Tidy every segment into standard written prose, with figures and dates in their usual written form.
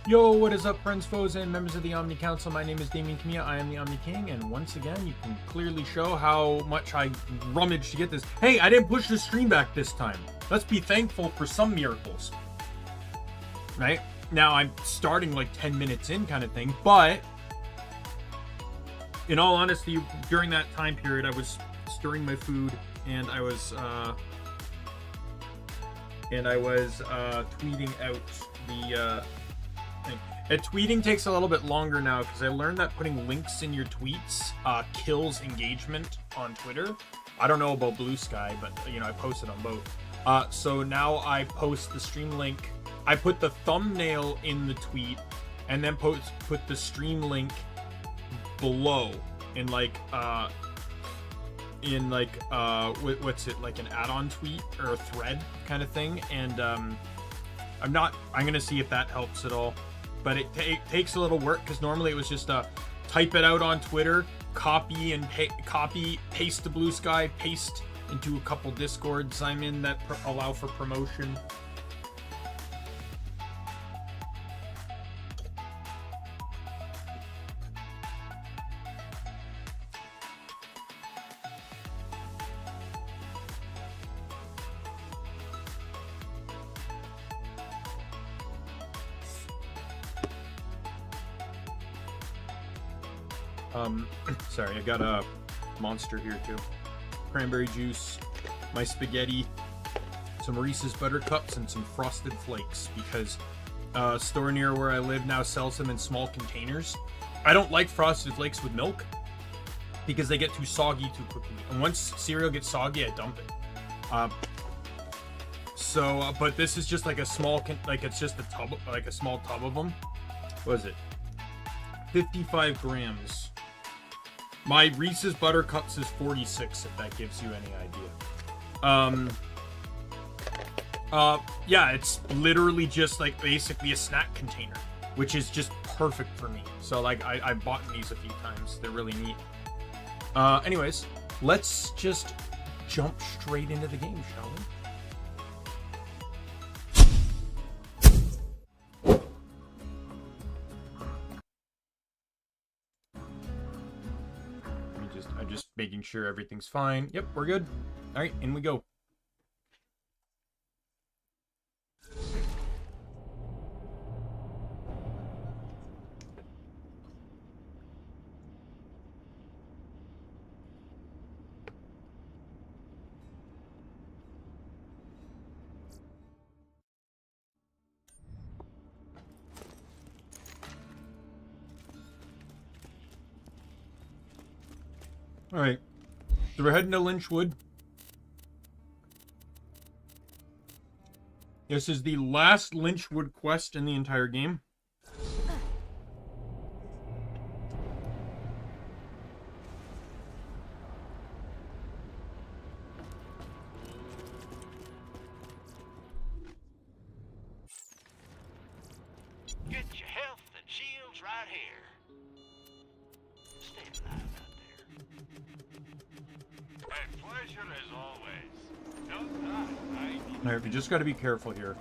Yo, what is up, friends, foes, and members of the Omni Council? My name is Daimien Kamiya. I am the Omni King, and once again, you can clearly show how much I rummaged to get this. Hey, I didn't push the stream back this time. Let's be thankful for some miracles. Right? Now, I'm starting like 10 minutes in kind of thing, but in all honesty, during that time period, I was stirring my food, and I was tweeting out the thing. Tweeting takes a little bit longer now because I learned that putting links in your tweets kills engagement on Twitter. I don't know about Blue Sky, but you know, I posted on both. So now I post the stream link. I put the thumbnail in the tweet and then put the stream link below in like what's it, like an add-on tweet or a thread kind of thing. And I'm gonna see if that helps at all, but it takes a little work because normally it was just type it out on Twitter, copy paste to Blue Sky, paste into a couple Discords I'm in that allow for promotion. Sorry, I got a Monster here too. Cranberry juice, my spaghetti, some Reese's Buttercups, and some Frosted Flakes because a store near where I live now sells them in small containers. I don't like Frosted Flakes with milk because they get too soggy too quickly. And once cereal gets soggy, I dump it. But this is just like a small, it's just a tub, like a small tub of them. What is it? 55 grams. My Reese's Buttercups is 46, if that gives you any idea. Yeah, it's literally just like basically a snack container, which is just perfect for me. So like I've bought these a few times. They're really neat. Anyways, let's just jump straight into the game, shall we? I'm just making sure everything's fine. Yep, we're good. All right, in we go. Alright, so we're heading to Lynchwood. This is the last Lynchwood quest in the entire game. Get your health and shields right here. Stay alive out there. A pleasure as always. Don't die. Alright, we just gotta be careful here.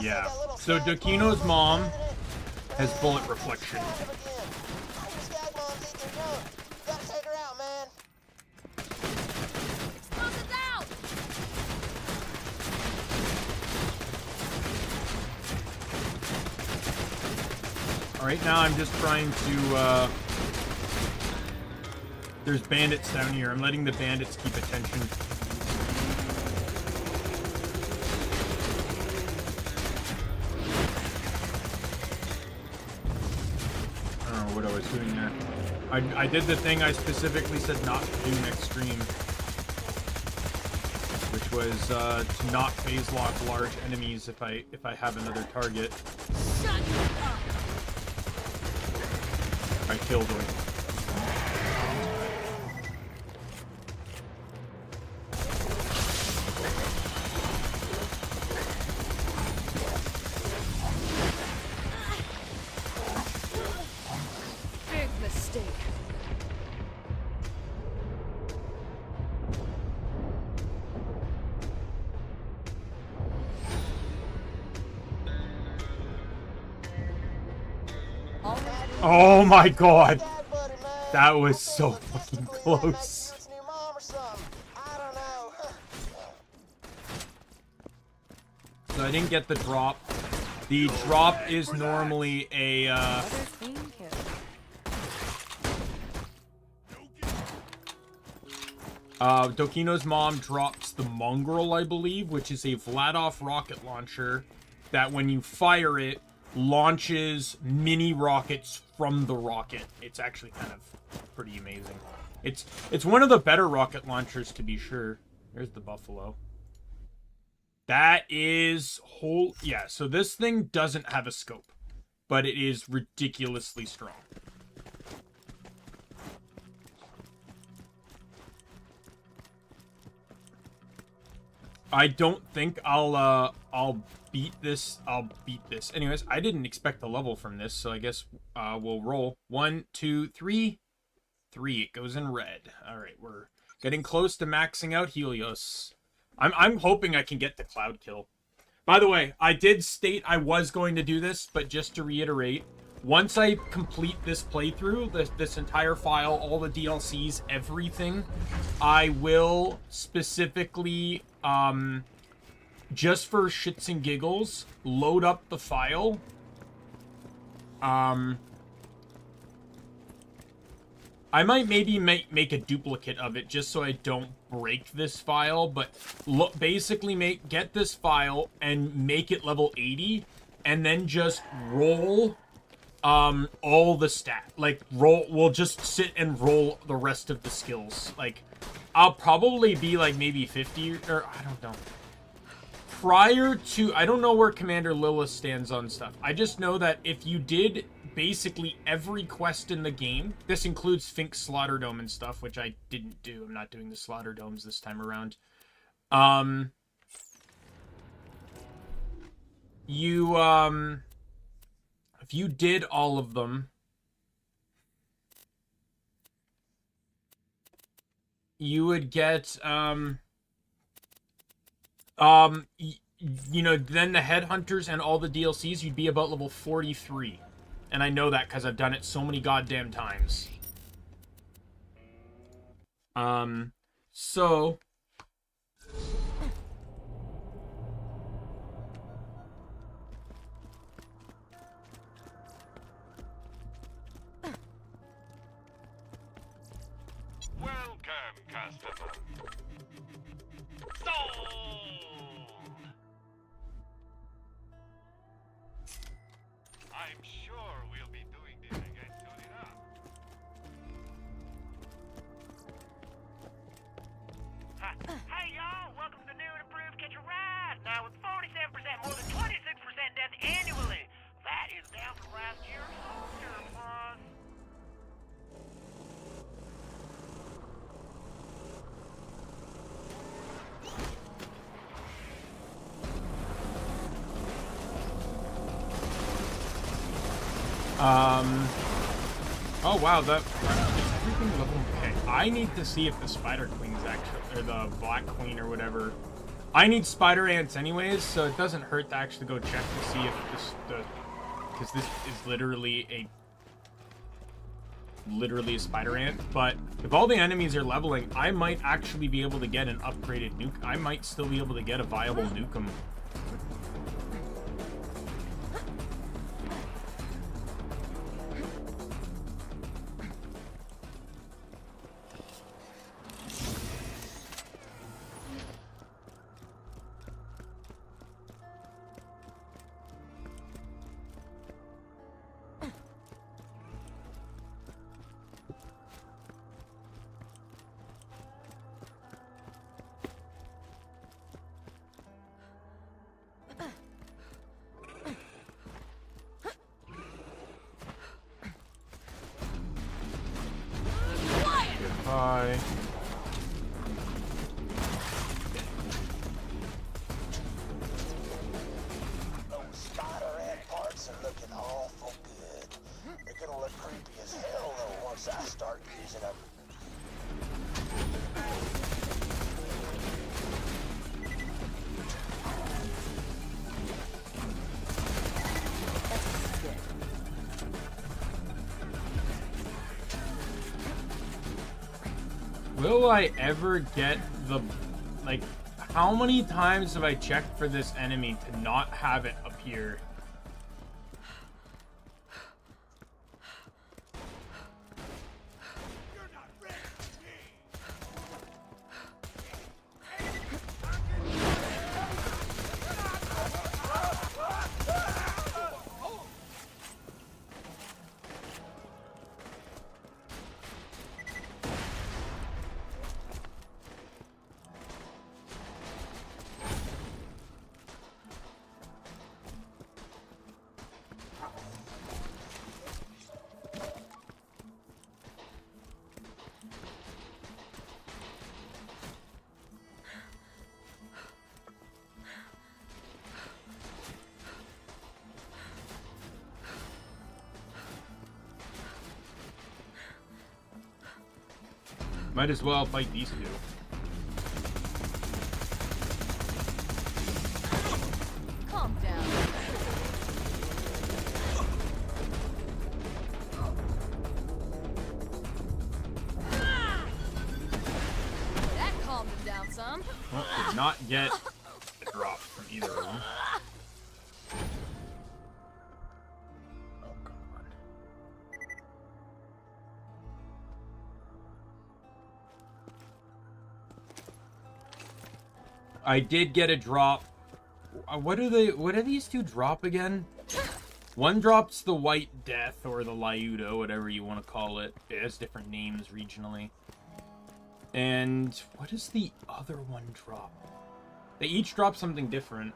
Yeah, so Dokino's mom has bullet reflection. Alright, now I'm just trying to, there's bandits down here. I'm letting the bandits keep attention. What I was doing there. I did the thing I specifically said not to do next stream, which was to not phase lock large enemies if I have another target. I killed him. Big mistake. Oh my god! That was so fucking close. So I didn't get the drop. The drop is normally a, Dokino's mom drops the Mongrel, I believe, which is a Vladoff rocket launcher that when you fire it, launches mini rockets from the rocket. It's actually kind of pretty amazing. It's one of the better rocket launchers, to be sure. There's the buffalo. That is whole... Yeah, so this thing doesn't have a scope, but it is ridiculously strong. I don't think I'll beat this. I'll beat this. Anyways, I didn't expect the level from this, so I guess we'll roll. 1, 2, 3. 3. It goes in red. All right, we're getting close to maxing out Helios. I'm hoping I can get the cloud kill. By the way, I did state I was going to do this, but just to reiterate, once I complete this playthrough, this entire file, all the DLCs, everything, I will specifically, just for shits and giggles, load up the file. I might maybe make a duplicate of it just so I don't break this file, but basically get this file and make it level 80, and then just roll all the stat. Like, we'll just sit and roll the rest of the skills. Like, I'll probably be like maybe 50, or I don't know. Prior to, I don't know where Commander Lilith stands on stuff. I just know that if you did basically every quest in the game, this includes Fink's Slaughter Dome and stuff, which I didn't do. I'm not doing the Slaughter Domes this time around. If you did all of them, you would get, you know, then the Headhunters and all the DLCs, you'd be about level 43. And I know that because I've done it so many goddamn times. So... Welcome, customer. Sold! I'm sure we'll be doing this again soon enough. Hey y'all, welcome to the new and improved Catch a Ride. Now with 47% more than 26% death annually. That is down from last year's soldier plus. Oh wow, that is everything level. Okay, I need to see if the Spider Queen's actually, or the Black Queen or whatever. I need Spider Ants anyways, so it doesn't hurt to actually go check to see if because this is literally a Spider Ant. But if all the enemies are leveling, I might actually be able to get an upgraded nuke. I might still be able to get a viable nukem. way. Those spider ant parts are looking awful good. They're gonna look creepy as hell though once I start using them. Will I ever get the, like, how many times have I checked for this enemy to not have it appear? Might as well fight these two. Calm down. That calmed him down some. Well, did not get a drop from either of them. Oh, God. I did get a drop. What do these two drop again? One drops the White Death or the Liudo, whatever you want to call it. It has different names regionally. And what does the other one drop? They each drop something different.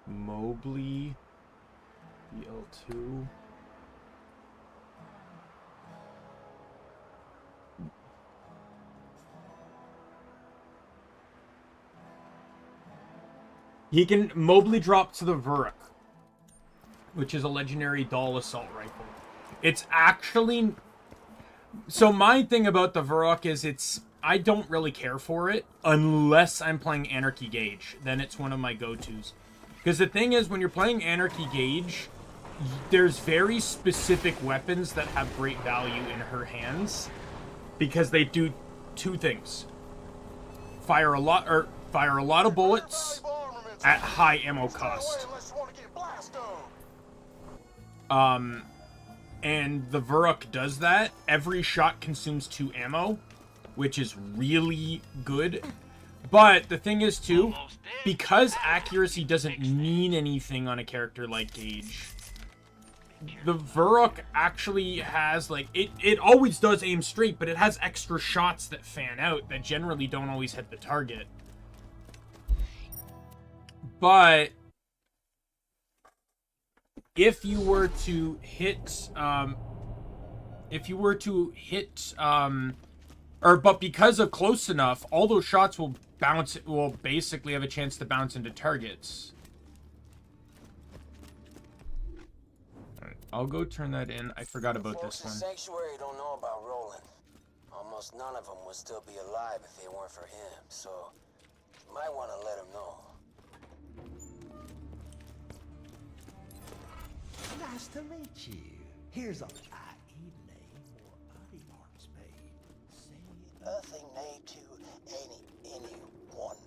Mobley, BL2. Mobley drops to the Vuruk, which is a legendary Daimien assault rifle. It's actually... So my thing about the Vuruk is I don't really care for it unless I'm playing Anarchy Gauge. Then it's one of my go-tos. Because the thing is, when you're playing Anarchy Gauge, there's very specific weapons that have great value in her hands. Because they do two things. Fire a lot of bullets at high ammo cost. And the Vuruk does that. Every shot consumes 2 ammo, which is really good. But the thing is, too, because accuracy doesn't mean anything on a character like Gage, the Vuruk actually has, like, it always does aim straight, but it has extra shots that fan out that generally don't always hit the target. But if you were to hit, but because of close enough, all those shots will basically have a chance to bounce into targets. Alright, I'll go turn that in. I forgot about this one. Sanctuary don't know about Roland. Almost none of them would still be alive if it weren't for him, so you might want to let him know. Nice to meet you. Here's a I.E. name or Uddy Marks made. Say Nothing nay to anyone,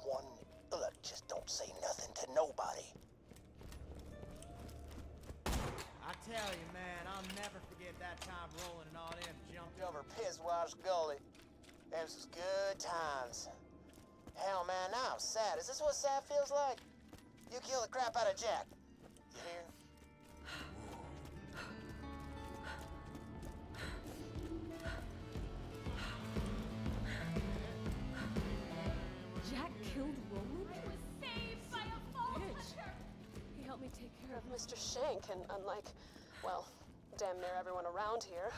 one. Look, just don't say nothing to nobody. I tell you, man, I'll never forget that time Roland and all them jumped Over Pisswash Gully. Them was good times. Hell, man, now I'm sad. Is this what sad feels like? You kill the crap out of Jack. You hear? Jack killed Roland? I was saved by a false Bitch. hunter. He helped me take care of Mr. Shank, and unlike, well, damn near everyone around here.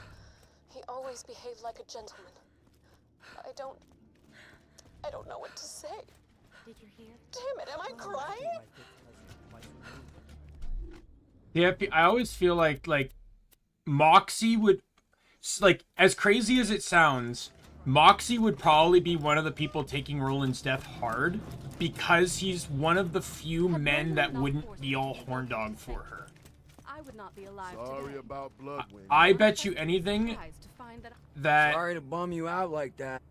He always behaved like a gentleman. I don't know what to say. Did you hear? Damn it, am I crying? Yeah, I always feel like Moxie would, like, as crazy as it sounds, Moxie would probably be one of the people taking Roland's death hard because he's one of the few men that wouldn't be all horn dog for her. I would not be alive Sorry today. about Bloodwind. I bet you anything Surprised to find that that Sorry to bum you out like that.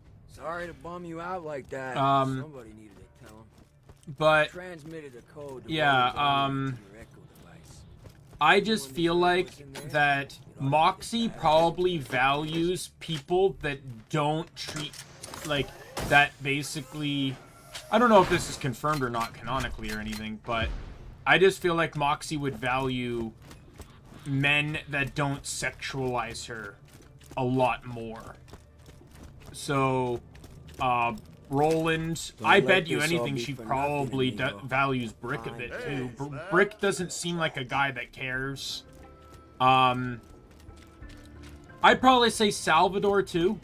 Somebody needed to tell him. but Transmitted a code to yeah, Roland's your echo device. I just feel like that Moxie probably values people that don't treat, like, that basically, I don't know if this is confirmed or not canonically or anything, but I just feel like Moxie would value men that don't sexualize her a lot more. So, Roland, I bet you anything she probably values Brick a bit too. Brick doesn't seem like a guy that cares. I'd probably say Salvador too.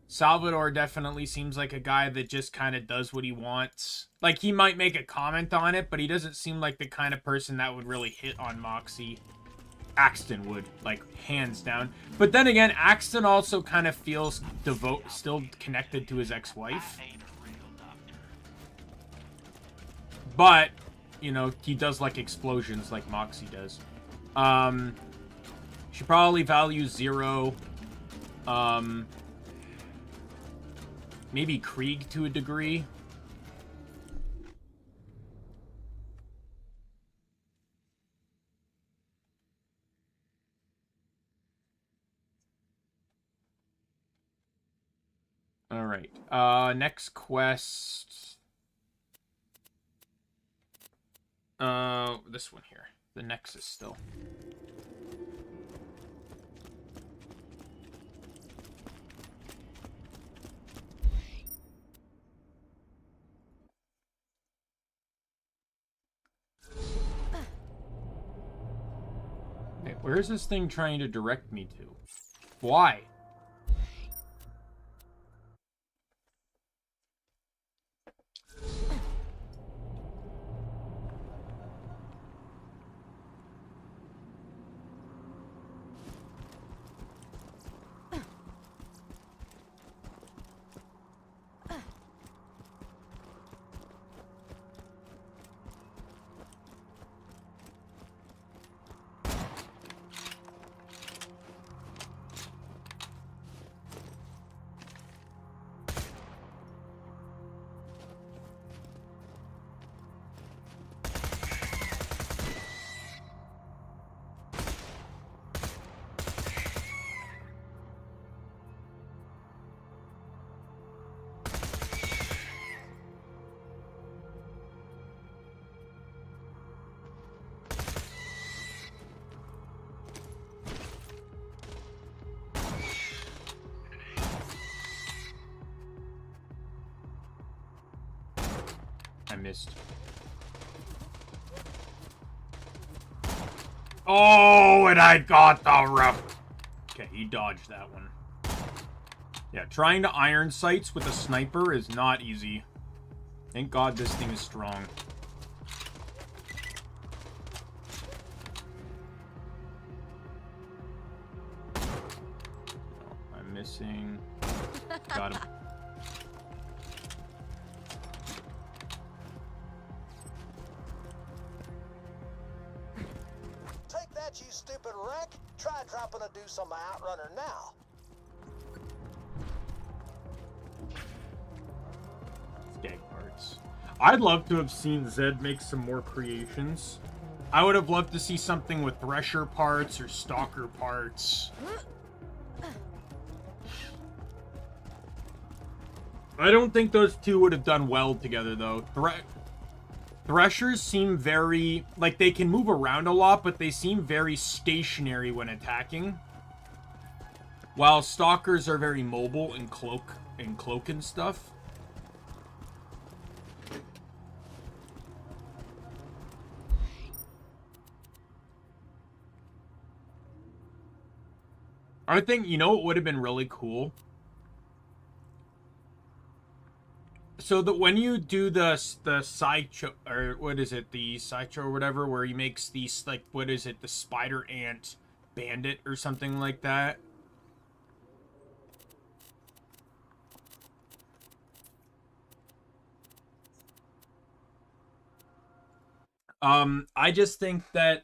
Salvador definitely seems like a guy that just kind of does what he wants. Like, he might make a comment on it, but he doesn't seem like the kind of person that would really hit on Moxie. Axton would, like, hands down. But then again, Axton also kind of feels still connected to his ex-wife. But, you know, he does like explosions like Moxie does. She probably values Zero. Maybe Krieg to a degree. All right. Next quest. This one here. The Nexus still. Wait, where is this thing trying to direct me to? Why? I missed. Oh, and I got the rough. Okay, he dodged that one. Yeah, trying to iron sights with a sniper is not easy. Thank God this thing is strong. Oh, I'm missing. Got him. Take that, you stupid wreck. Try dropping a deuce on my outrunner now. Skag parts. I'd love to have seen Zed make some more creations. I would have loved to see something with Thresher parts or Stalker parts. I don't think those two would have done well together, though. Threshers seem very... like, they can move around a lot, but they seem very stationary when attacking. While Stalkers are very mobile and cloak and stuff. I think, you know what would have been really cool? So that when you do the sideshow, or what is it, the sideshow or whatever, where he makes these, like, what is it, the spider ant bandit or something like that. I just think that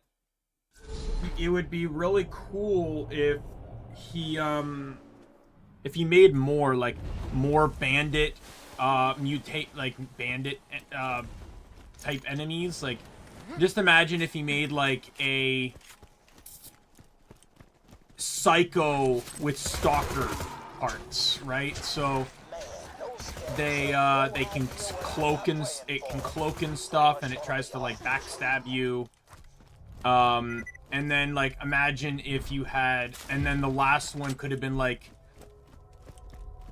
it would be really cool if he made more, like, more bandit, mutate, like, bandit, type enemies. Like, just imagine if he made, like, a psycho with stalker parts, right? So they can cloak and it can cloak and stuff, and it tries to, like, backstab you. And then, like, imagine if you had, and then the last one could have been, like,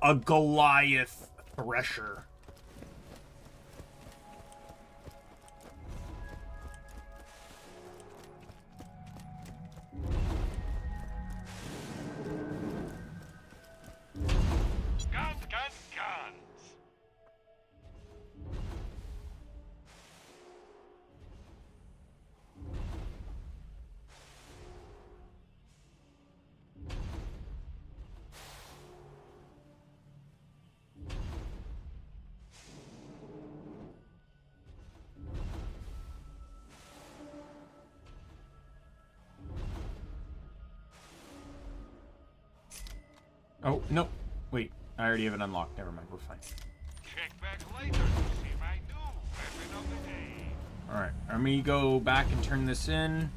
a Goliath Thresher. Guns, guns, guns. Oh, no. Wait, I already have it unlocked. Never mind, we're fine. Check back later to see if I do weapon of the day. Alright, let me go back and turn this in.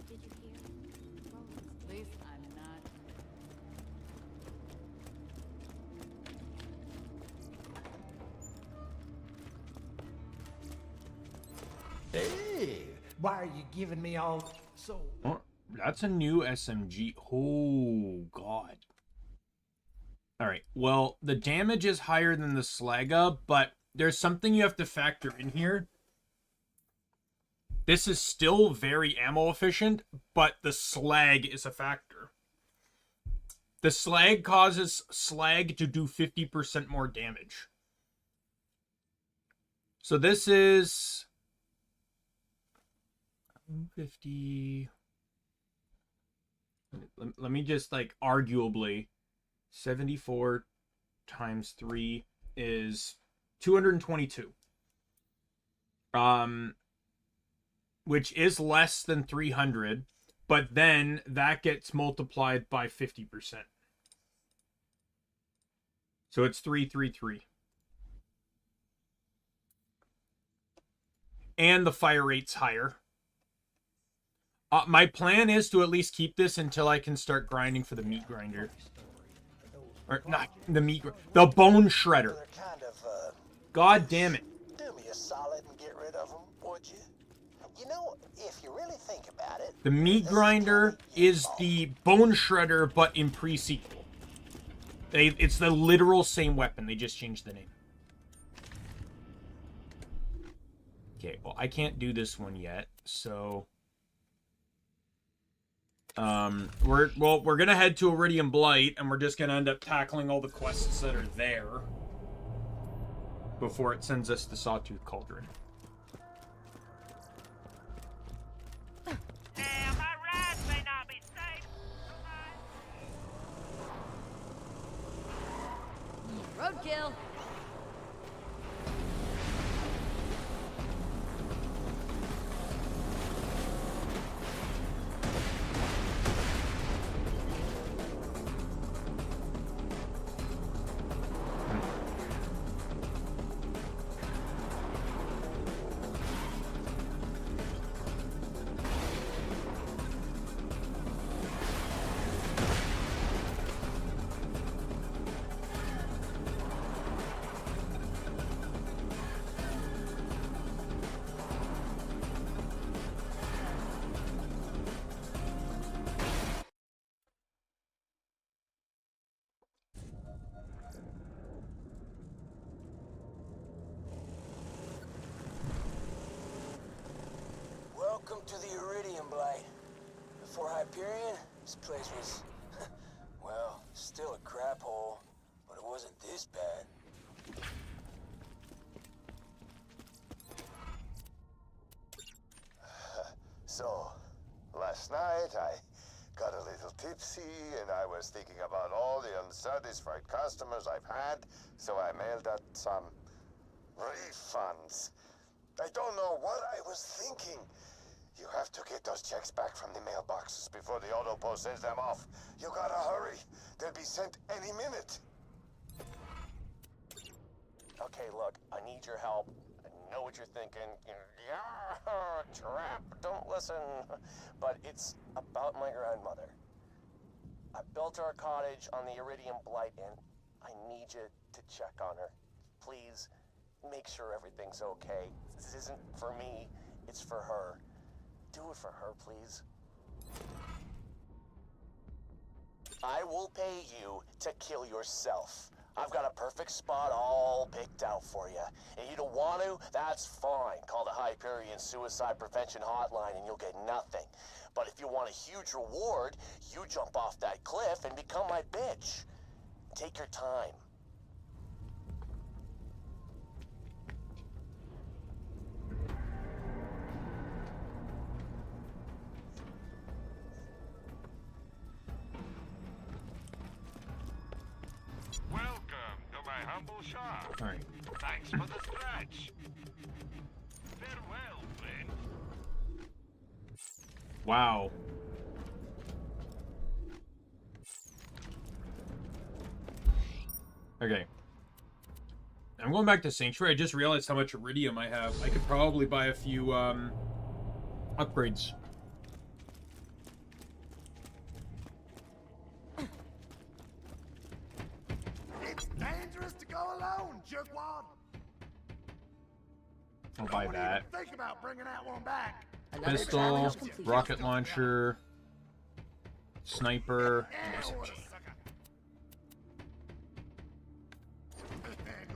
Did you hear? Well, at least I'm not. Hey, why are you giving me all so... Oh, that's a new SMG. Oh, God. Alright, well, the damage is higher than the Slaga, but there's something you have to factor in here. This is still very ammo efficient, but the slag is a factor. The slag causes slag to do 50% more damage. So this is 50. Let me just, like, arguably 74 times 3 is 222. Which is less than 300, but then that gets multiplied by 50%. So it's 333. And the fire rate's higher. My plan is to at least keep this until I can start grinding for the meat grinder. Or not the meat, the bone shredder. Kind of, God damn it. do me a solid and get rid of them, would you? You know, if you really think about it... The meat grinder is the bone shredder, but in pre-sequel. It's the literal same weapon. They just changed the name. Okay, well, I can't do this one yet, so... we're gonna head to Iridium Blight, and we're just gonna end up tackling all the quests that are there before it sends us to Sawtooth Cauldron. Now, my rides may not be safe. Roadkill. before Hyperion, this place was, well, still a crap hole, but it wasn't this bad. So, last night I got a little tipsy and I was thinking about all the unsatisfied customers I've had, so I mailed out some refunds. I don't know what I was thinking. You have to get those checks back from the mailboxes before the auto post sends them off. You gotta hurry. They'll be sent any minute. Okay, look, I need your help. I know what you're thinking. Yeah, trap, don't listen. But it's about my grandmother. I built her a cottage on the Iridium Blight, and I need you to check on her. Please, make sure everything's okay. This isn't for me, it's for her. Do it for her, please. I will pay you to kill yourself. I've got a perfect spot all picked out for you. And you don't want to, that's fine. Call the Hyperion Suicide Prevention Hotline and you'll get nothing. But if you want a huge reward, you jump off that cliff and become my bitch. Take your time. Welcome to my humble shop. All right. Thanks for the scratch. Farewell, friend. Wow. Okay. I'm going back to Sanctuary. I just realized how much Iridium I have. I could probably buy a few upgrades. It's dangerous to go alone, jerkwad. I'll buy that. Think about bringing that one back. Pistol, rocket launcher, sniper, and Yeah, SMG. what a sucker. Good riddance.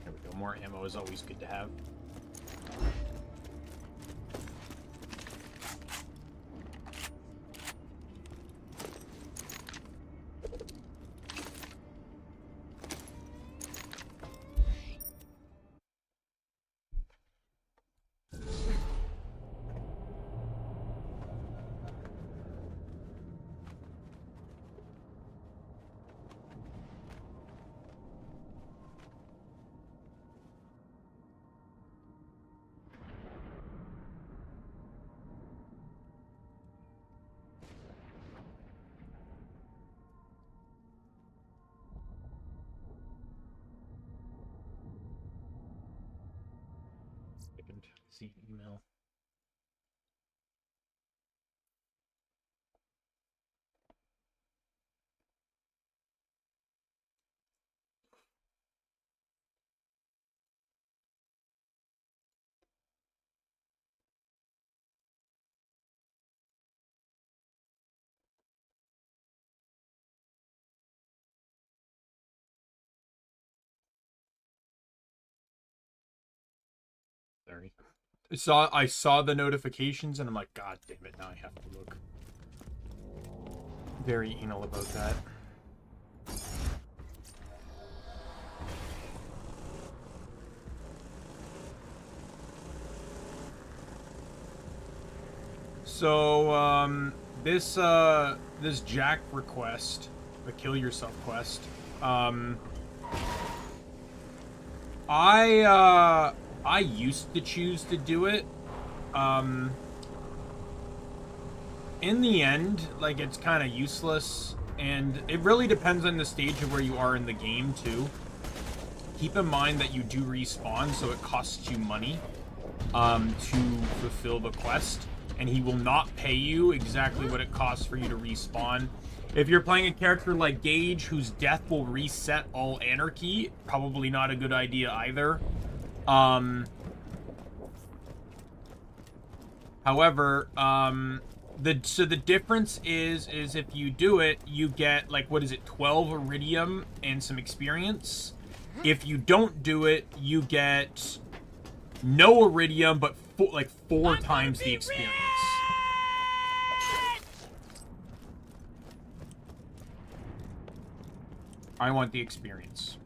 There we go. More ammo is always good to have. Second, see email. Sorry. I saw the notifications and I'm like, God damn it, now I have to look. Very anal about that. So, this Jack request, the kill yourself quest, I used to choose to do it. In the end, like, it's kind of useless, and it really depends on the stage of where you are in the game, too. Keep in mind that you do respawn, so it costs you money to fulfill the quest, and he will not pay you exactly what it costs for you to respawn. If you're playing a character like Gage, whose death will reset all anarchy, probably not a good idea either. However, so the difference is if you do it, you get, like, what is it, 12 Iridium and some experience. If you don't do it, you get no Iridium, but four times the experience. I want the experience.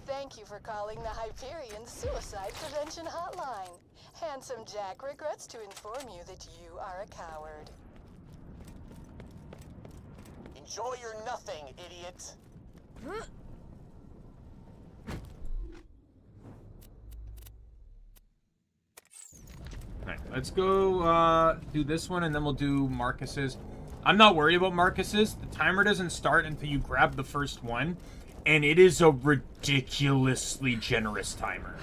Thank you for calling the Hyperion Suicide Prevention Hotline. Handsome Jack regrets to inform you that you are a coward. Enjoy your nothing, idiot. Alright, let's go do this one, and then we'll do Marcus's. I'm not worried about Marcus's. The timer doesn't start until you grab the first one, and it is a ridiculously generous timer.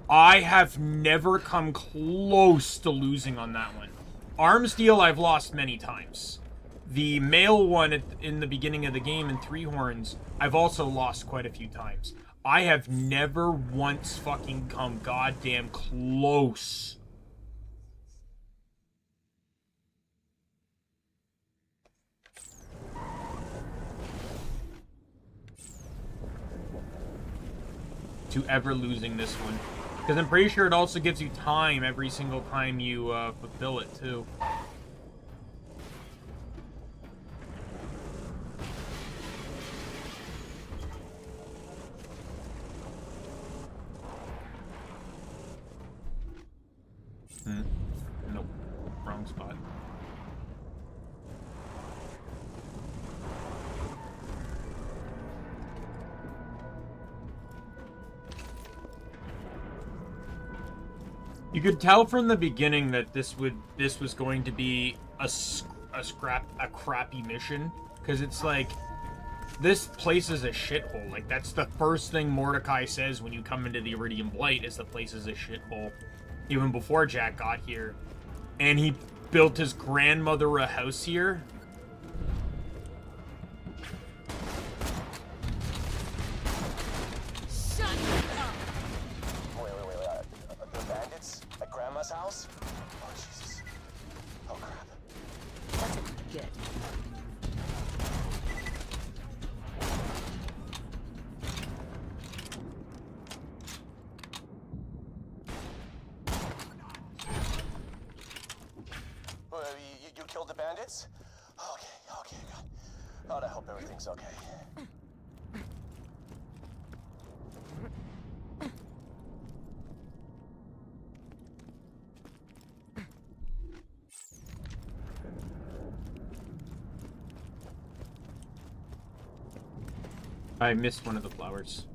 I have never come close to losing on that one. Arms deal I've lost many times. The male one in the beginning of the game in Three Horns, I've also lost quite a few times. I have never once fucking come goddamn close. To ever losing this one. Because I'm pretty sure it also gives you time every single time you fulfill it, too. Nope. Wrong spot. You could tell from the beginning that this was going to be a crappy mission, because it's like, this place is a shithole. Like, that's the first thing Mordecai says when you come into the Iridium Blight, is the place is a shithole. Even before Jack got here. And he built his grandmother a house here. Shut up! Wait. The bandits at Grandma's house? Oh, Jesus. Oh, crap. Dead. You killed the bandits? Okay, God, I hope everything's okay. I missed one of the flowers.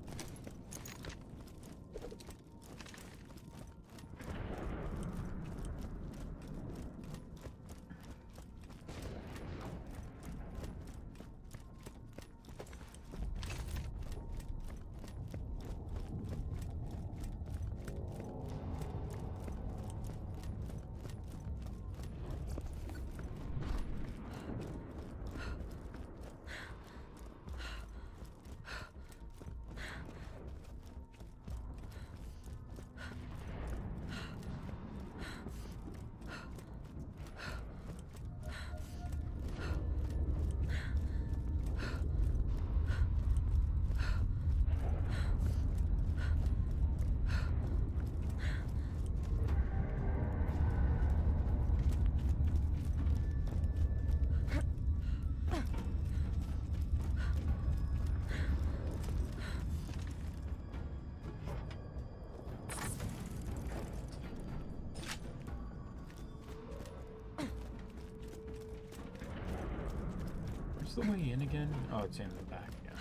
The way in again? Oh, it's in the back, yeah.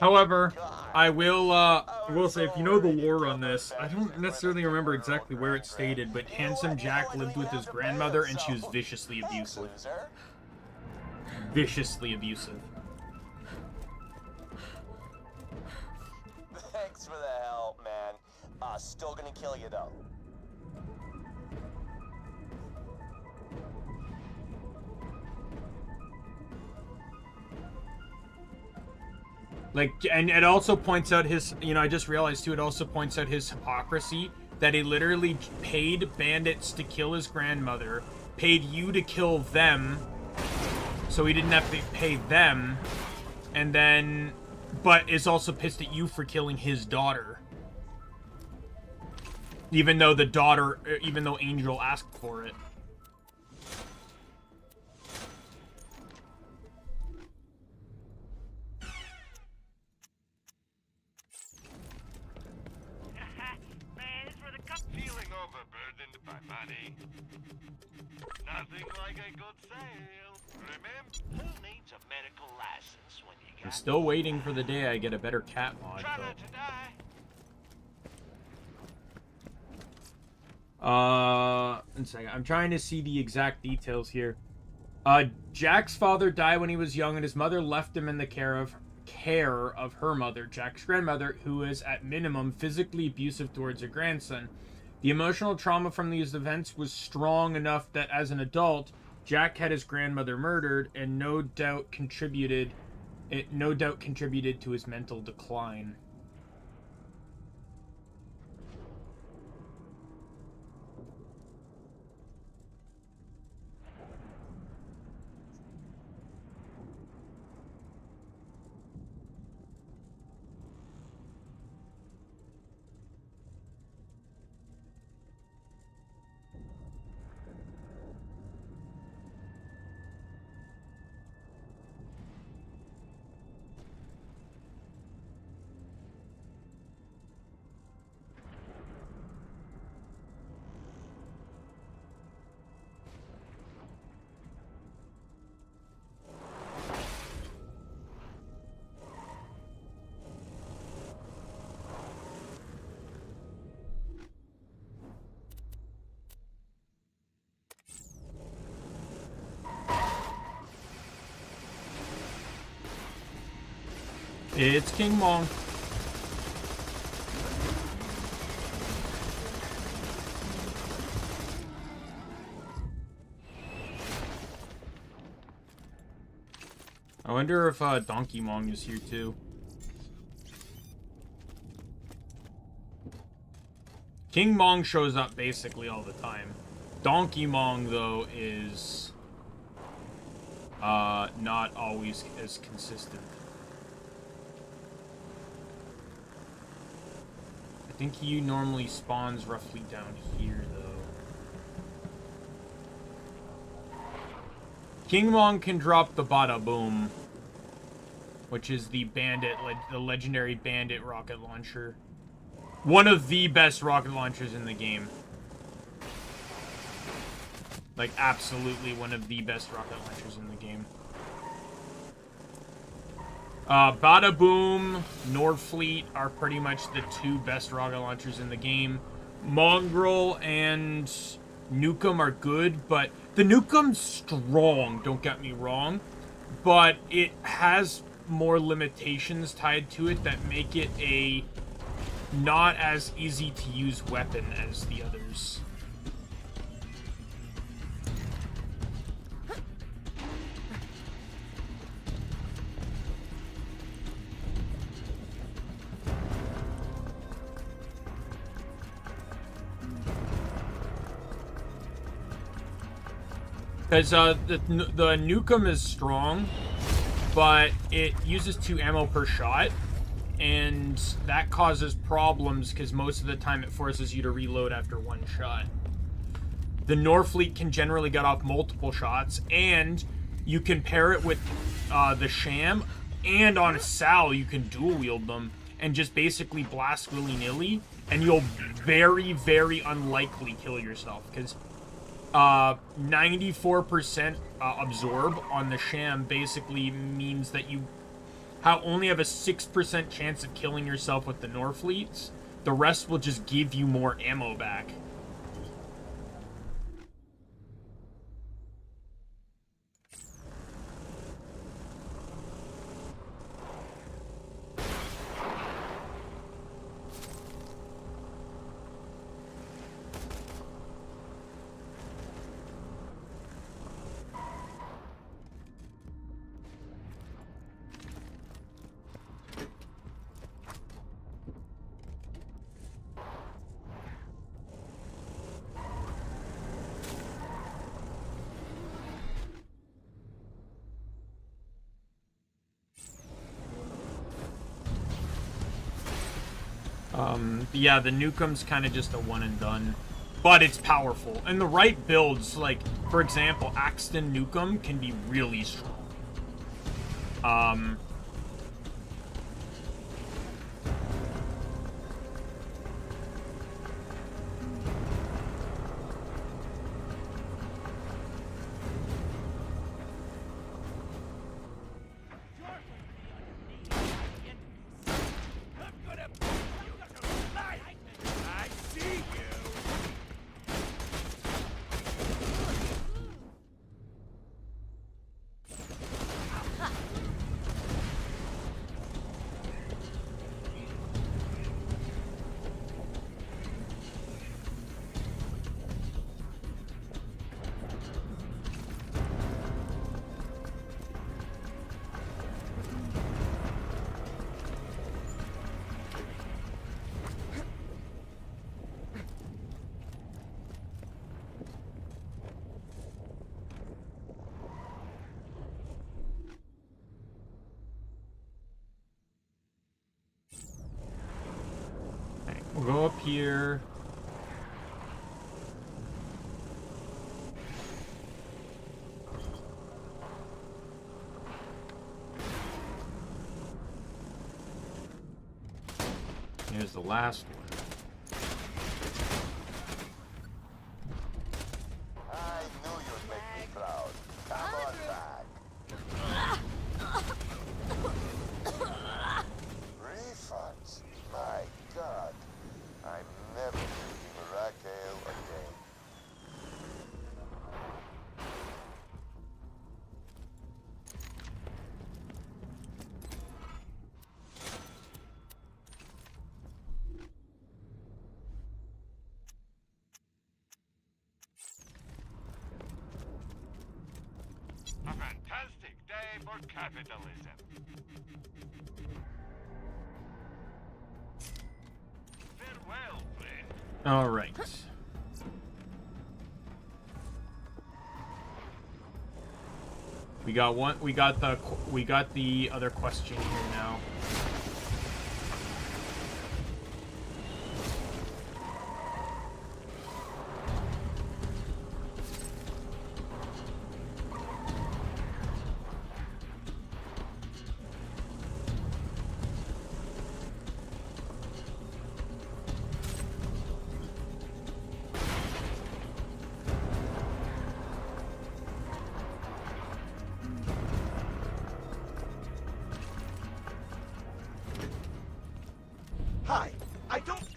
However, I will say, if you know the lore on this, I don't necessarily remember exactly where it's stated, but Handsome Jack lived with his grandmother and she was viciously abusive. Viciously abusive. Thanks for the help, man. Still gonna kill you, though. Like, and it also points out his, you know, I just realized too, it also points out his hypocrisy that he literally paid bandits to kill his grandmother, paid you to kill them, so he didn't have to pay them, and then, but is also pissed at you for killing his daughter. Even though the daughter, even though Angel asked for it. Man, it's for the cup. Feeling overburdened by money? Nothing like a good sale. Remember? Who needs a medical license when you I'm got... still waiting for the day I get a better cat mod, Try but... not to die. One second. I'm trying to see the exact details here. Jack's father died when he was young, and his mother left him in the care of her mother, Jack's grandmother, who is at minimum physically abusive towards her grandson. The emotional trauma from these events was strong enough that as an adult, Jack had his grandmother murdered, and no doubt contributed to his mental decline. It's King Mong. I wonder if Donkey Mong is here too. King Mong shows up basically all the time. Donkey Mong, though, is not always as consistent. I think he normally spawns roughly down here, though. King Mong can drop the Bada Boom, which is the the legendary Bandit rocket launcher. One of the best rocket launchers in the game. Like, absolutely one of the best rocket launchers in the game. Bada Boom, Nordfleet are pretty much the two best rocket launchers in the game. Mongrel and Nukem are good, but the Nukem's strong, don't get me wrong, but it has more limitations tied to it that make it a not as easy to use weapon as the others. Because the Nukem is strong, but it uses 2 ammo per shot, and that causes problems because most of the time it forces you to reload after 1 shot. The Norfleet can generally get off multiple shots, and you can pair it with the Sham, and on Sal you can dual wield them and just basically blast willy-nilly, and you'll very, very unlikely kill yourself because 94% absorb on the Sham basically means that you only have a 6% chance of killing yourself with the Norfleets. The rest will just give you more ammo back. Yeah, the Nukem's kind of just a one and done. But it's powerful. And the right builds, like, for example, Axton Nukem can be really strong. We'll go up here. Here's the last one. I knew you'd make me proud. Come on back. Refunds? My God. I'm never drinking rack ale again. A fantastic day for capitalism. Farewell, friend. All right. We got one. We got the other question here now.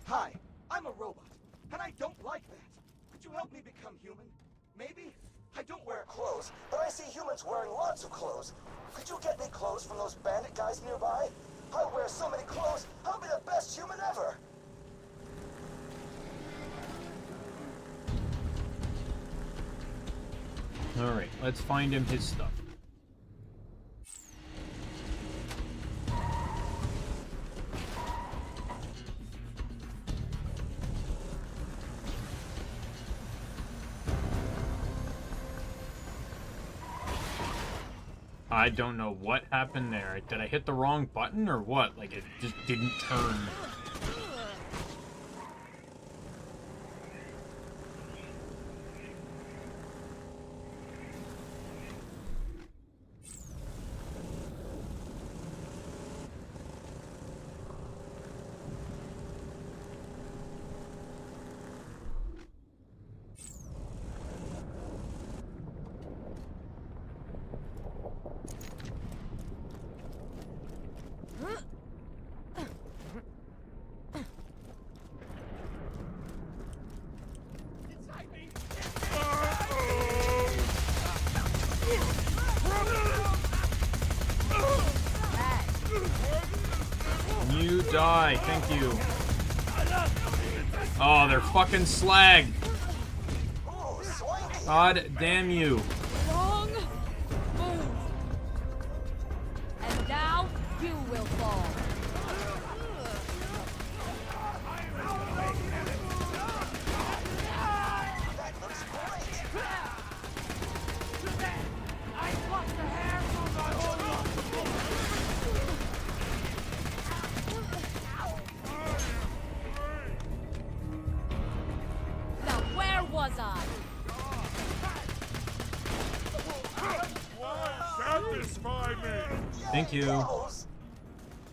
Hi, I'm a robot, and I don't like that. Could you help me become human? Maybe? I don't wear clothes, but I see humans wearing lots of clothes. Could you get me clothes from those bandit guys nearby? I wear so many clothes, I'll be the best human ever. Alright, let's find him his stuff. I don't know what happened there. Did I hit the wrong button or what? Like, it just didn't turn. You die, thank you. Oh, they're fucking slag. God damn you. Wrong move. And now you will fall. That looks great. I plucked the hair from my Satisfy me! Thank you. Clothes?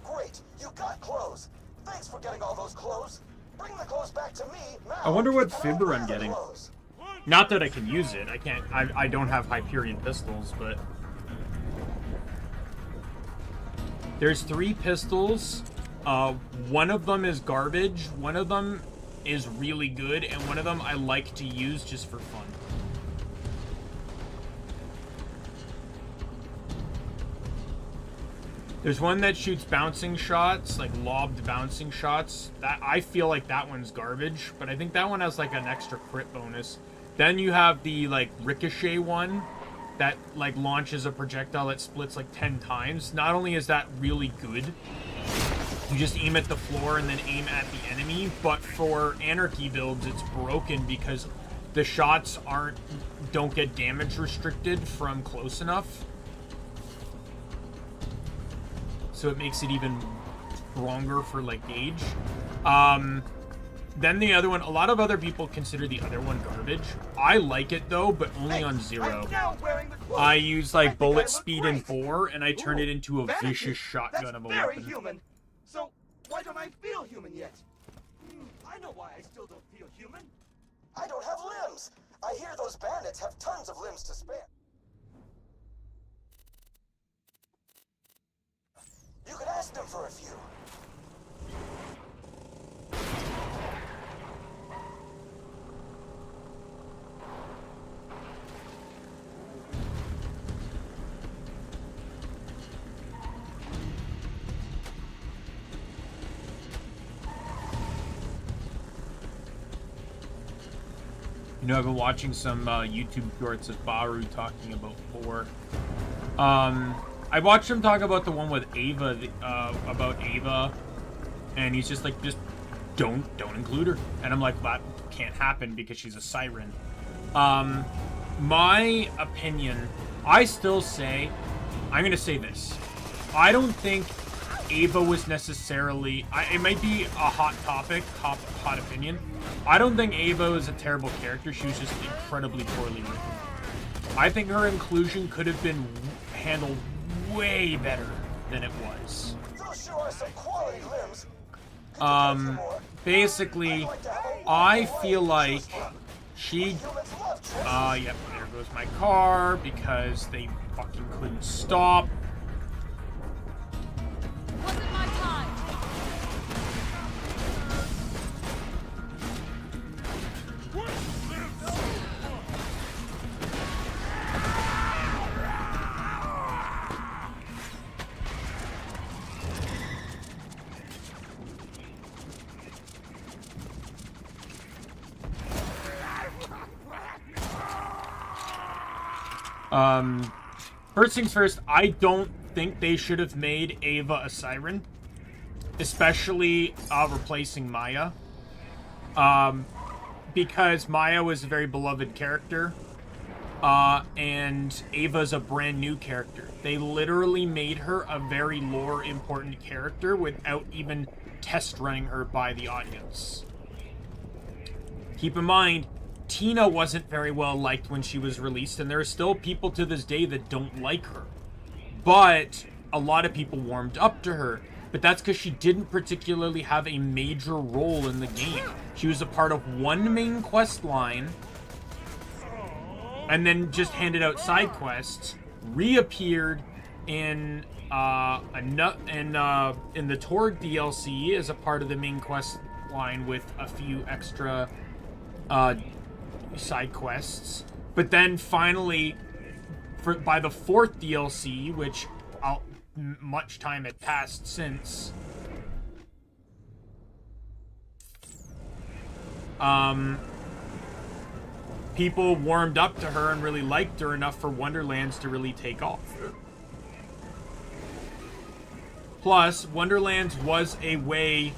Great, you got clothes. Thanks for getting all those clothes. Bring the clothes back to me now. I wonder what and I'll Vtuber wear I'm the getting. clothes. Not that I can use it. I can't. I don't have Hyperion pistols, but there's 3 pistols. One of them is garbage. One of them is really good, and one of them I like to use just for fun. There's one that shoots bouncing shots, like lobbed bouncing shots. That I feel like that one's garbage, but I think that one has like an extra crit bonus. Then you have the like ricochet one that like launches a projectile that splits like 10 times. Not only is that really good, you just aim at the floor and then aim at the enemy, but for anarchy builds it's broken because the shots don't get damage restricted from close enough. So it makes it even stronger for like gauge. Then the other one, a lot of other people consider the other one garbage. I like it though, but only on 0. I use like bullet speed in 4, and I turn it into a vicious shotgun of a weapon. Human. So why don't I feel human yet? I know why I still don't feel human. I don't have limbs. I hear those bandits have tons of limbs to spare. You could ask them for a few. You know, I've been watching some YouTube shorts of Baru talking about 4. I watched him talk about the one with Ava, about Ava, and he's just like, just don't include her. And I'm like, that can't happen because she's a siren. My opinion, I still say, I'm gonna say this. I don't think Ava was necessarily, it might be a hot topic, hot opinion. I don't think Ava was a terrible character. She was just incredibly poorly written. I think her inclusion could have been handled way better than it was. Those sure are some quality limbs. Basically, I feel like she, yep, there goes my car because they fucking couldn't stop. Wasn't my time. First things first, I don't think they should have made Ava a siren, especially replacing Maya, because Maya was a very beloved character, and Ava's a brand new character. They literally made her a very lore important character without even test running her by the audience. Keep in mind, Tina wasn't very well liked when she was released, and there are still people to this day that don't like her. But a lot of people warmed up to her. But that's because she didn't particularly have a major role in the game. She was a part of one main quest line, and then just handed out side quests, reappeared in the Torg DLC as a part of the main quest line with a few extra side quests, but then finally by the 4th DLC, which much time had passed since, people warmed up to her and really liked her enough for Wonderlands to really take off. Plus, Wonderlands was a way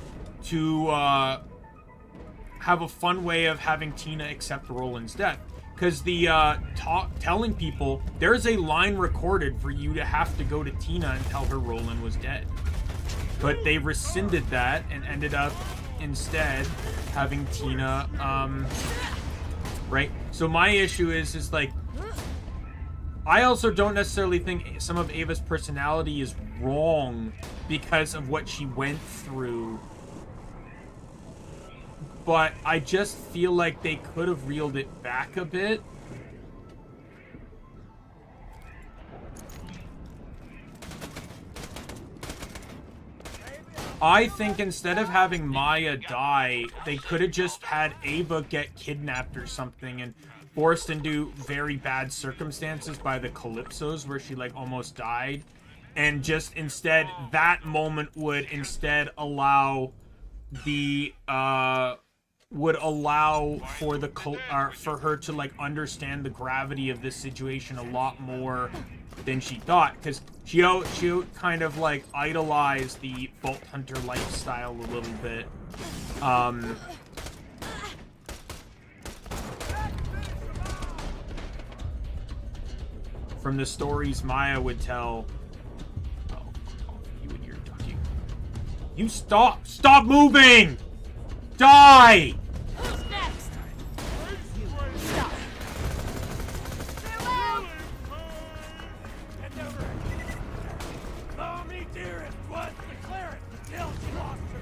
to have a fun way of having Tina accept Roland's death. Because the telling people, there's a line recorded for you to have to go to Tina and tell her Roland was dead. But they rescinded that and ended up instead having Tina, right? So my issue is like, I also don't necessarily think some of Ava's personality is wrong because of what she went through. But I just feel like they could have reeled it back a bit. I think instead of having Maya die, they could have just had Ava get kidnapped or something and forced into very bad circumstances by the Calypsos where she like almost died. And just instead, that moment would instead allow the, would allow for the, for her to like understand the gravity of this situation a lot more than she thought, because she kind of like idolized the Vault Hunter lifestyle a little bit. From the stories Maya would tell. Oh, you and your ducking. You stop! Stop moving! Die! Who's next? Stop. Mommy dearest was the cleric until she lost her.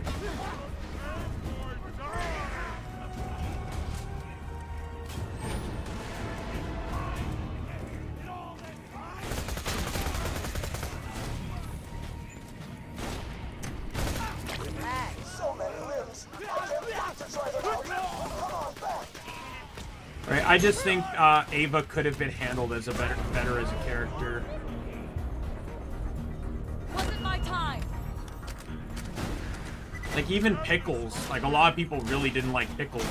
So many limbs. I can't wait to try them out. Come on back. Right, I just think Ava could have been handled as a better as a character. Wasn't my time. Like even Pickles, like a lot of people really didn't like Pickles.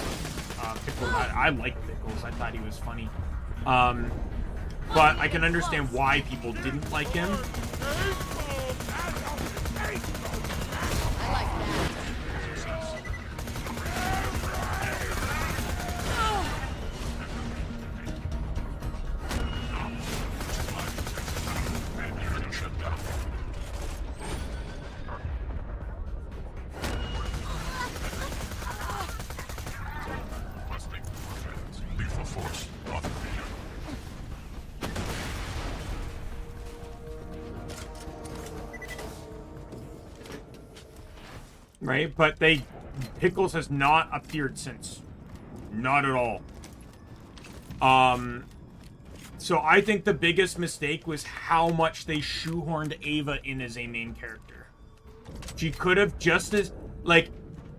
Pickles, I liked Pickles. I thought he was funny. But I can understand why people didn't like him. I like that. Right, but Pickles has not appeared since. Not at all. So I think the biggest mistake was how much they shoehorned Ava in as a main character. She could have just as, like,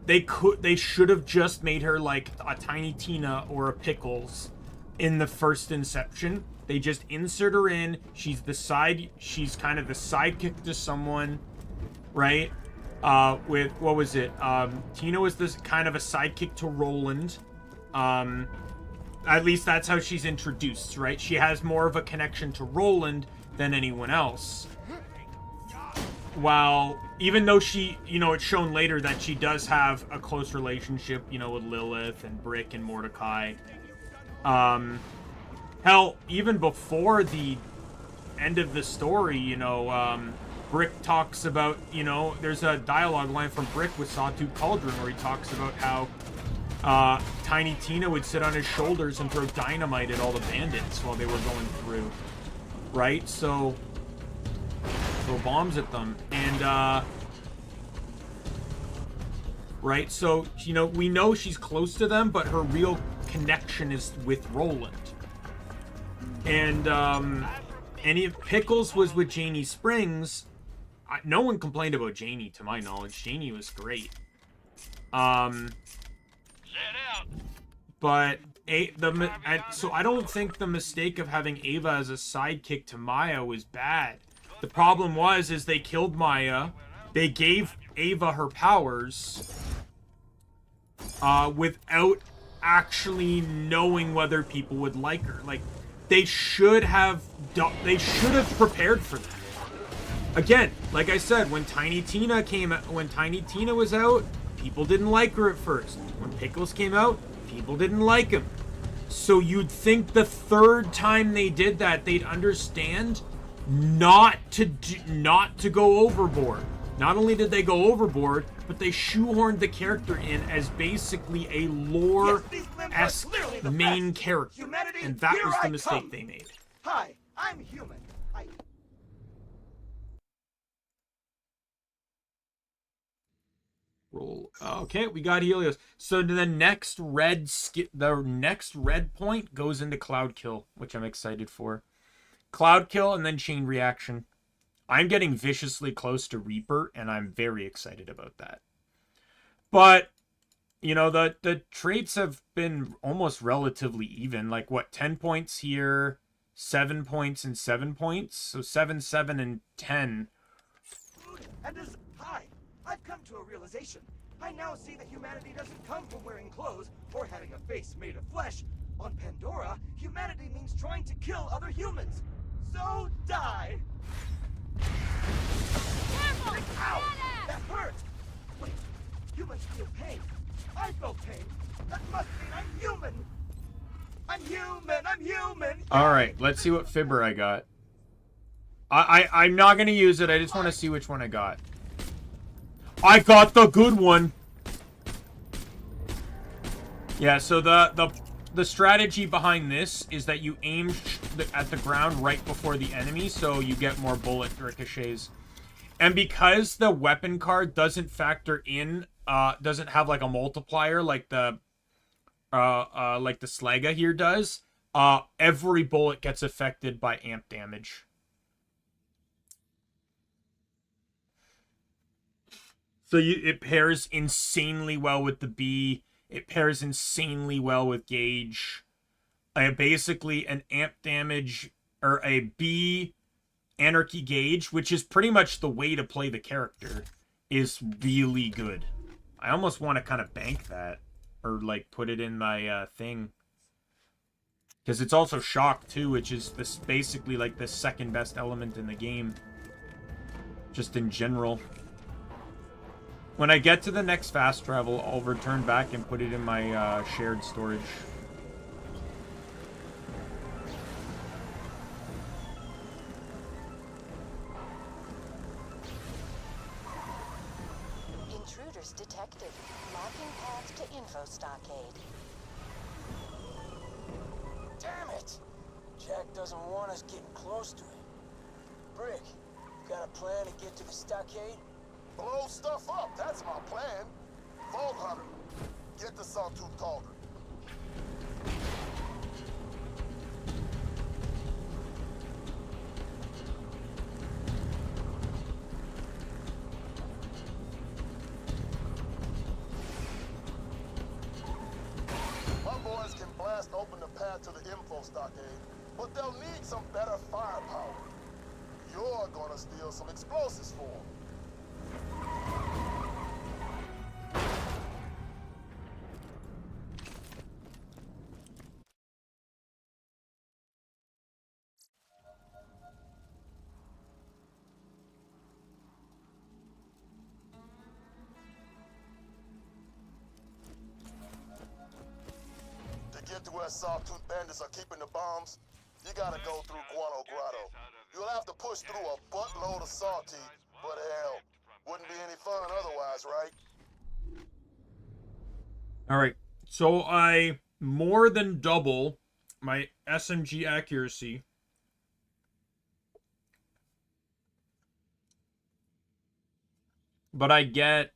they should have just made her like a Tiny Tina or a Pickles in the first Inception. They just insert her in. She's kind of the sidekick to someone, right? With, what was it? Tina was this kind of a sidekick to Roland. At least that's how she's introduced, right? She has more of a connection to Roland than anyone else. While, even though she, it's shown later that she does have a close relationship, with Lilith and Brick and Mordecai. Hell, even before the end of the story, Brick talks about, there's a dialogue line from Brick with Sawtooth Cauldron where he talks about how Tiny Tina would sit on his shoulders and throw dynamite at all the bandits while they were going through. Right? So, throw bombs at them. And, right? So, we know she's close to them, but her real connection is with Roland. And Pickles was with Janie Springs. No one complained about Janie, to my knowledge. Janie was great. But so I don't think the mistake of having Ava as a sidekick to Maya was bad. The problem is they killed Maya. They gave Ava her powers without actually knowing whether people would like her. Like, they should have prepared for that. Again, like I said, when Tiny Tina was out, people didn't like her at first. When Pickles came out, people didn't like him. So you'd think the third time they did that, they'd understand not to go overboard. Not only did they go overboard, but they shoehorned the character in as basically a lore-esque main character. And that was the mistake they made. Hi, I'm human. Roll. Okay, we got Helios. So the next red point goes into Cloud Kill, which I'm excited for. Cloud Kill and then Chain Reaction. I'm getting viciously close to Reaper, and I'm very excited about that. But you know, the traits have been almost relatively even. Like what, 10 points here, 7 points and 7 points. So 7, 7, and 10. Hi, I've come to a realization. I now see that humanity doesn't come from wearing clothes or having a face made of flesh. On Pandora, humanity means trying to kill other humans. So die! Careful! Ow! That hurt! Wait, humans feel pain. I felt pain. That must mean I'm human! I'm human! I'm human! Alright, let's see what Fibber I got. I'm not going to use it. I just want to see which one I got. I got the good one! Yeah, so the strategy behind this is that you aim at the ground right before the enemy, so you get more bullet ricochets. And because the weapon card doesn't factor in, doesn't have like a multiplier like the Slaga here does, every bullet gets affected by amp damage. So it pairs insanely well with the B. It pairs insanely well with Gauge. Basically an amp damage, or a B Anarchy Gauge, which is pretty much the way to play the character, is really good. I almost want to kind of bank that, or like put it in my thing. Because it's also Shock too, which is this basically like the second best element in the game. Just in general. When I get to the next fast travel, I'll return back and put it in my shared storage. Intruders detected. Marking path to info stockade. Damn it! Jack doesn't want us getting close to him. Brick, got a plan to get to the stockade? Blow stuff up, that's my plan. Vault Hunter, get the Sawtooth Cauldron. My boys can blast open the path to the info stockade, but they'll need some better firepower. You're gonna steal some explosives for them. To get to where Sawtooth bandits are keeping the bombs, you gotta go through Guano Grotto. You'll have to push through a buttload of saw teeth, but hell, wouldn't be any fun otherwise, right? Alright, so I more than double my SMG accuracy. But I get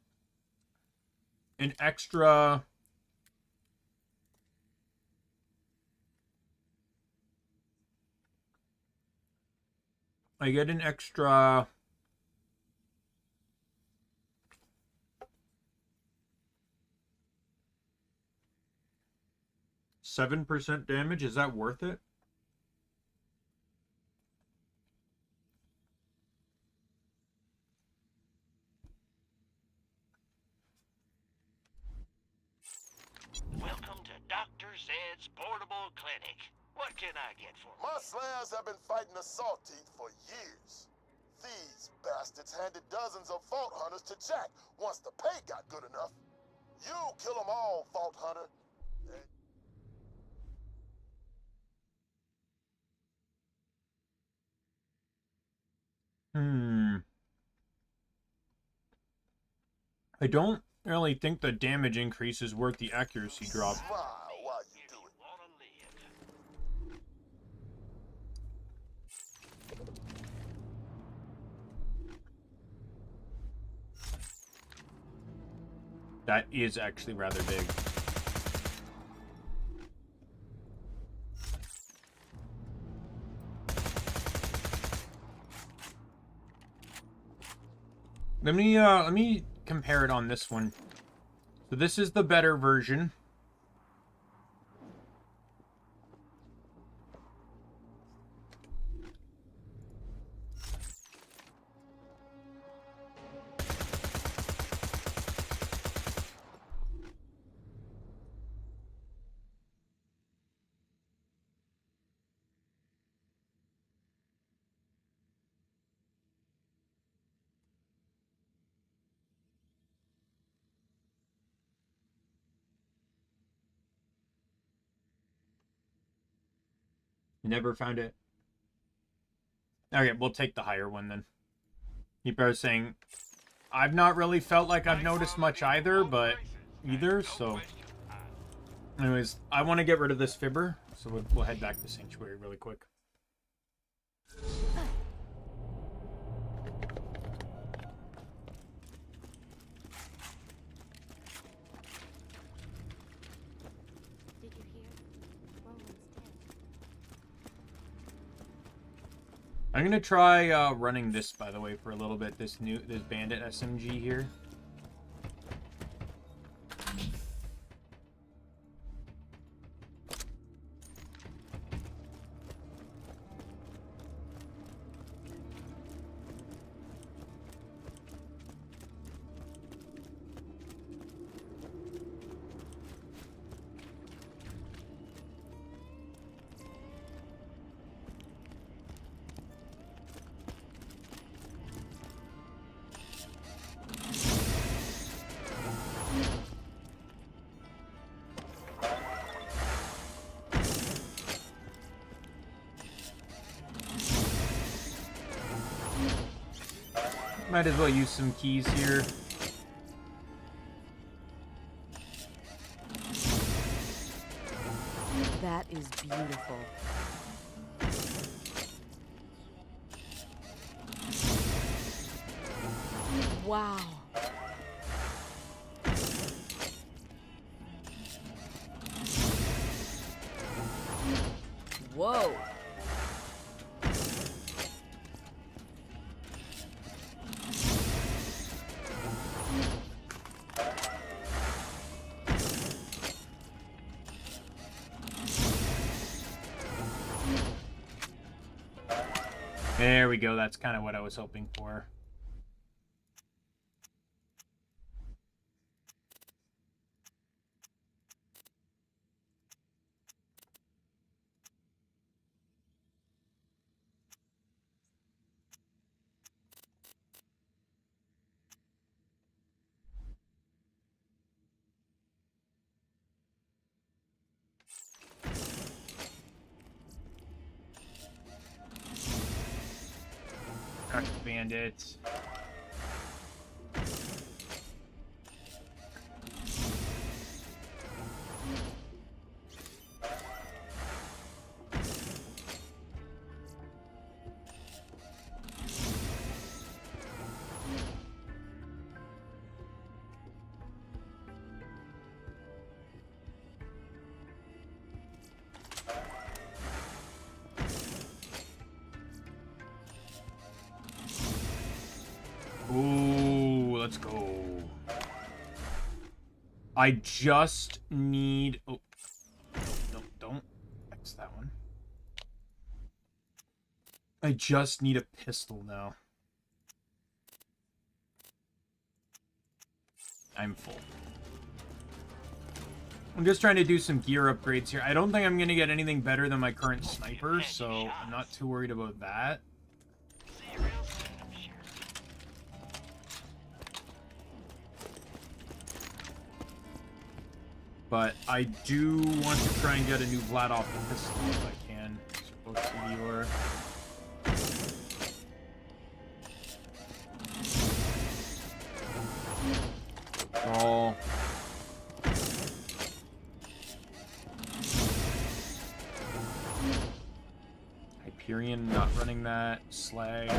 an extra... I get an extra... 7% damage. Is that worth it? Welcome to Dr. Zed's Portable Clinic. What can I get for you? My slams have been fighting the saw teeth for years. These bastards handed dozens of Vault Hunters to Jack once the pay got good enough. You kill them all, Vault Hunter. I don't really think the damage increase is worth the accuracy drop. Smile while you do That is actually rather big. Let me compare it on this one. So this is the better version. Never found it. Okay, we'll take the higher one then. People are saying, I've not really felt like I've noticed much either, but so. Anyways, I want to get rid of this fibber, so we'll head back to Sanctuary really quick. Did you hear? Roland's dead. I'm gonna try running this, by the way, for a little bit. This Bandit SMG here. Might as well use some keys here. That is beautiful. Wow. Whoa. There we go. That's kind of what I was hoping for. Bandits. Ooh, let's go. I just need... Oh, no, don't X that one. I just need a pistol now. I'm full. I'm just trying to do some gear upgrades here. I don't think I'm going to get anything better than my current sniper, so I'm not too worried about that. But I do want to try and get a new Vlad off the pistol if I can. So all. Hyperion, not running that. Slag.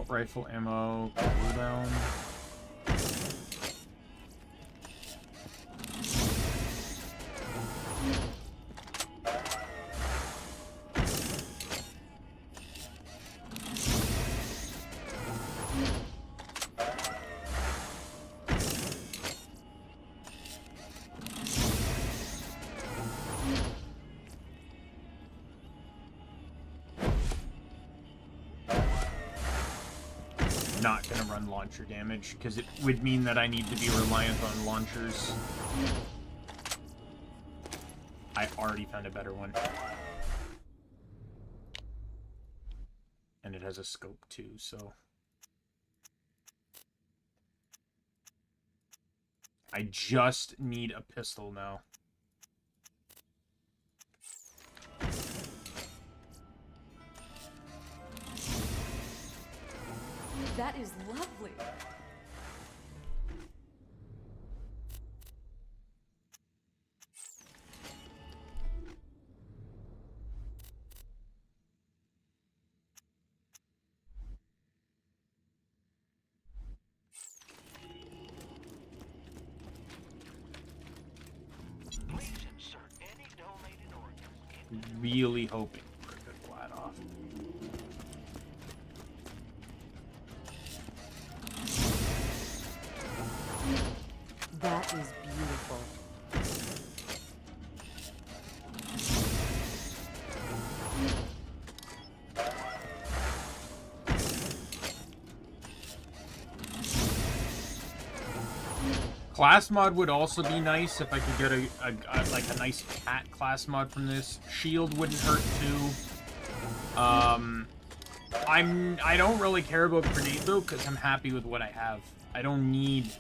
Assault rifle ammo cooldown. Not gonna run launcher damage because it would mean that I need to be reliant on launchers. I already found a better one. And it has a scope too, so I just need a pistol now. That is lovely. Please insert any donated organs. Really hoping for a good flat off. That is beautiful. Class mod would also be nice if I could get a nice cat class mod from this. Shield wouldn't hurt too. I don't really care about grenade though because I'm happy with what I have. I don't need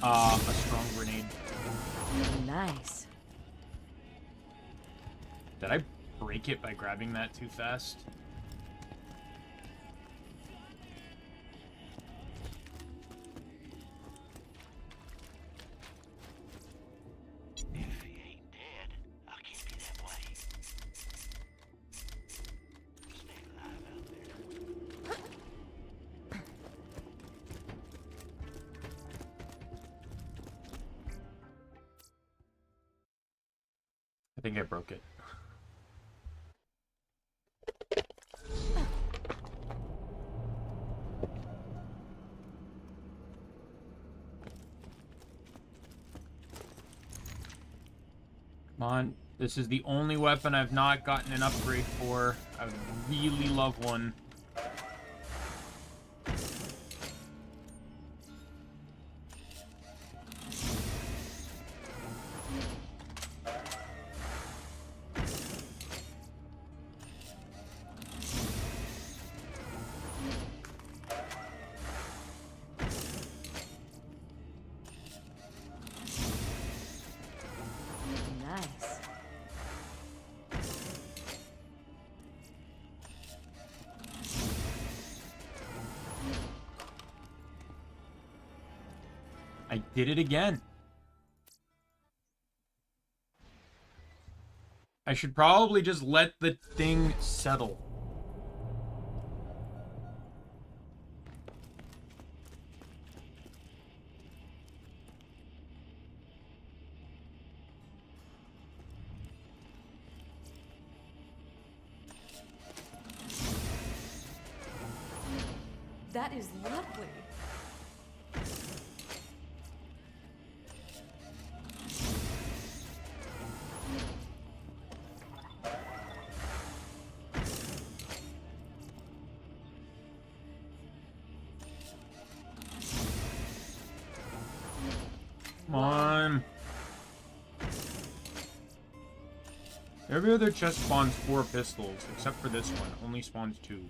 a strong grenade. Nice. Did I break it by grabbing that too fast? If he ain't dead, I'll keep you that way. Stay alive out there. I think I broke it. Come on. This is the only weapon I've not gotten an upgrade for. I would really love one. Nice. I did it again. I should probably just let the thing settle. That is lovely. Come on. Every other chest spawns 4 pistols, except for this one. Only spawns 2.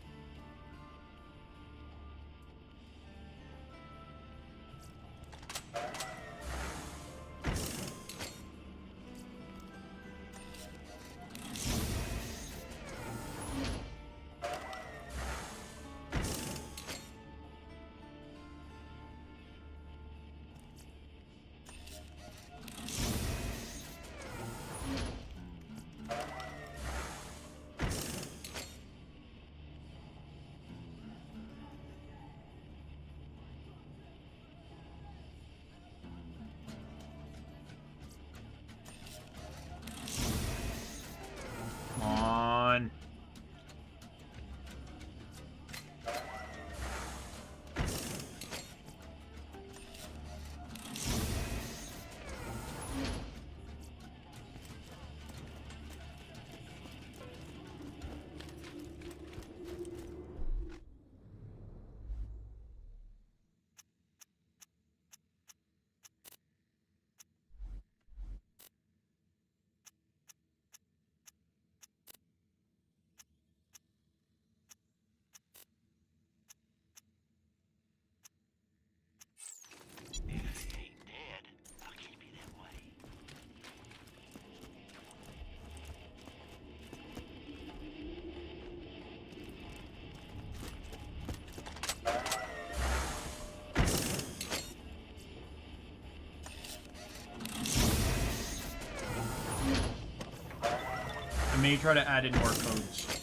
may try to add in more codes.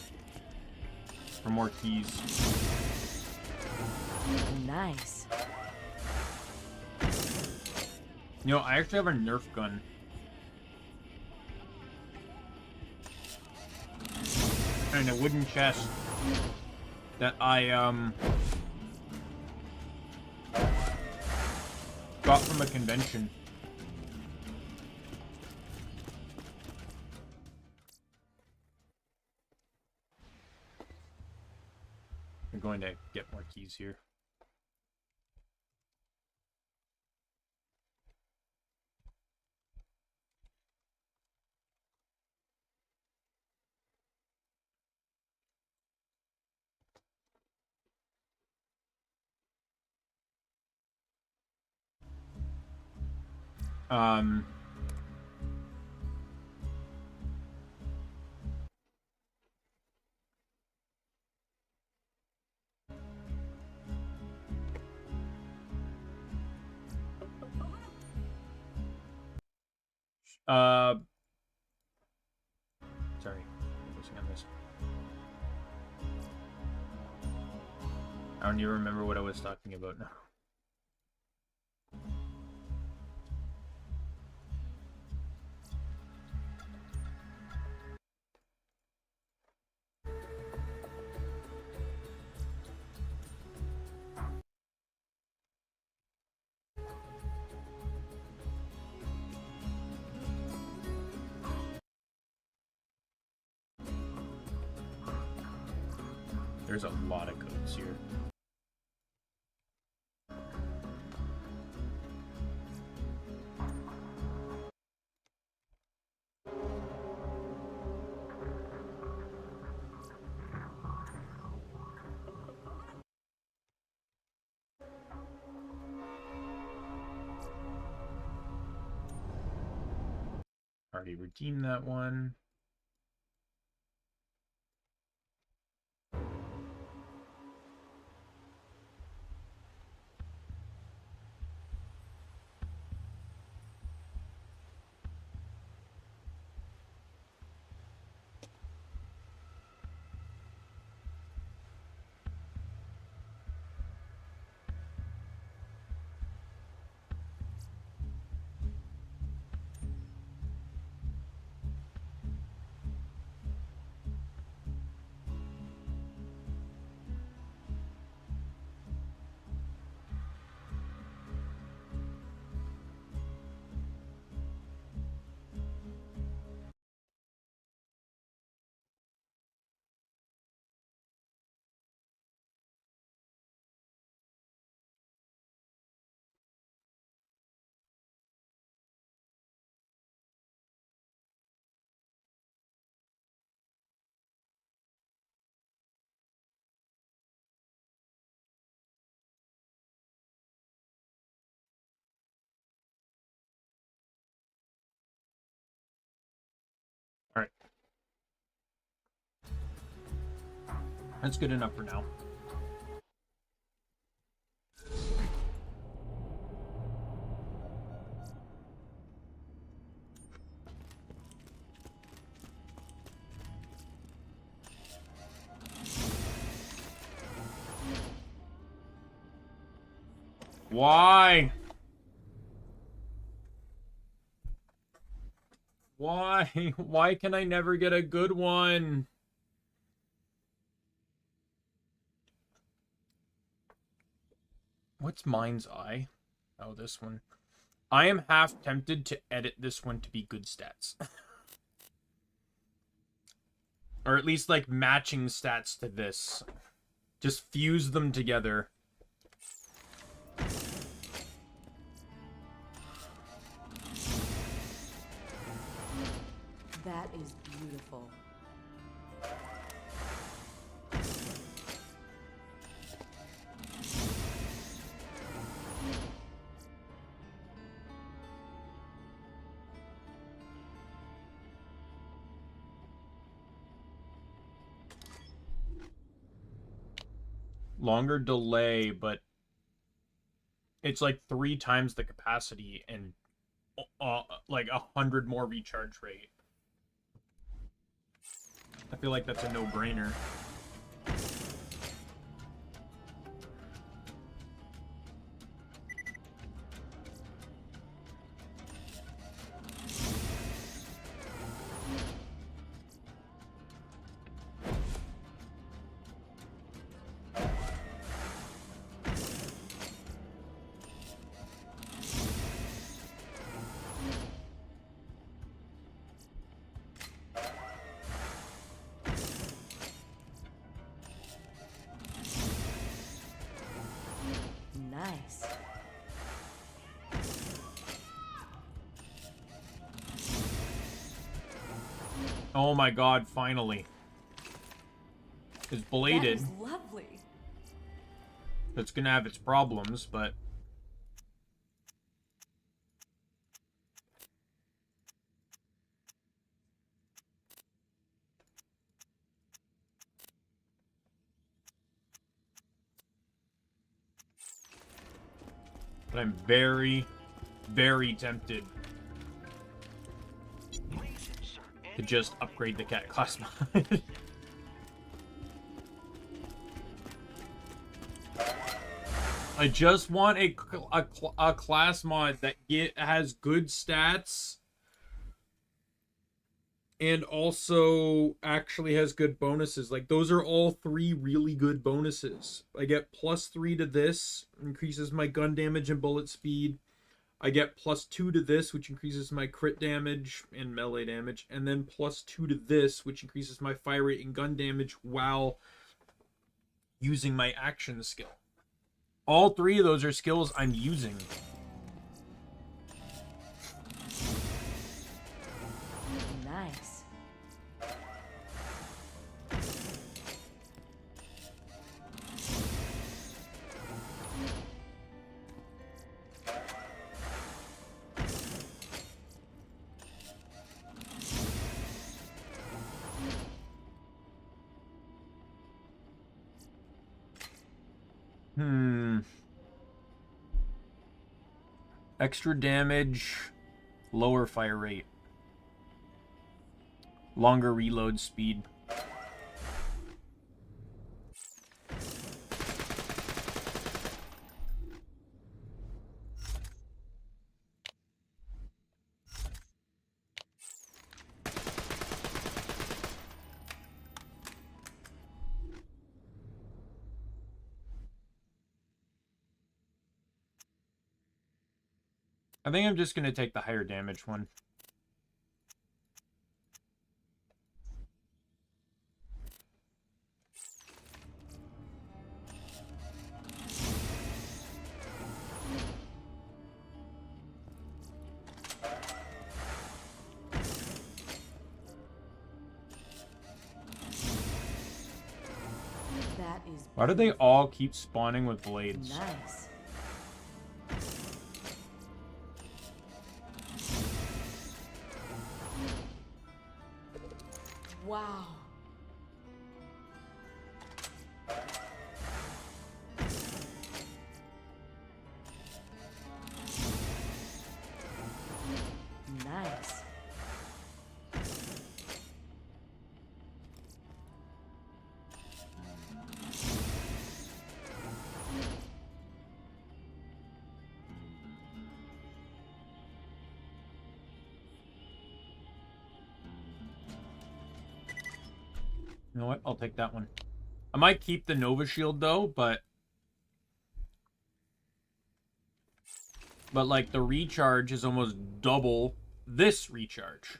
Or more keys. Nice. You know, I actually have a Nerf gun. And a wooden chest that I, got from a convention. I'm going to get more keys here. Um, sorry, focusing on this. I don't even remember what I was talking about now. There's a lot of codes here. Already redeemed that one. Alright. That's good enough for now. Why? Why? Why can I never get a good one? What's Mind's Eye? Oh, this one. I am half tempted to edit this one to be good stats. Or at least, like, matching stats to this. Just fuse them together. That is beautiful. Longer delay, but it's like 3 times the capacity and like 100 more recharge rate. I feel like that's a no-brainer. Nice. Oh my god, finally. It's bladed. That is lovely. It's gonna have its problems, but... But I'm very, very tempted to just upgrade the cat class mod. I just want a class mod that has good stats and also actually has good bonuses. Like, those are all 3 really good bonuses. I get +3 to this, increases my gun damage and bullet speed. I get +2 to this, which increases my crit damage and melee damage. And then +2 to this, which increases my fire rate and gun damage while using my action skill. All 3 of those are skills I'm using. Nice. Extra damage, lower fire rate, longer reload speed. I think I'm just going to take the higher damage one. That is. Why do they all keep spawning with blades? Nice. Wow. Nice. You know what? I'll take that one. I might keep the Nova Shield though, but like the recharge is almost double this recharge.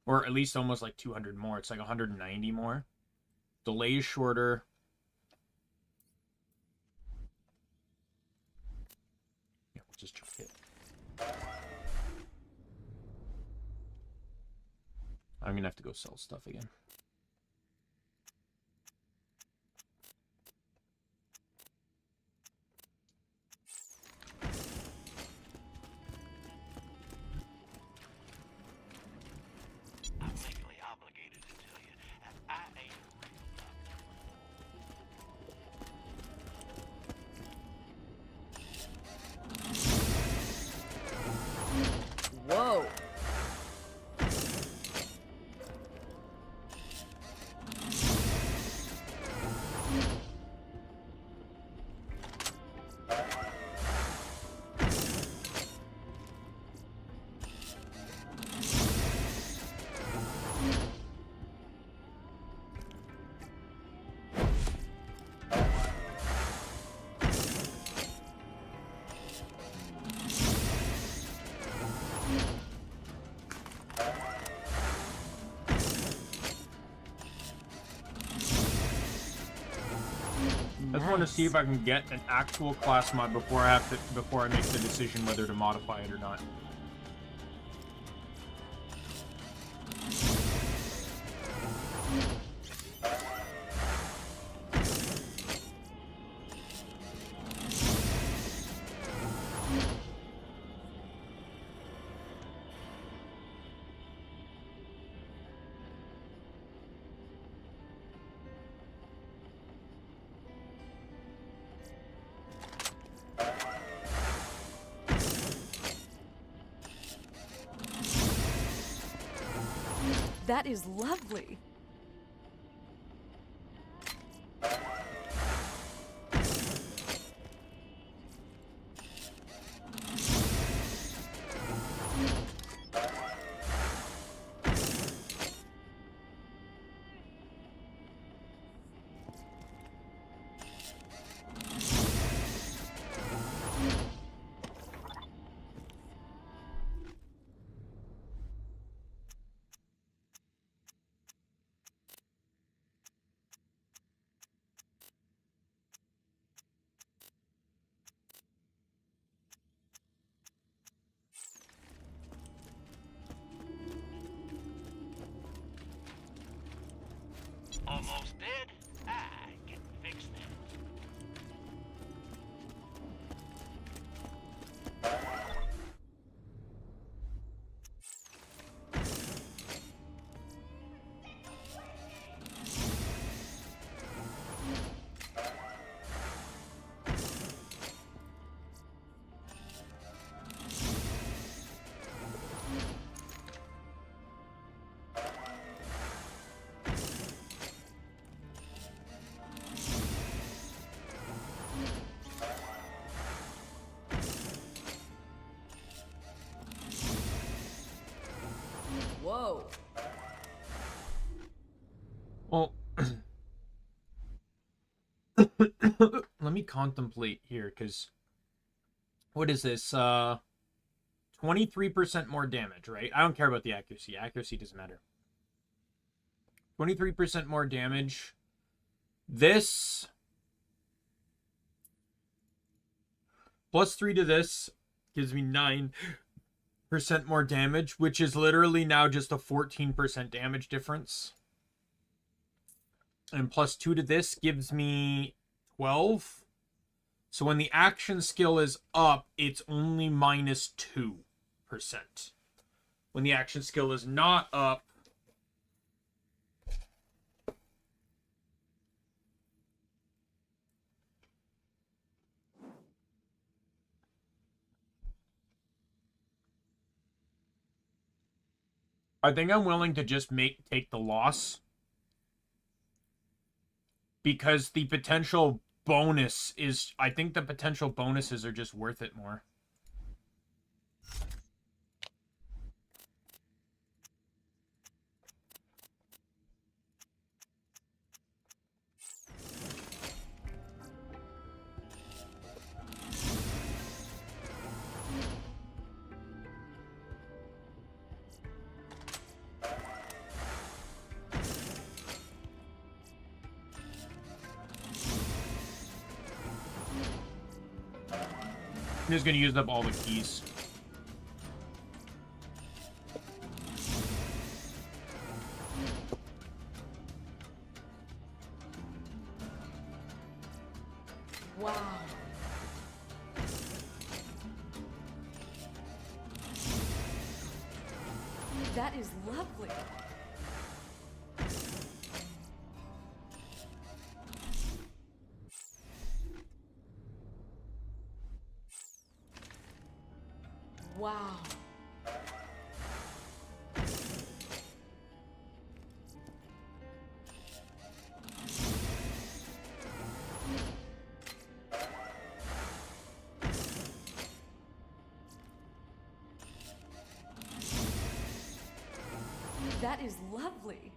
Or at least almost like 200 more. It's like 190 more. Delay is shorter. Yeah, we'll just chuck it. I'm gonna have to go sell stuff again. I'm legally obligated to tell you, and I ain't Whoa. want to see if I can get an actual class mod before I make the decision whether to modify it or not. That is lovely. Almost dead? I can fix that. Whoa. Well, let me contemplate here, because what is this? 23% more damage, right? I don't care about the accuracy. Accuracy doesn't matter. 23% more damage. This plus 3 to this gives me 9% more damage, which is literally now just a 14% damage difference. And plus 2 to this gives me 12. So when the action skill is up, it's only minus 2%. When the action skill is not up, I think I'm willing to just take the loss, because the potential bonus is, I think the potential bonuses are just worth it more. I'm just gonna use up all the keys. Wow. That is lovely. Wow. That is lovely.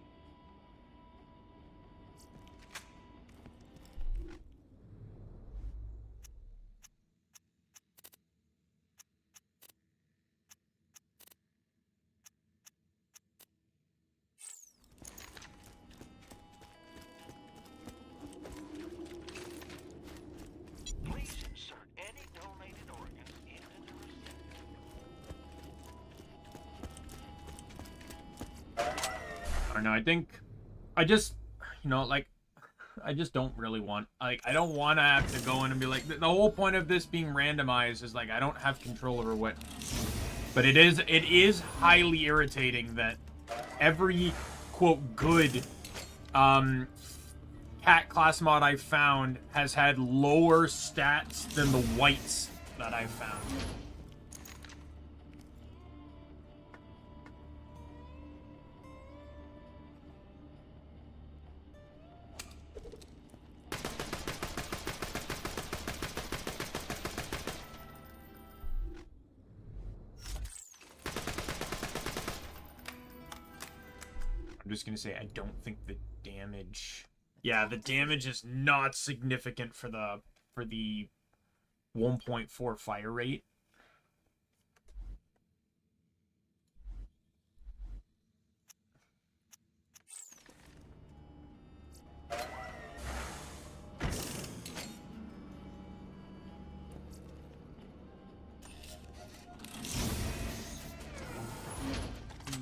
don't know. I think I just, you know, like, I just don't really want, like, I don't want to have to go in and be like, the whole point of this being randomized is, like, I don't have control over what, but it is highly irritating that every, quote, good, cat class mod I've found has had lower stats than the whites that I've found. I'm just gonna say I don't think the damage. Yeah, the damage is not significant for the 1.4 fire rate.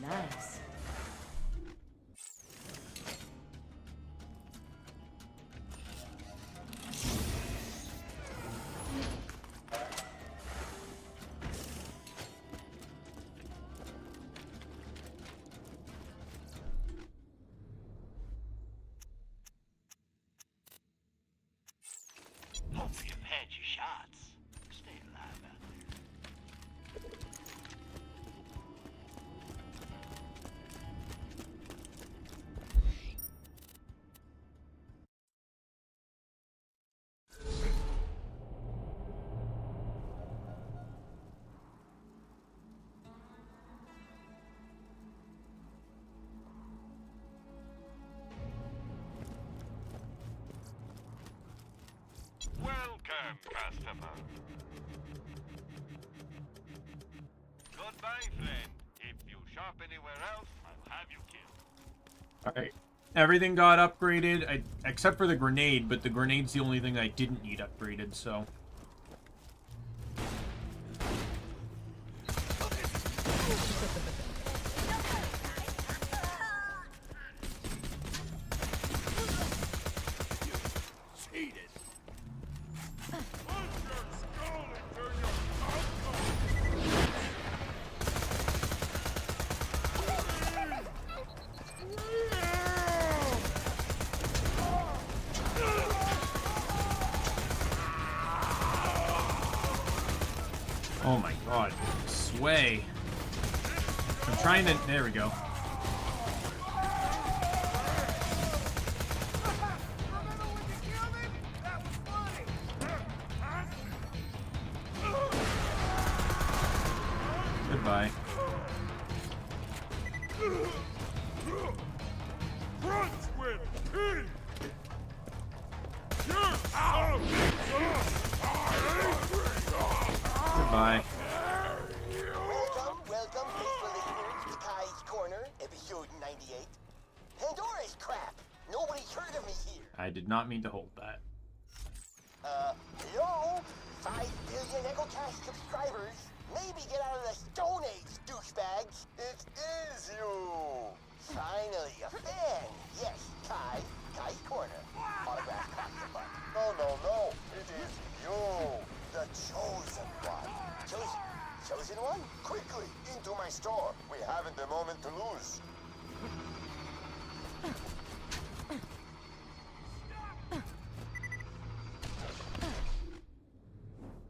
Nice. Hope you've had your shots. Stay alive out there. Welcome, customer. Goodbye, friend. If you shop anywhere else, I'll have you killed. Alright. Everything got upgraded, except for the grenade, but the grenade's the only thing I didn't need upgraded, so... Oh my god. Sway. I'm trying to... There we go. Goodbye. Goodbye. Welcome, faithful listeners to Kai's Corner, episode 98. Pandora's crap! Nobody's heard of me here. I did not mean to hold that. Hello? 5 billion EchoCast subscribers. Maybe get out of the Stone Age, douchebags. It is you. Finally, a fan. Yes, Kai's Corner. Autograph copy. No. It is you. The chosen one. Chosen one? Quickly, into my store. We haven't a moment to lose.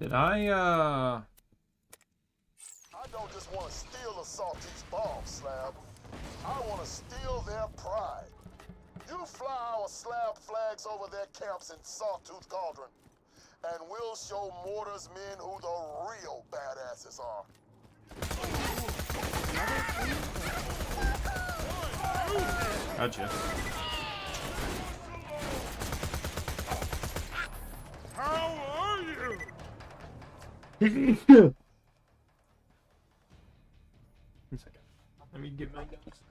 Did I don't just want to steal the Salty's bomb, Slab. I want to steal their pride. You fly our Slab flags over their camps in Sawtooth Cauldron, and we'll show Mortar's men who the real badasses are. Gotcha. How are you? One second. Let me get my notes.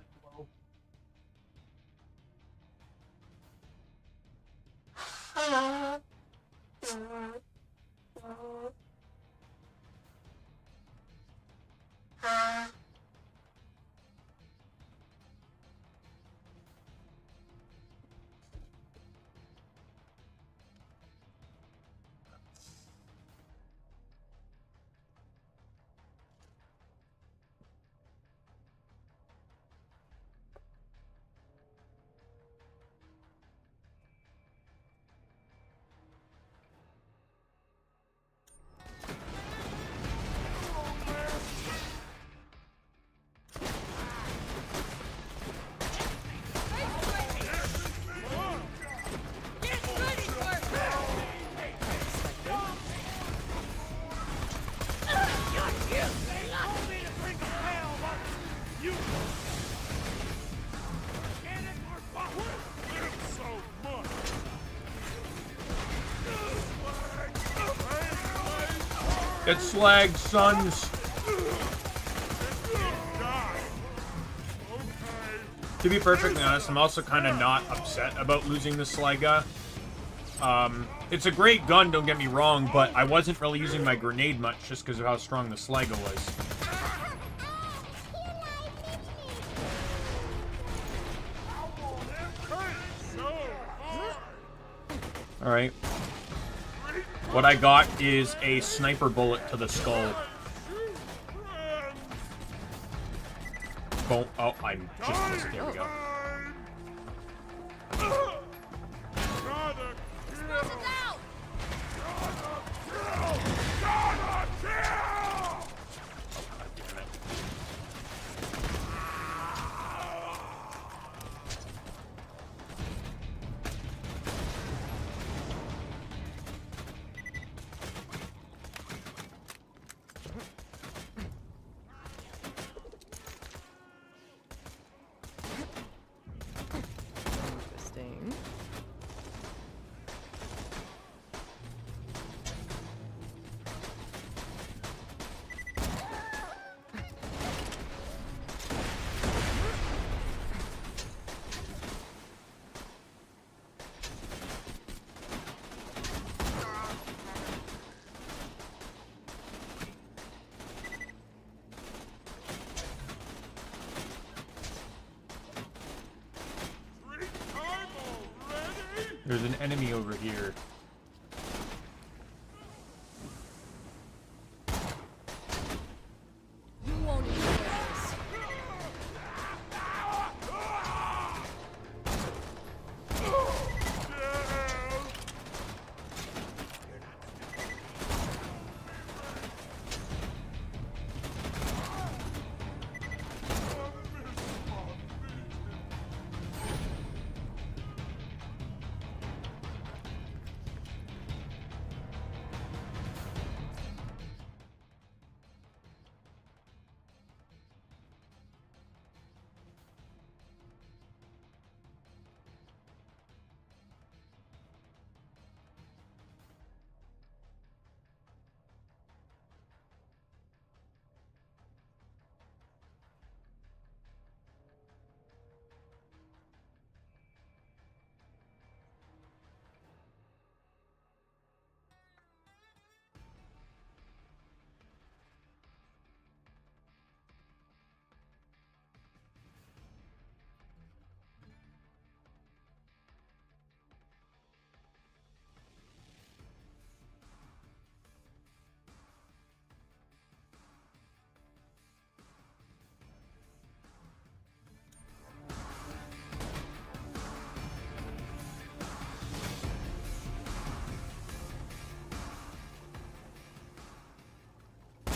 Get slagged, sons. To be perfectly honest, I'm also kind of not upset about losing the Sliga. It's a great gun, don't get me wrong, but I wasn't really using my grenade much just because of how strong the Sliga was. Alright. What I got is a sniper bullet to the skull. Boom. Oh, I just missed it. There we go. Interesting. There's an enemy over here. You won't enjoy this.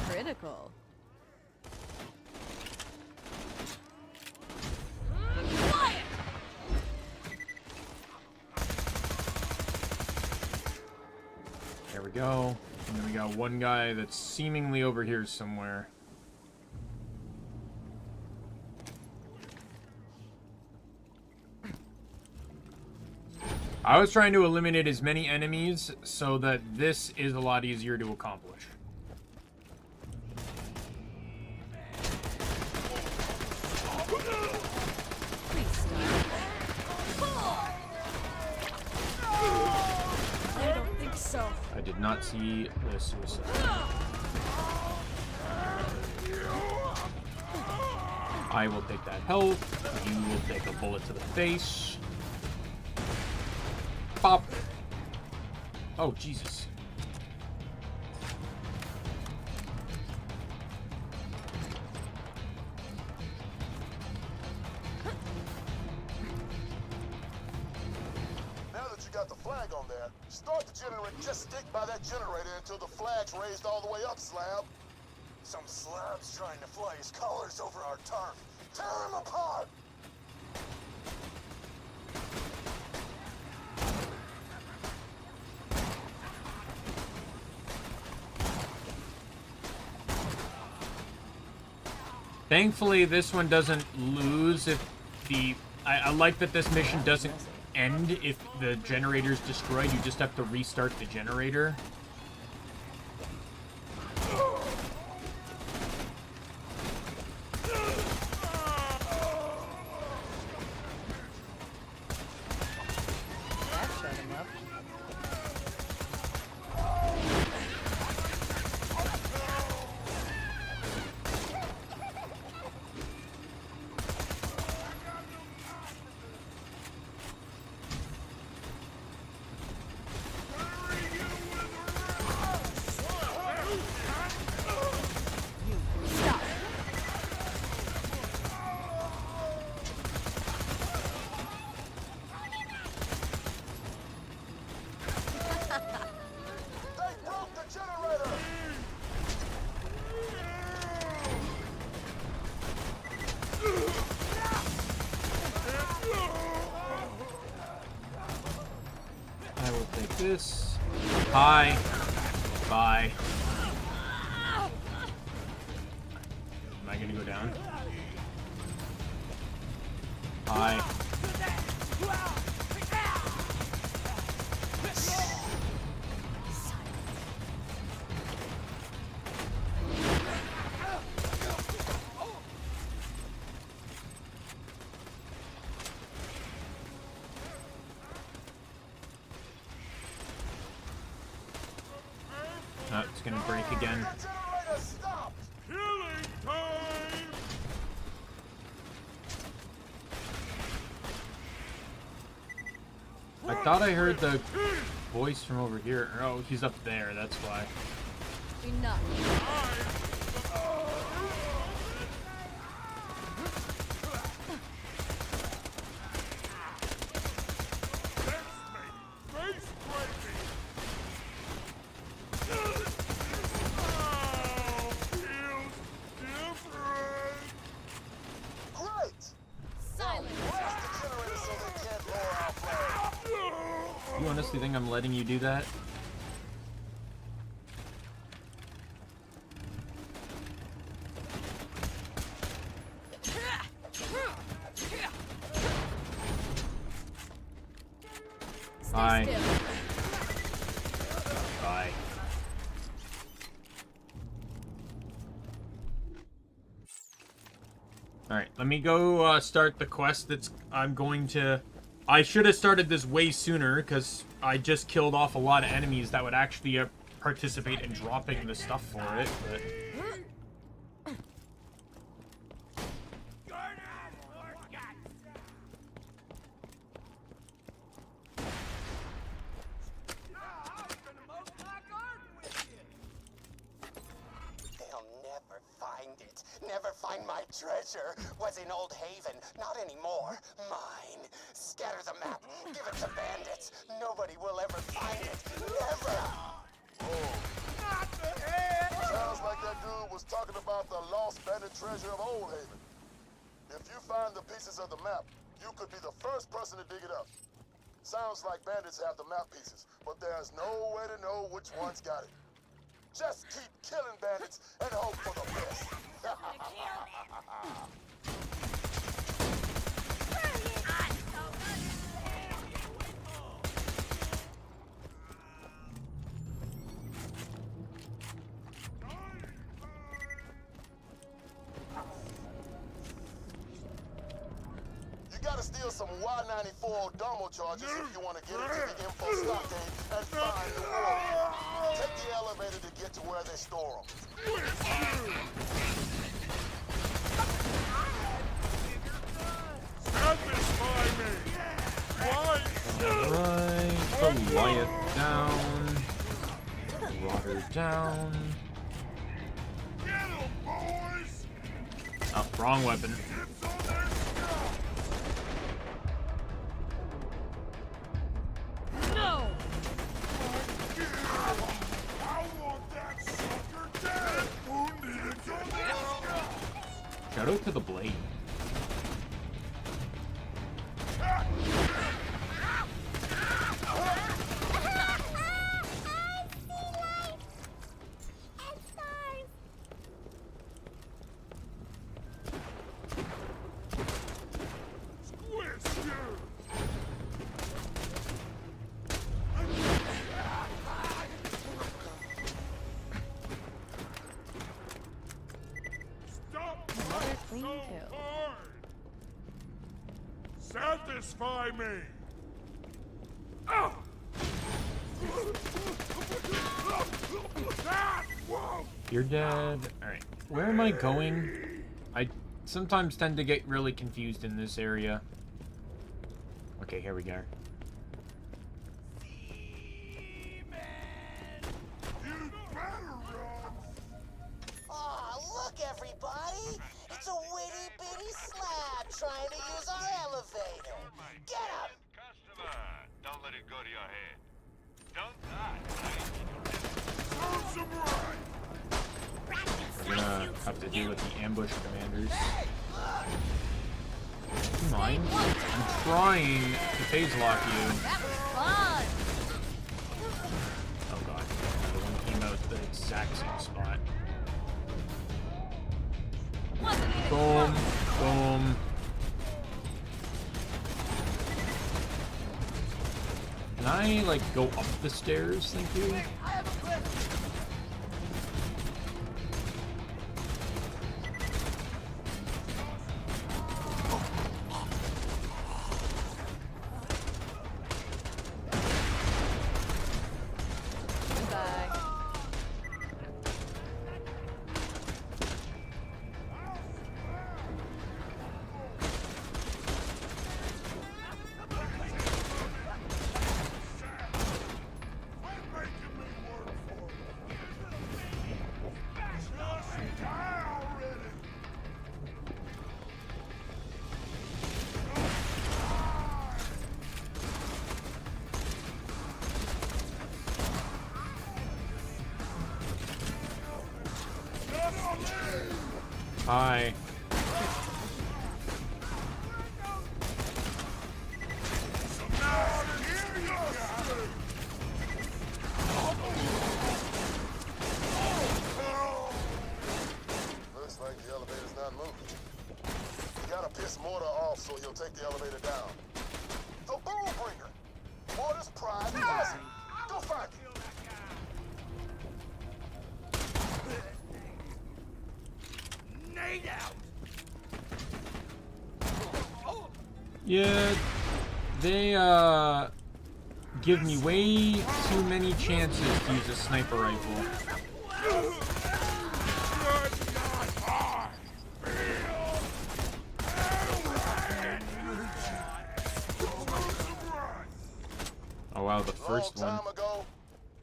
Critical. There we go. And then we got one guy that's seemingly over here somewhere. I was trying to eliminate as many enemies so that this is a lot easier to accomplish. I don't think so. I did not see the suicide. I will take that health. You will take a bullet to the face. Pop. Oh, Jesus. Now that you got the flag on there, start the generator. Just stick by that generator until the flag's raised all the way up, Slab. Some slab's trying to fly his colors over our turf. Tear him apart! Thankfully, this one doesn't lose if the... I like that this mission doesn't end if the generator's destroyed. You just have to restart the generator. this. Hi. Bye. Am I gonna go down? Hi. Oh, it's gonna break again. I thought I heard the voice from over here. Oh, he's up there, that's why. Enough. You honestly think I'm letting you do that? Bye. Bye. Alright, let me go start the quest that's I'm going to... I should have started this way sooner, because I just killed off a lot of enemies that would actually participate in dropping the stuff for it, but... Never find my treasure. Was in Old Haven. Not anymore. Mine. Scatter the map. Give it to bandits. Nobody will ever find it. Never. Sounds like that dude was talking about the lost bandit treasure of Old Haven. If you find the pieces of the map, you could be the first person to dig it up. Sounds like bandits have the map pieces, but there's no way to know which one's got it. Just keep killing bandits and hope for the best. You gotta steal some Y94 Domo charges if you want to get into the info stockade and find the warrior. Take the elevator to get to where they store them. Satisfy me! Why? Alright, Goliath down. Rotter down. Get 'em, boys! Oh, wrong weapon. No! I want that sucker dead! Who needs it? Shout out to the blade. Clean kill. Satisfy me! Oh! You're dead. Alright, where am I going? I sometimes tend to get really confused in this area. Okay, here we go. Look, everybody! It's a witty-bitty slab trying to use our elevator. Get him! Customer, don't let it go to your head. Don't die. We're gonna have to deal with the ambush commanders. Come on. I'm trying to phase lock you. That was fun! exact same spot. Boom, boom. Can I, like, go up the stairs? Thank you. Hi. Looks like the elevator's not moving. You gotta piss Mortar off so he'll take the elevator down. The Bullbringer! Mortar's pride has him. Go find him. Yeah, they give me way too many chances to use a sniper rifle. Oh wow, the first one. Long time ago,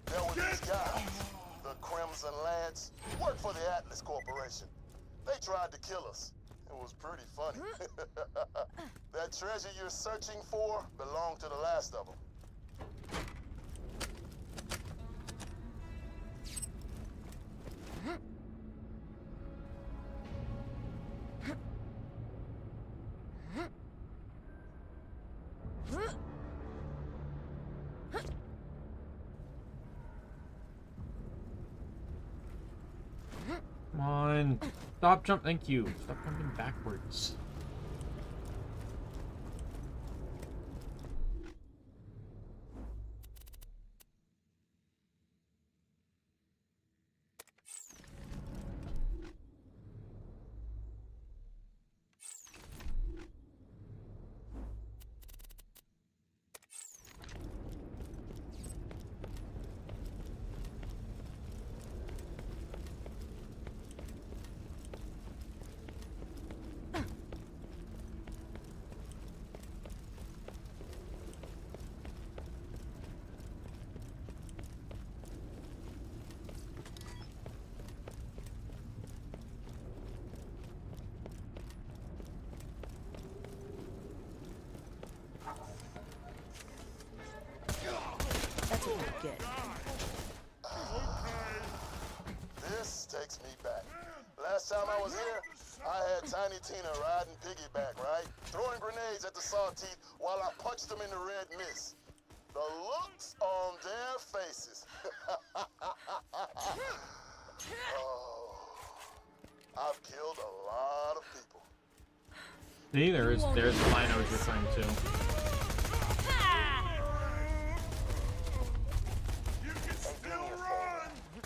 there were these guys, the Crimson Lance, worked for the Atlas Corporation. They tried to kill us. It was pretty funny. That treasure you're searching for belonged to the last of them. Come on. Stop jump. Thank you. Stop jumping backwards. That's what you get. This takes me back. Last time I was here, I had Tiny Tina riding piggyback, right? Throwing grenades at the saw teeth while I punched them in the red mist. The looks on their faces. Oh, I've killed a lot of people. See, there's the line I was referring to.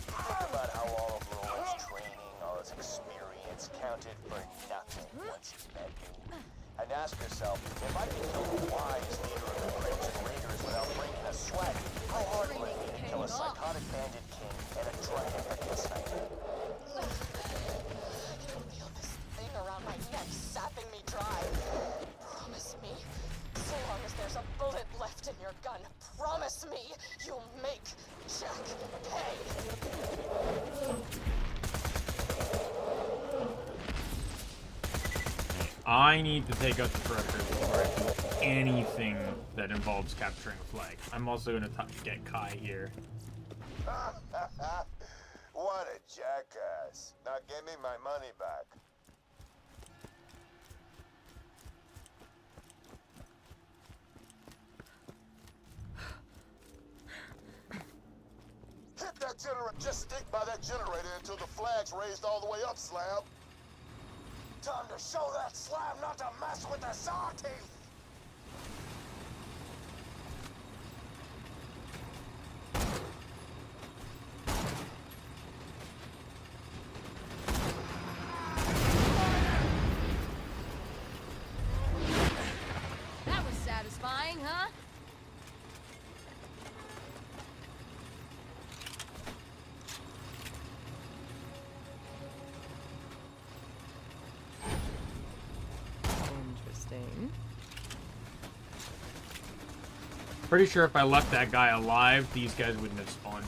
Think about how all of Roland's training, all his experience counted for nothing once he met you. And ask yourself, if I could kill the wise leader of the Crimson Raiders without breaking a sweat, how hard would it be to kill a psychotic bandit king and a drunken freaking sniper? I can feel this thing around my neck sapping me dry. Promise me, so long as there's a bullet left in your gun, promise me you'll make Jack pay. I need to take out the Predator before I do anything that involves capturing a flag. I'm also going to get Kai here. What a jackass. Now give me my money back. Hit that generator. Just stick by that generator until the flag's raised all the way up, Slab. Time to show that Slab not to mess with the saw teeth. That was satisfying, huh? Interesting. Pretty sure if I left that guy alive, these guys wouldn't have spawned.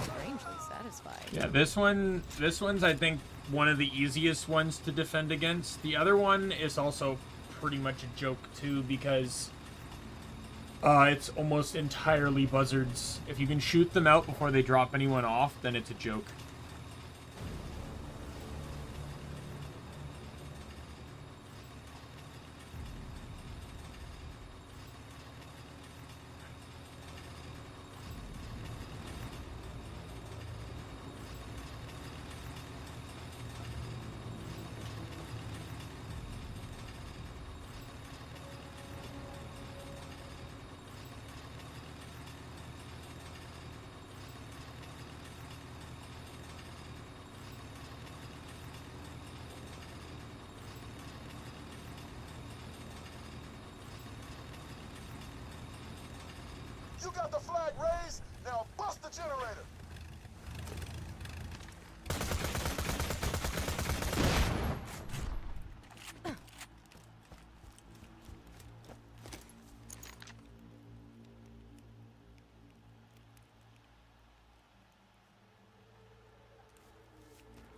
Strangely satisfying. Yeah, this one's I think one of the easiest ones to defend against. The other one is also pretty much a joke too because it's almost entirely buzzards. If you can shoot them out before they drop anyone off, then it's a joke. You got the flag raised, now bust the generator.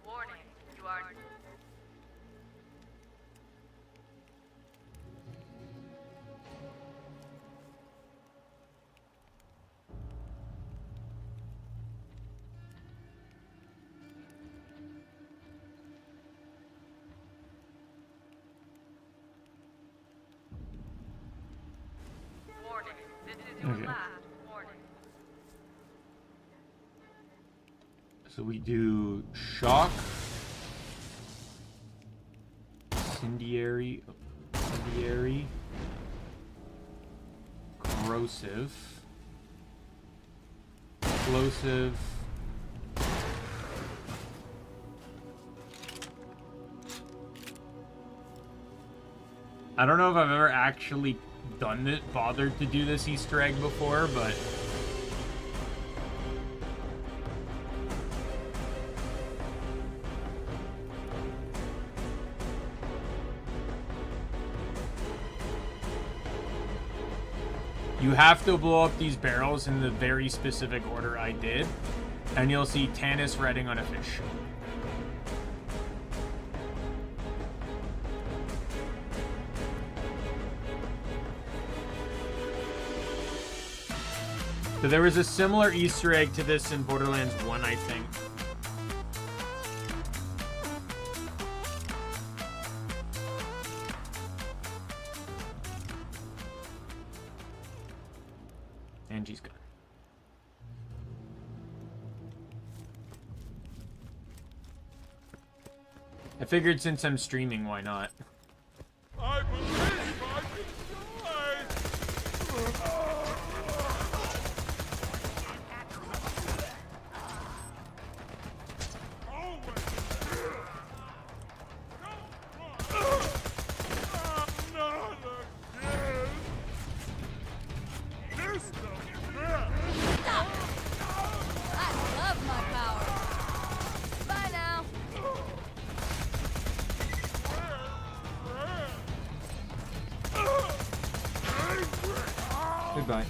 Warning, you are... Warning, this is your Okay. last warning. So we do shock, incendiary, corrosive, explosive, I don't know if I've ever actually bothered to do this Easter egg before, but you have to blow up these barrels in the very specific order I did, and you'll see Tannis redding on a fish. So there was a similar Easter egg to this in Borderlands 1, I think. Angie's gone. I figured since I'm streaming, why not? I believe I can die! Not again! This Goodbye.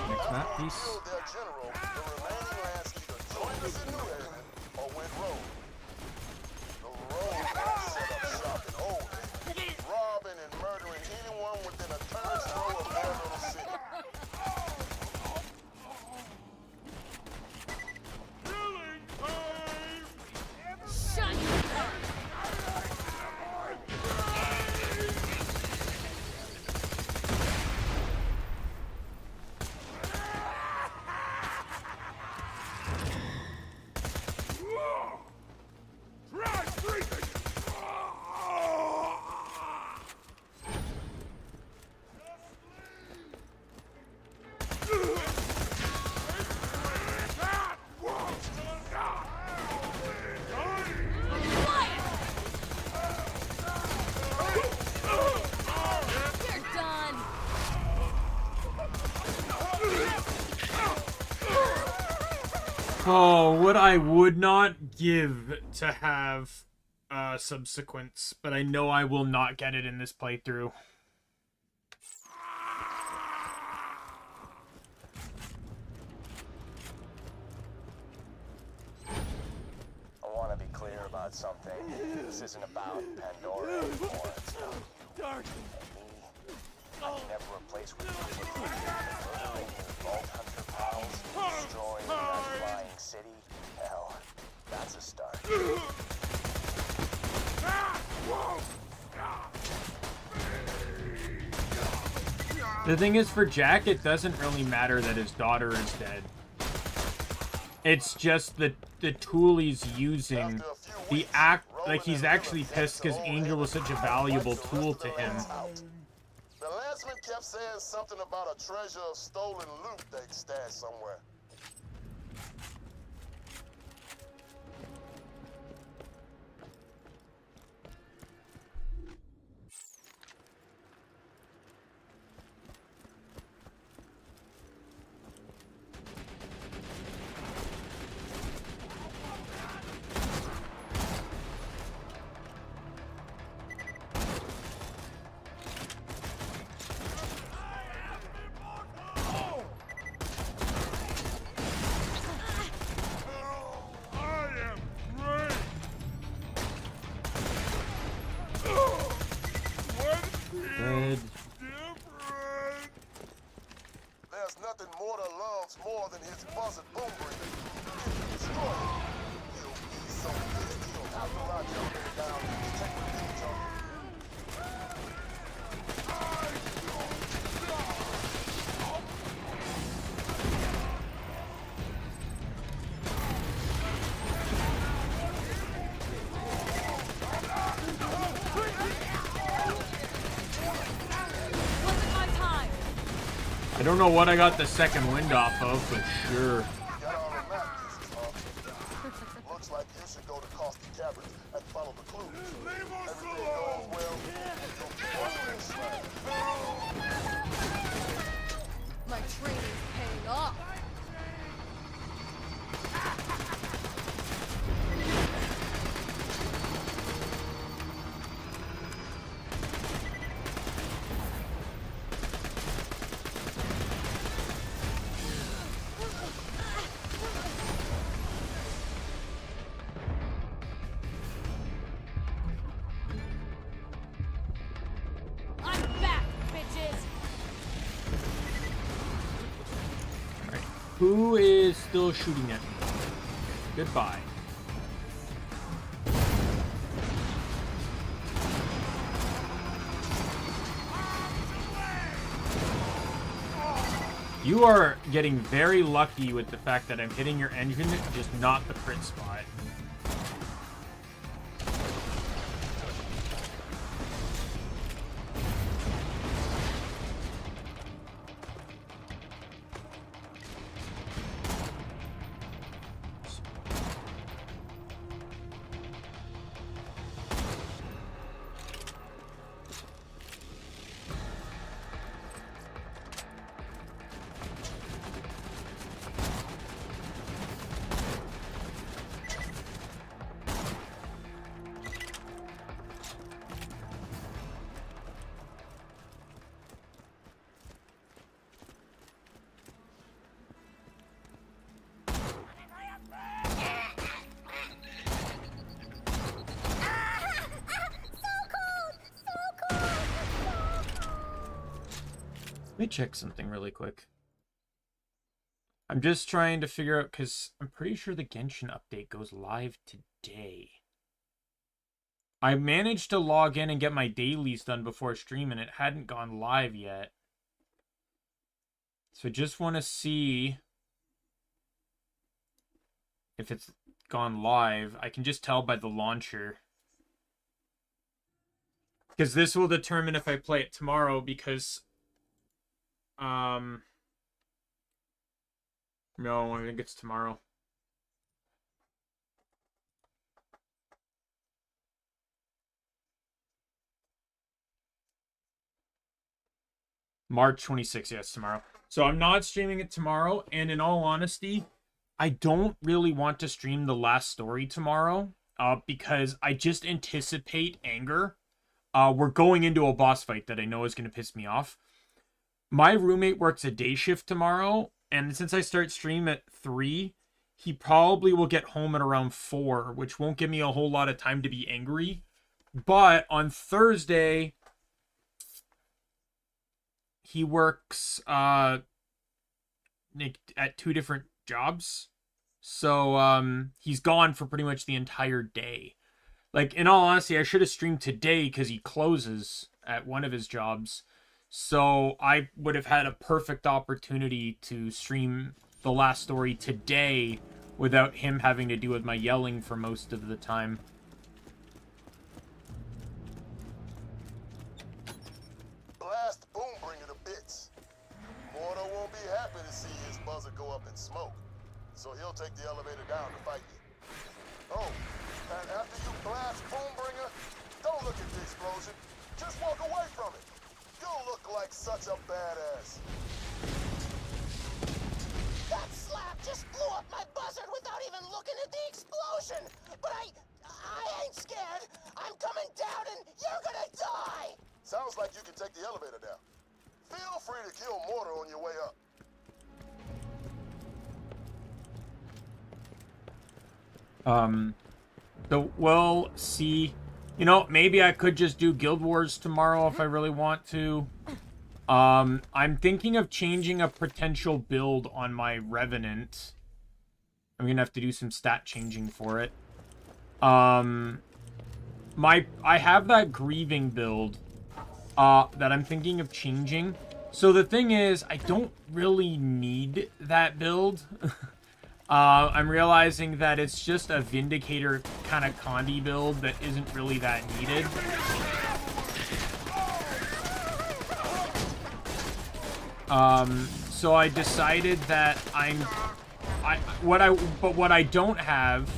Next map, peace. Killed their general, the remaining lands either joined us in New Haven or went rogue. The rogue lands set up shop in Old Haven, robbing and murdering anyone within a turn's throw of their little city. Oh, what I would not give to have subsequence, but I know I will not get it in this playthrough. I want to be clear about something. This isn't about Pandora anymore. It's about you and me. I can never replace what you did for me. Murdering your Vault Hunter pals, destroying that flying city. Hell, that's a start. The thing is, for Jack, it doesn't really matter that his daughter is dead. It's just the tool he's using. The act, like, he's actually pissed because Angel was such a valuable tool to him. The landsman kept saying something about a treasure of stolen loot they'd stashed somewhere. There's nothing Mortar loves more than his buzzard boom breathing. Destroy him. He'll be so pissed he'll have to ride the elevator down and take revenge on you. I don't know what I got the second wind off of, but sure. Looks like you should go to Costa Cabin and follow the clues. Everything goes well, you'll be one slab. My training's paying off. Who is still shooting at me? Goodbye. You are getting very lucky with the fact that I'm hitting your engine, just not the crit spot. me check something really quick. I'm just trying to figure out, because I'm pretty sure the Genshin update goes live today. I managed to log in and get my dailies done before stream, and it hadn't gone live yet. So I just want to see if it's gone live. I can just tell by the launcher. Because this will determine if I play it tomorrow, because... No, I think it's tomorrow. March 26th, yes, tomorrow. So I'm not streaming it tomorrow, and in all honesty, I don't really want to stream the last story tomorrow, because I just anticipate anger. We're going into a boss fight that I know is going to piss me off. My roommate works a day shift tomorrow, and since I start stream at 3, he probably will get home at around 4, which won't give me a whole lot of time to be angry. But on Thursday, he works at 2 different jobs. So he's gone for pretty much the entire day. Like, in all honesty, I should have streamed today because he closes at one of his jobs. So I would have had a perfect opportunity to stream the last story today without him having to deal with my yelling for most of the time. Blast Boombringer to bits. Mordo won't be happy to see his buzzer go up in smoke, so he'll take the elevator down to fight you. Oh, and after you blast Boombringer, don't look at the explosion. Just walk away from it. You'll look like such a badass. That slap just blew up my buzzard without even looking at the explosion! But I ain't scared! I'm coming down and you're gonna die! Sounds like you can take the elevator down. Feel free to kill Mortar on your way up. We'll see. You know, maybe I could just do Guild Wars tomorrow if I really want to. I'm thinking of changing a potential build on my Revenant. I'm gonna have to do some stat changing for it. I have that Grieving build that I'm thinking of changing. So the thing is, I don't really need that build. I'm realizing that it's just a Vindicator kind of Condi build that isn't really that needed. So I decided that what I don't have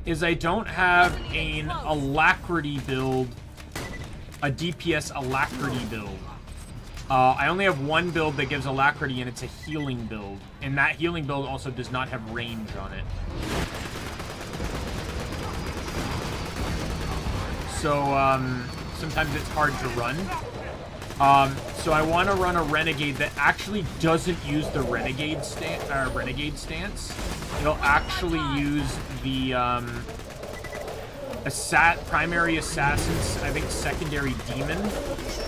is I don't have an Alacrity build, a DPS Alacrity build. I only have one build that gives Alacrity, and it's a healing build. And that healing build also does not have range on it. So, sometimes it's hard to run. So I want to run a Renegade that actually doesn't use the Renegade stance. It'll actually use the, primary assassins, I think secondary demon,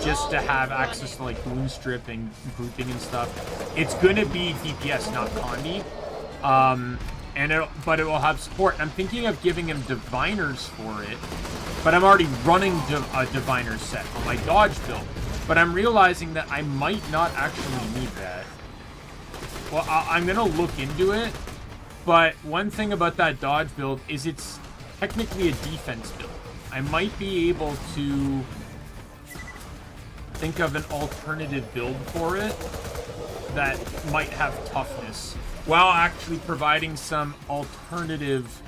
just to have access to like wound strip and grouping and stuff. It's gonna be DPS, not Condi, but it will have support. And I'm thinking of giving him diviners for it, but I'm already running a diviner set on my dodge build. But I'm realizing that I might not actually need that. Well, I'm gonna look into it, but one thing about that dodge build is it's technically a defense build. I might be able to think of an alternative build for it that might have toughness while actually providing some alternative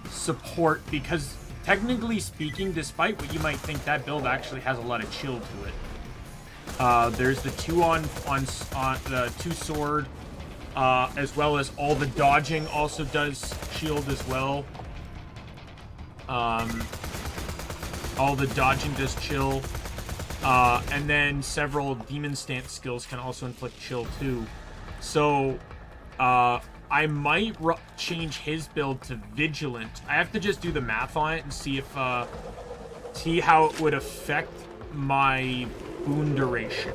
support, because technically speaking, despite what you might think, that build actually has a lot of chill to it. There's the 2 on the 2 sword, as well as all the dodging also does shield as well. All the dodging does chill. And then several demon stance skills can also inflict chill too. So, I might change his build to Vigilant. I have to just do the math on it and see if, see how it would affect my boon duration.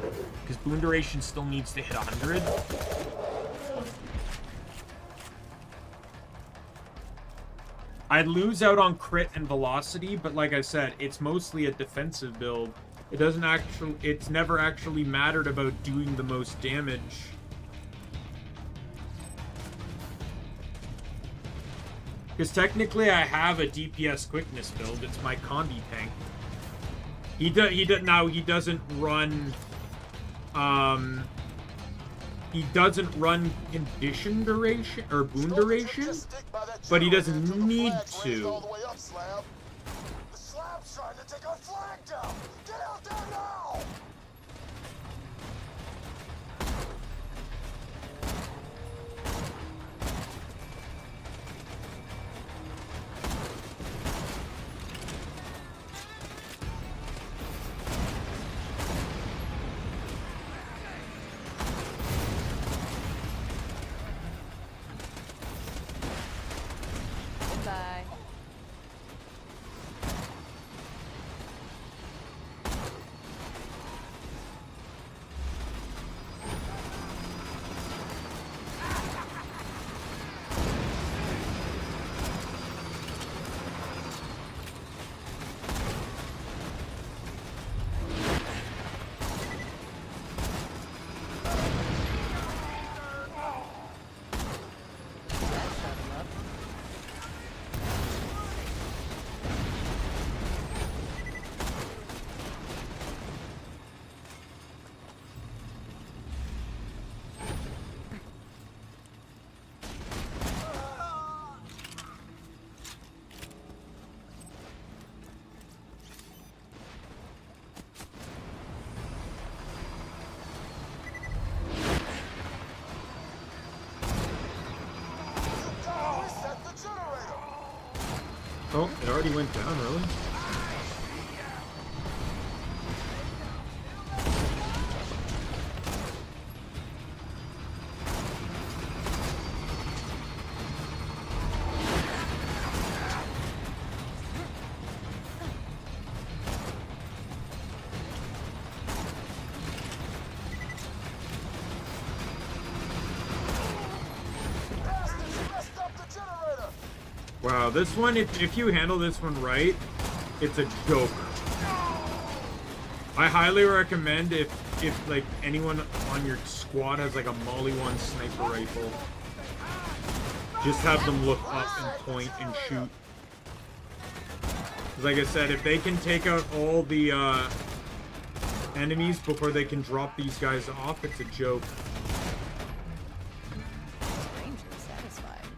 because boon duration still needs to hit 100. I'd lose out on crit and velocity, but like I said, it's mostly a defensive build. It doesn't actually, it's never actually mattered about doing the most damage. Because technically I have a DPS quickness build. It's my Condi tank. He doesn't run he doesn't run condition duration or boon duration, but he doesn't need to. The slab's trying to take our flag down. Get out there now! Goodbye. Oh, it already went down, really? Wow, this one, if you handle this one right, it's a joke. I highly recommend if like anyone on your squad has like a Molly 1 sniper rifle, just have them look up and point and shoot. 'Cause like I said, if they can take out all the enemies before they can drop these guys off, it's a joke. Strangely satisfied.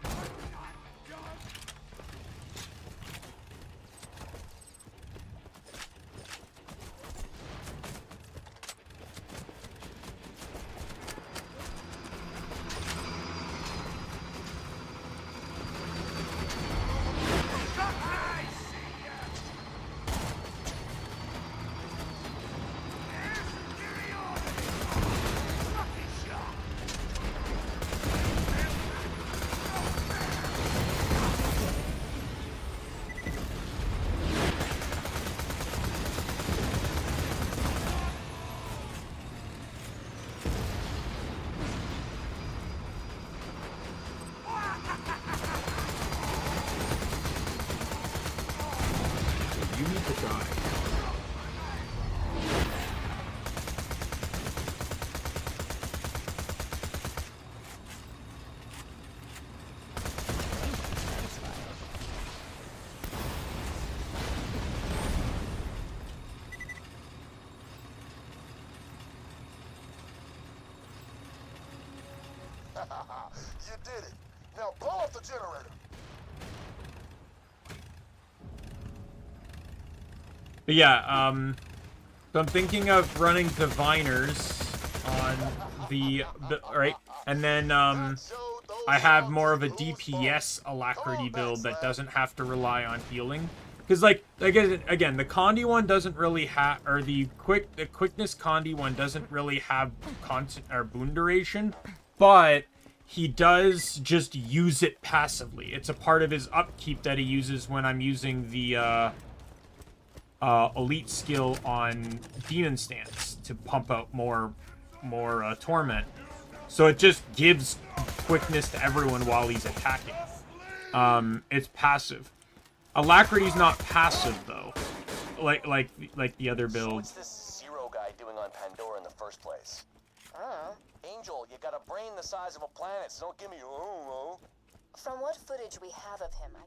You need to die. You did it. Now blow up the generator. But yeah, so I'm thinking of running diviners on the right, and then I have more of a DPS alacrity build that doesn't have to rely on healing. Because like again, the Condi one doesn't really have, or the quickness Condi one doesn't really have constant or boon duration, but he does just use it passively. It's a part of his upkeep that he uses when I'm using the elite skill on Demon Stance to pump out more more torment. So it just gives quickness to everyone while he's attacking. It's passive. Alacrity's not passive though, like the other build. So what's this Zero guy doing on Pandora in the first place? Angel, you got a brain the size of a planet, so don't give me From what footage we have of him, I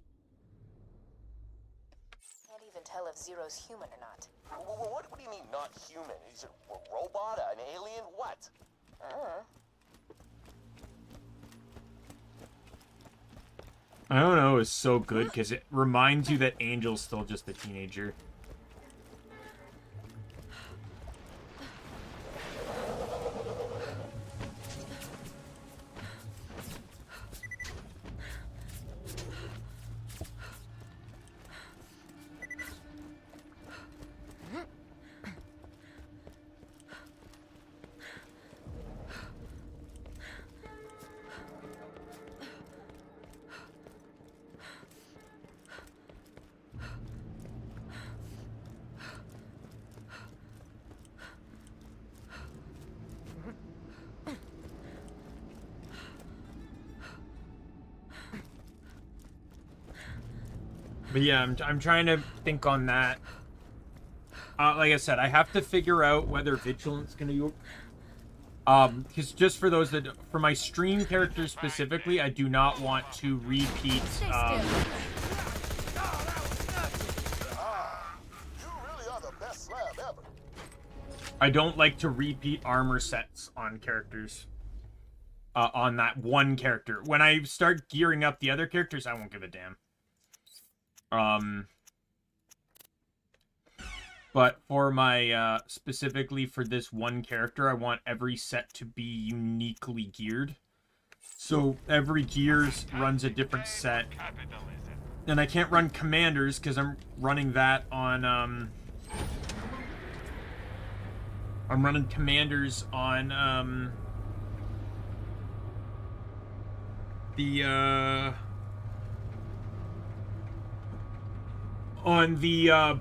can't even tell if Zero's human or not. What do you mean not human? Is it a robot, an alien, what? I don't know, it's so good because it reminds you that Angel's still just a teenager. But yeah, I'm trying to think on that. Like I said, I have to figure out whether Vigilant's gonna do. Because just for those that, for my stream characters specifically, I do not want to repeat. You really are the best slab ever. I don't like to repeat armor sets on characters. On that one character. When I start gearing up the other characters, I won't give a damn. But for my, specifically for this one character, I want every set to be uniquely geared. So every gears runs a different set. And I can't run commanders because I'm running that on, I'm running commanders on, the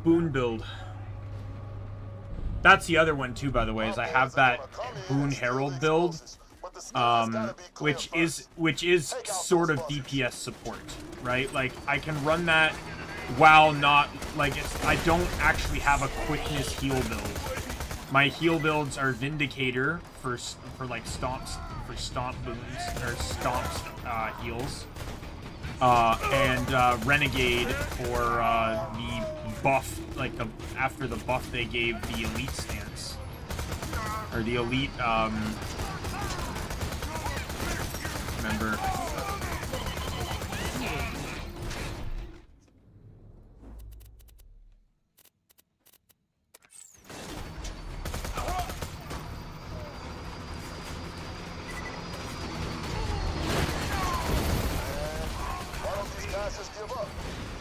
Boon build. That's the other one too, by the way, is I have that Boon Herald build, which is sort of DPS support, right? Like I can run that while not like I don't actually have a quickness heal build. My heal builds are Vindicator for like stomp boons or stomp heals. And Renegade for the buff, like after the buff they gave the elite stance, or the elite. Remember. Just give up.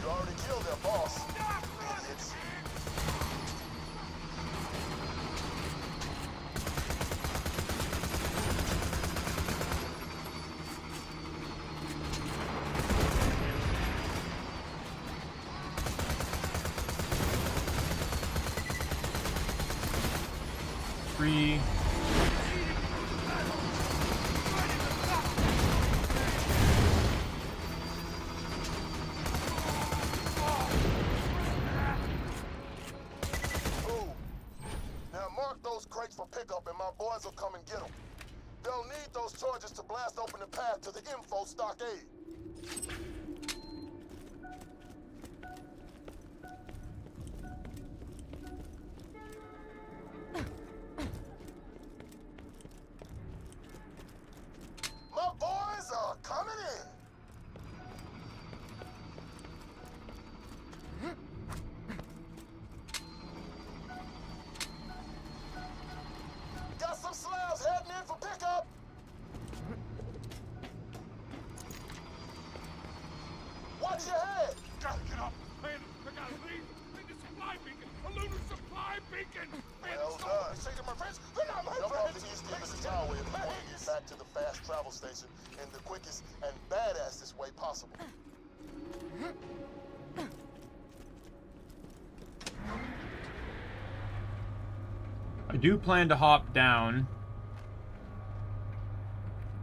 You already killed their boss. Idiots. Three. For pickup, and my boys will come and get them. They'll need those charges to blast open the path to the info stockade. My boys are coming in. Got some slabs heading in for pickup. Watch your head. Gotta get up, man. I gotta leave. Need a supply beacon. A lunar supply beacon. Man, Well done. say to my friends, they're not my Jump off the friends. east end of the tower if you want to get back to the fast travel station in the quickest and badassest way possible. I do plan to hop down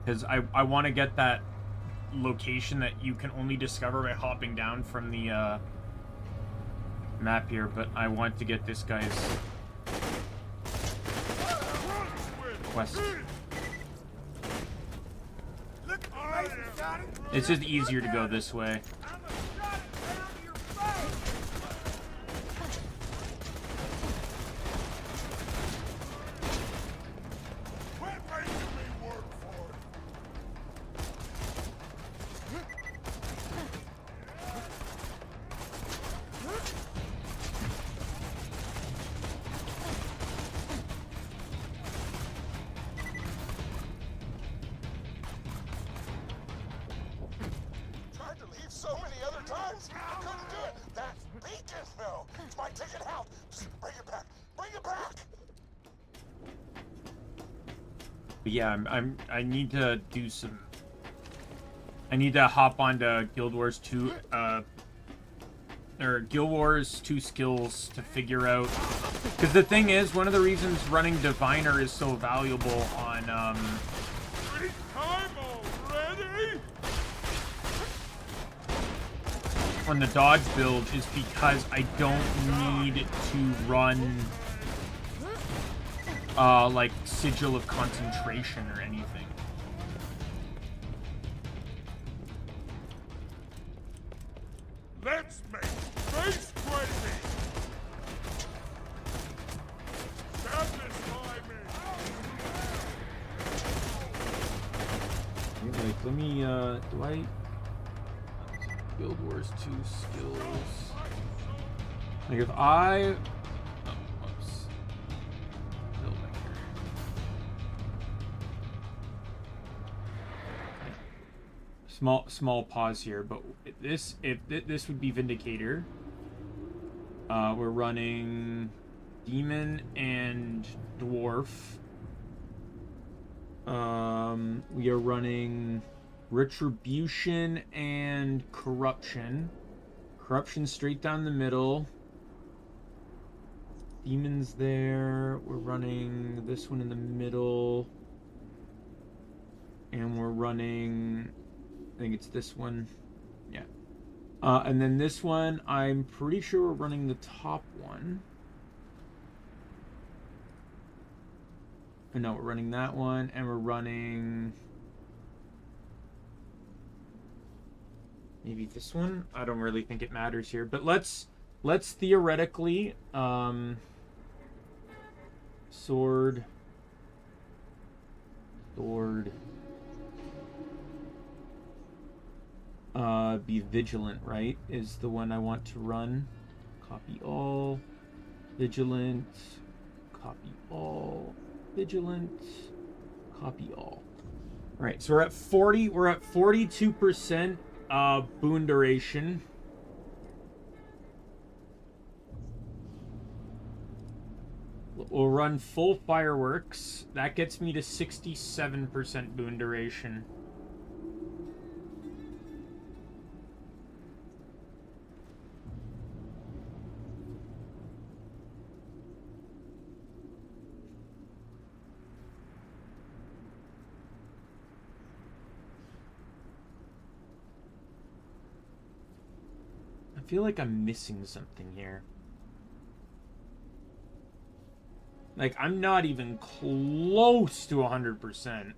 Because I want to get that location that you can only discover by hopping down from the map here, but I want to get this guy's quest. It's just easier to go this way. But yeah, I need to do some. I need to hop onto Guild Wars 2, or Guild Wars 2 skills to figure out. Because the thing is, one of the reasons running Diviner is so valuable on the dodge build is because I don't need to run like Sigil of Concentration or anything. Let's make space crazy! Satisfy me! Like, let me, do I... Guild Wars 2 skills. Like, if I... Oh, whoops. Build vector. Small pause here, but this would be Vindicator. We're running Demon and Dwarf. We are running Retribution and Corruption. Corruption straight down the middle. Demon's there. We're running this one in the middle. And we're running... I think it's this one. Yeah. And then this one, I'm pretty sure we're running the top one. No, we're running that one, and we're running... maybe this one? I don't really think it matters here, but let's theoretically, sword, be vigilant, right? Is the one I want to run. Copy all, vigilant, copy all, vigilant, copy all. All right, so we're at 40. We're at 42% boon duration. We'll run full fireworks. That gets me to 67% boon duration. I feel like I'm missing something here. Like, I'm not even close to 100%.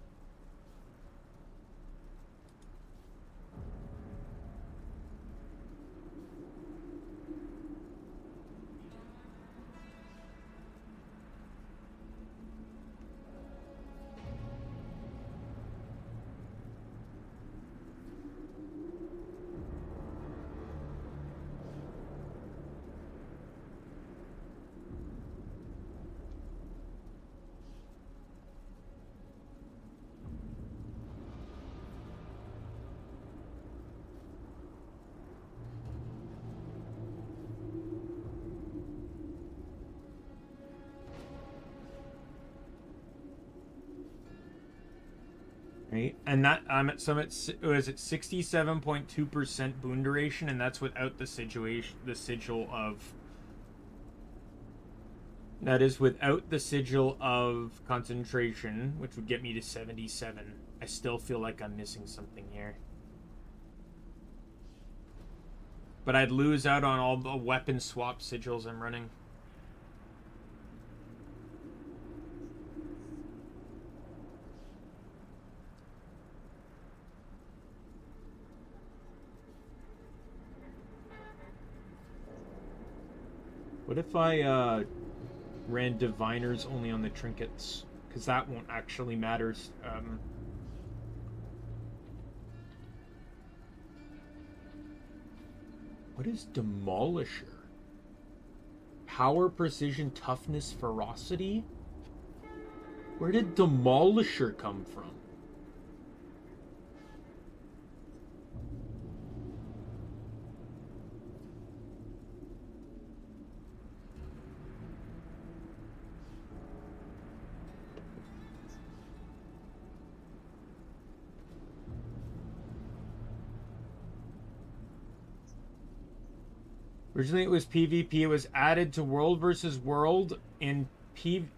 Right, and that I'm at some was at 67.2% boon duration, and that's without the sigil of. That is without the sigil of concentration, which would get me to 77. I still feel like I'm missing something here. But I'd lose out on all the weapon swap sigils I'm running. What if I ran diviners only on the trinkets? Because that won't actually matter. What is Demolisher? Power, precision, toughness, ferocity? Where did Demolisher come from? Originally it was PvP. It was added to World versus World and PvE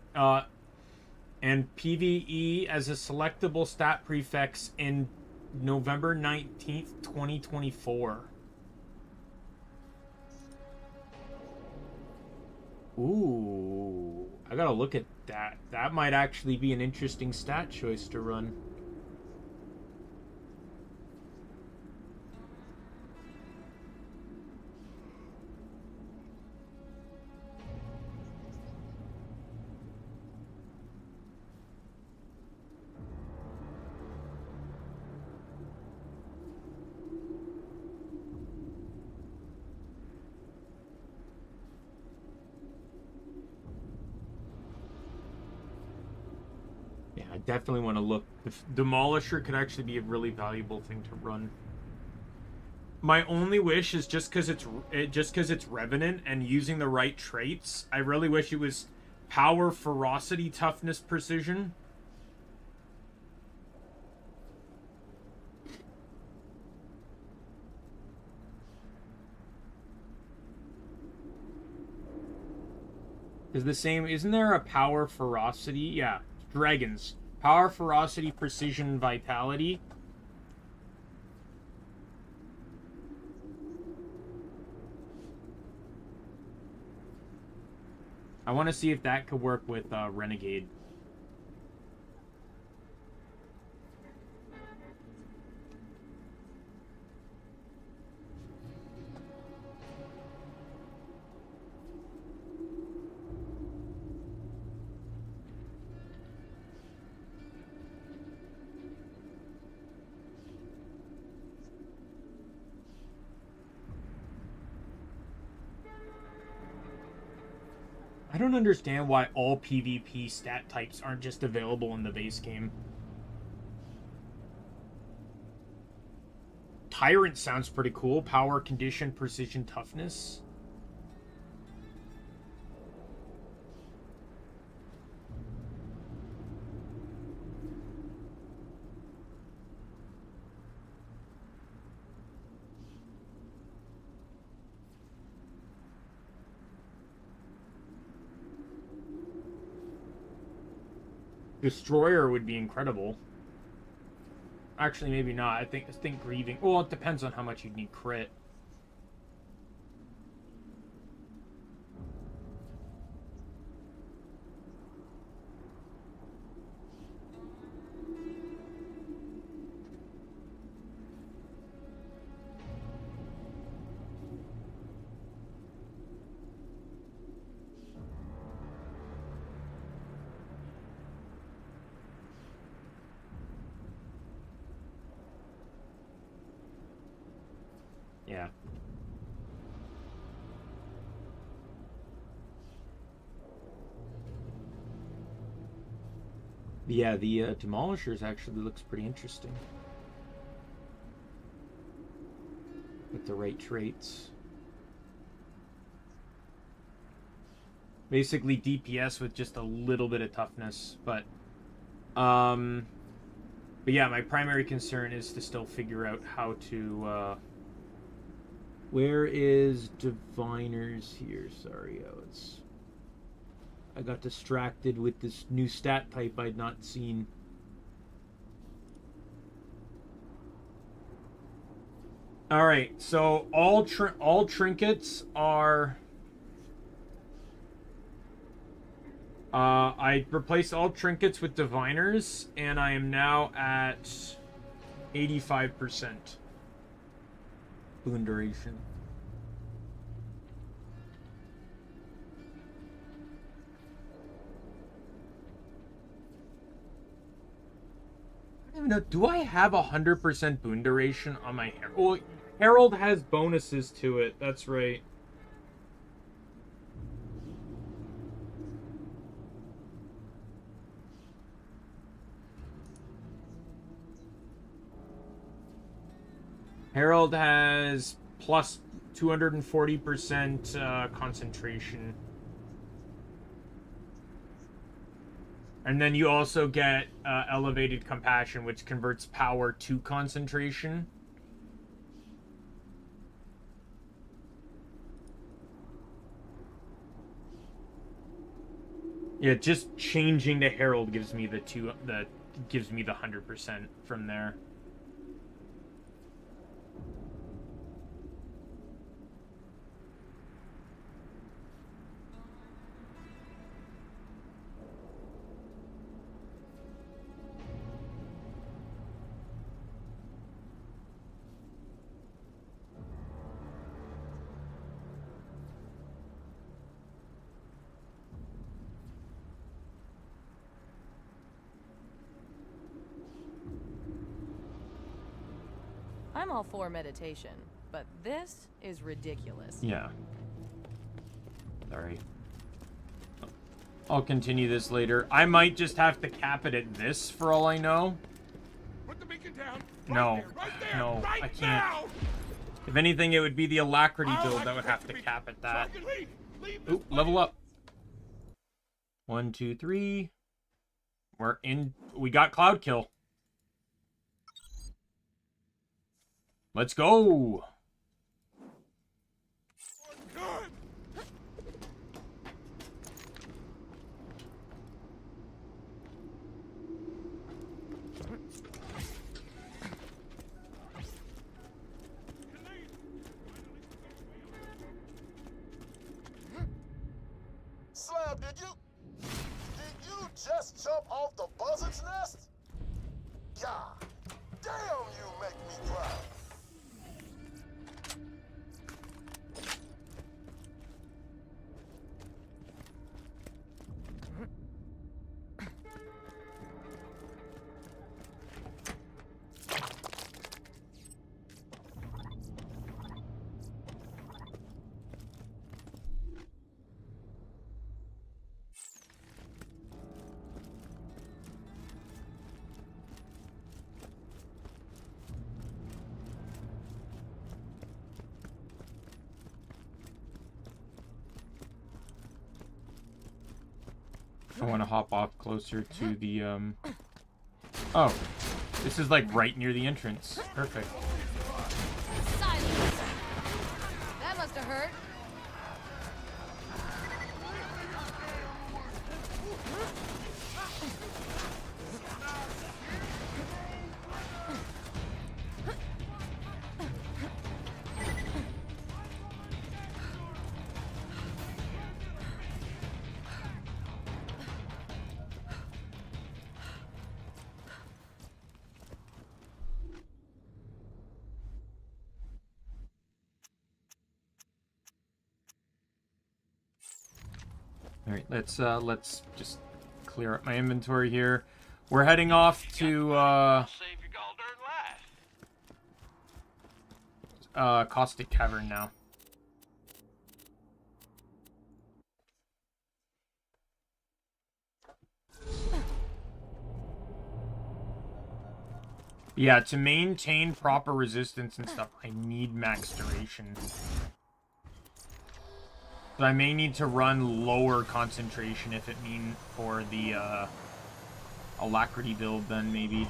as a selectable stat prefix in November 19th, 2024. Ooh, I gotta look at that. That might actually be an interesting stat choice to run. I definitely want to look. The Demolisher could actually be a really valuable thing to run. My only wish is just because it's Revenant and using the right traits. I really wish it was power, ferocity, toughness, precision. Is the same? Isn't there a power, ferocity? Yeah. Dragons. Power, ferocity, precision, vitality. I want to see if that could work with Renegade. I don't understand why all PvP stat types aren't just available in the base game. Tyrant sounds pretty cool. Power, condition, precision, toughness. Destroyer would be incredible. Actually, maybe not. I think grieving. Well, it depends on how much you'd need crit. Yeah. Yeah, the Demolishers actually looks pretty interesting. With the right traits. Basically DPS with just a little bit of toughness, but yeah, my primary concern is to still figure out how to where is Diviners here? Sorry, I got distracted with this new stat type I'd not seen. All right, so all trinkets are. I replaced all trinkets with diviners, and I am now at 85% boon duration. I don't even know. Do I have 100% boon duration on my Herald? Well, Herald has bonuses to it. That's right. Herald has plus 240% concentration. And then you also get elevated compassion, which converts power to concentration. Yeah, just changing to Herald gives me the 100% from there. I'm all for meditation, but this is ridiculous. Yeah. Sorry. I'll continue this later. I might just have to cap it at this for all I know. Put the beacon down. No. No, I can't. If anything, it would be the alacrity build that would have to cap at that. Oop, level up. 1, 2, 3. We're in. We got Cloud Kill. Let's go. Slab, did you just jump off the buzzard's nest? God damn, you make me cry. I want to hop off closer to the, Oh. This is, like, right near the entrance. Perfect. Silence. That must have hurt. All right, let's just clear up my inventory here. We're heading off to Caustic Cavern now. Yeah, to maintain proper resistance and stuff, I need max duration. So I may need to run lower concentration if it mean for the alacrity build then maybe.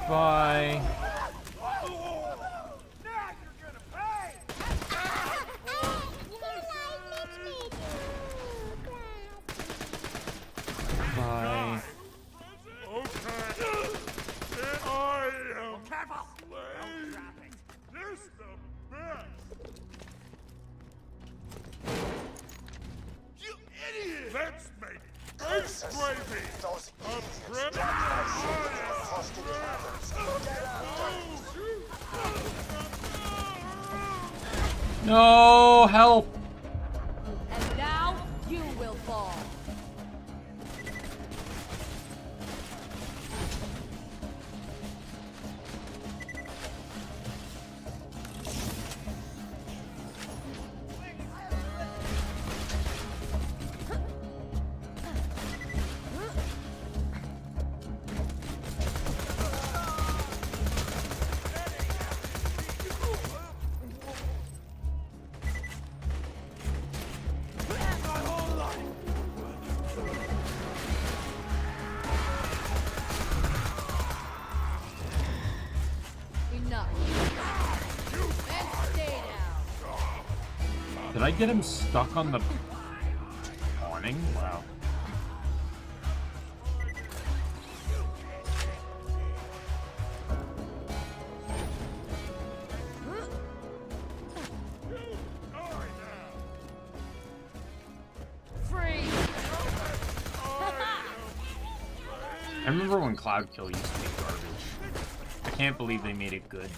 Bye. Bye. Let's make face gravy! Those A idiots dropped my shit in the trusted hammers. Get out! No, help! And now you will fall. Did I get him stuck on the awning? Wow. Free. I remember when Cloud Kill used to be garbage. I can't believe they made it good.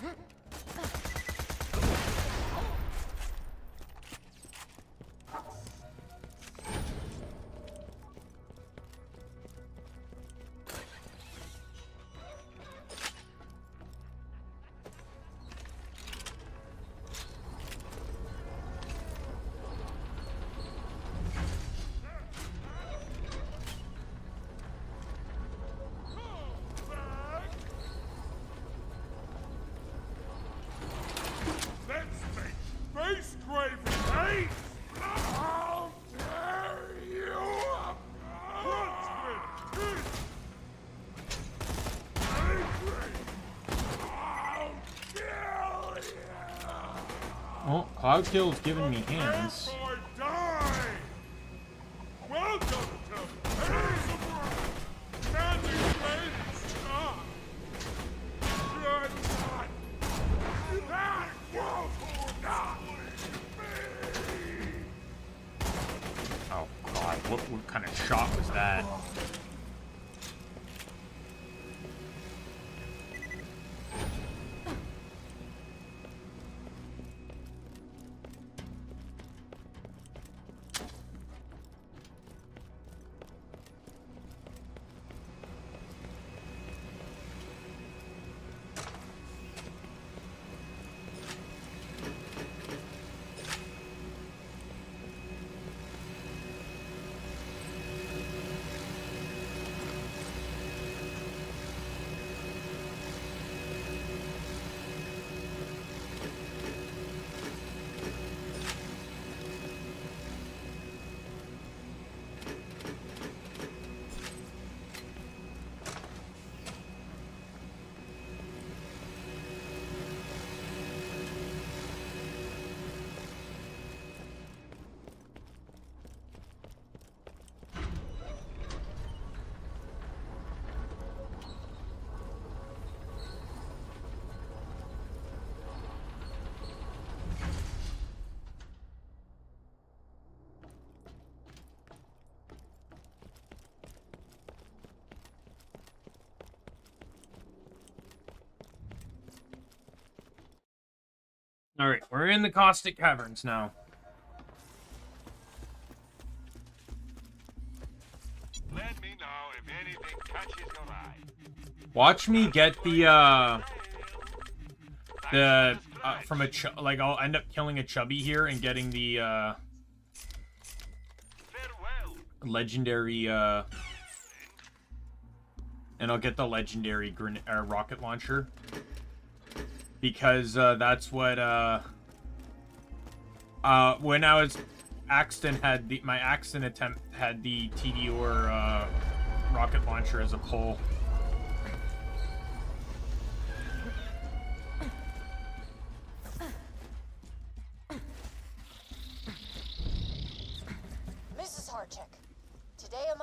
Face gravy, eh? How dare you! Crunch with teeth! Angry! I'll kill you! Well, Cloud Kill's giving me hands. Or die! Welcome to Hazelbrook! Standing face up! You're not! That won't not! Oh god, what kind of shot was that? Alright, we're in the Caustic Caverns now. Let me know if anything catches your eye. Watch me get from a like I'll end up killing a chubby here and getting the legendary and I'll get the legendary rocket launcher because that's what when I was Axton had my Axton attempt had the TDOR rocket launcher as a pull.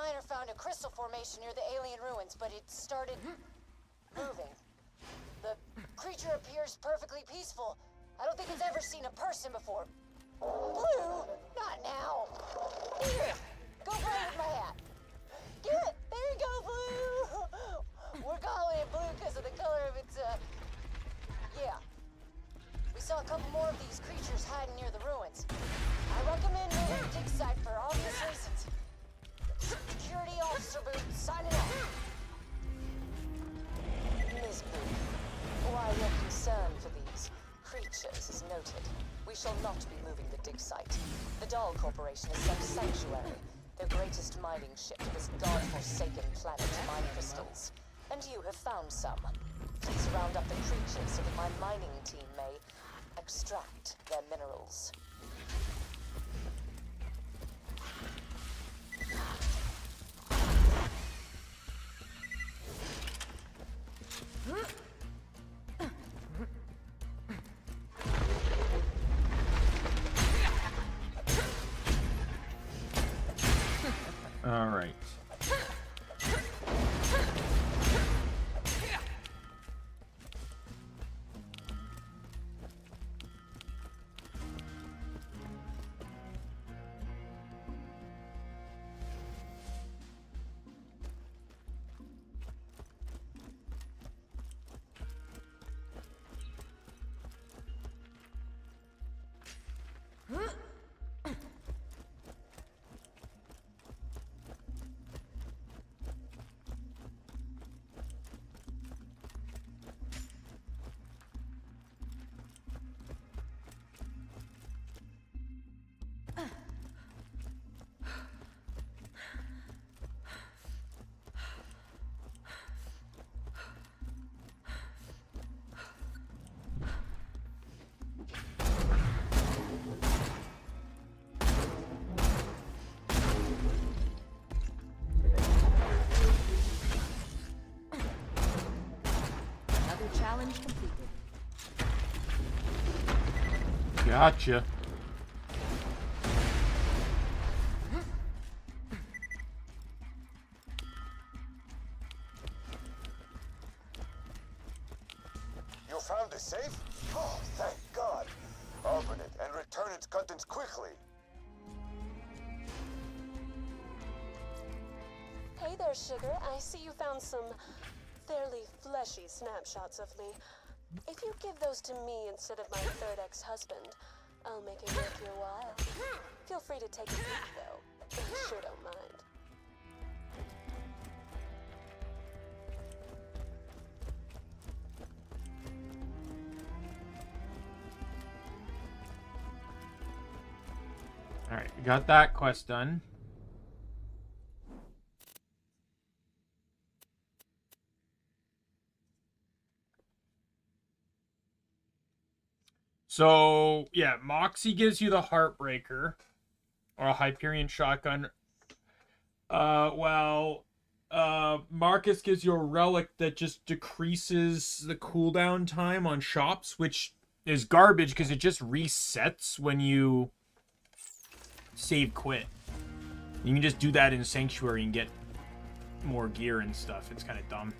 miner found a crystal formation near the alien ruins, but it started moving. The creature appears perfectly peaceful. I don't think it's ever seen a person before. Blue, not now. Here, go play with my hat. Get it? There you go, Blue. We're calling it blue because of the color of its, yeah. We saw a couple more of these creatures hiding near the ruins. I recommend moving to dig site for obvious reasons. Security officer Booth, signing off. Ms. Booth, why your concern for these creatures is noted. We shall not be moving the dig site. The Dahl Corporation has sent Sanctuary, their greatest mining ship, to this god-forsaken planet to mine crystals. And you have found some. Please round up the creatures so that my mining team may extract their minerals. All right. Challenge completed. Gotcha. You found the safe? Oh, thank God. Open it and return its contents quickly. Hey there, Sugar. I see you found some fairly fleshy snapshots of me. If you give those to me instead of my third ex-husband, I'll make it worth your while. Feel free to take a peek, though. I sure don't mind. All right, we got that quest done. So, yeah, Moxie gives you the Heartbreaker, or a Hyperion shotgun. Marcus gives you a relic that just decreases the cooldown time on shops, which is garbage because it just resets when you save quit. You can just do that in Sanctuary and get more gear and stuff. It's kind of dumb.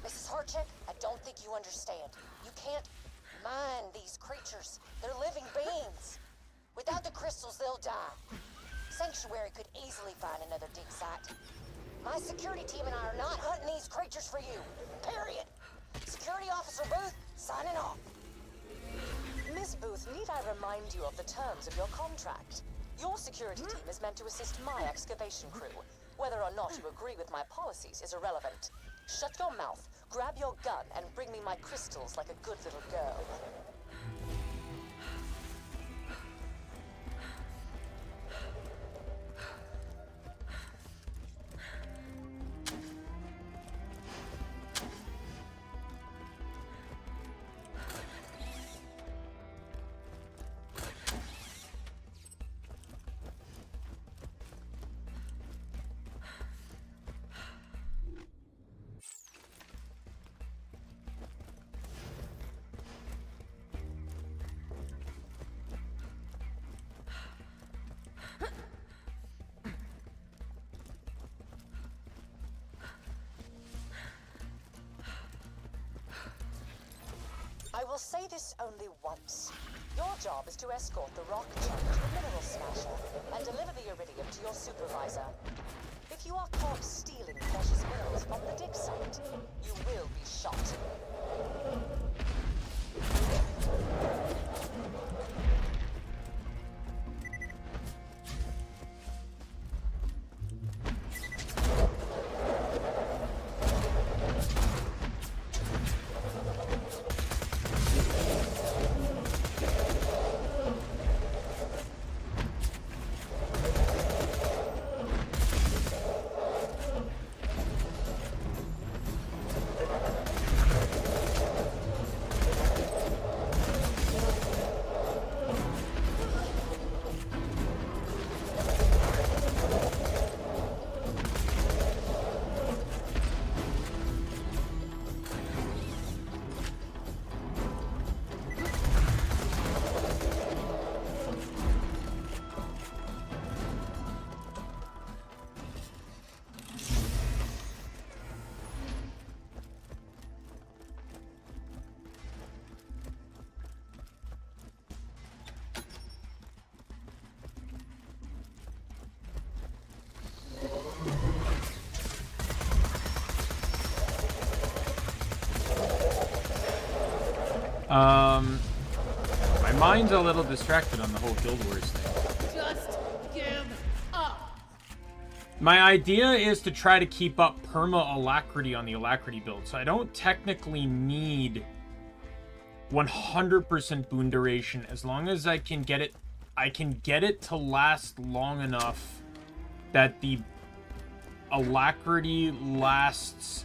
Mrs. Horchick, I don't think you understand. You can't Mind these creatures. They're living beings. Without the crystals, they'll die. Sanctuary could easily find another dig site. My security team and I are not hunting these creatures for you. Period. Security Officer Booth, signing off. Miss Booth, need I remind you of the terms of your contract? Your security team is meant to assist my excavation crew. Whether or not you agree with my policies is irrelevant. Shut your mouth, grab your gun, and bring me my crystals like a good little girl. I will say this only once. Your job is to escort the rock chunk to the mineral smasher and deliver the iridium to your supervisor. If you are caught stealing precious minerals from the dig site, you will be shot. My mind's a little distracted on the whole Guild Wars thing. Just give up. My idea is to try to keep up perma-alacrity on the alacrity build, so I don't technically need 100% boon duration as long as I can get it to last long enough that the alacrity lasts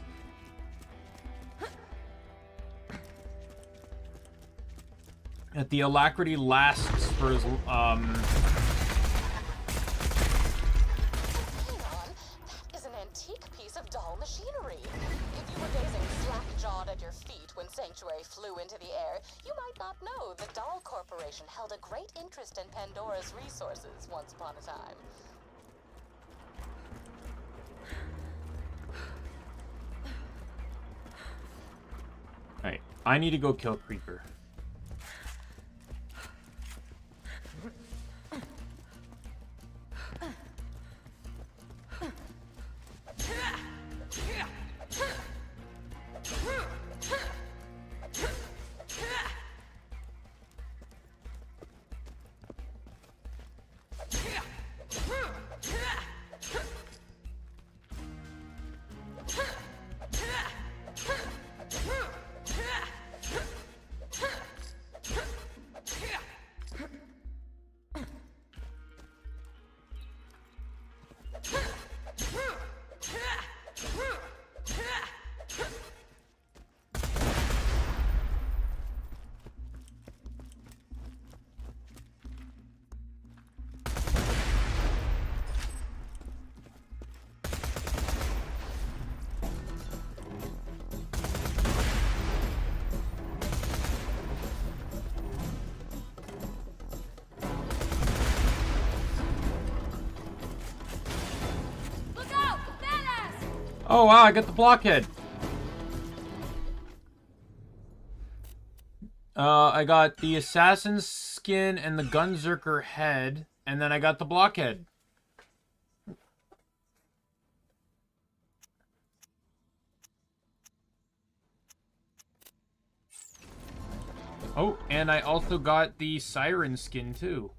for as Hang on, that is an antique piece of doll machinery. If you were gazing slack-jawed at your feet when Sanctuary flew into the air, you might not know the Doll Corporation held a great interest in Pandora's resources once upon a time. Alright, I need to go kill Creeper. Oh wow, I got the blockhead. I got the assassin's skin and the gunzerker head, and then I got the blockhead. Oh, and I also got the siren skin too.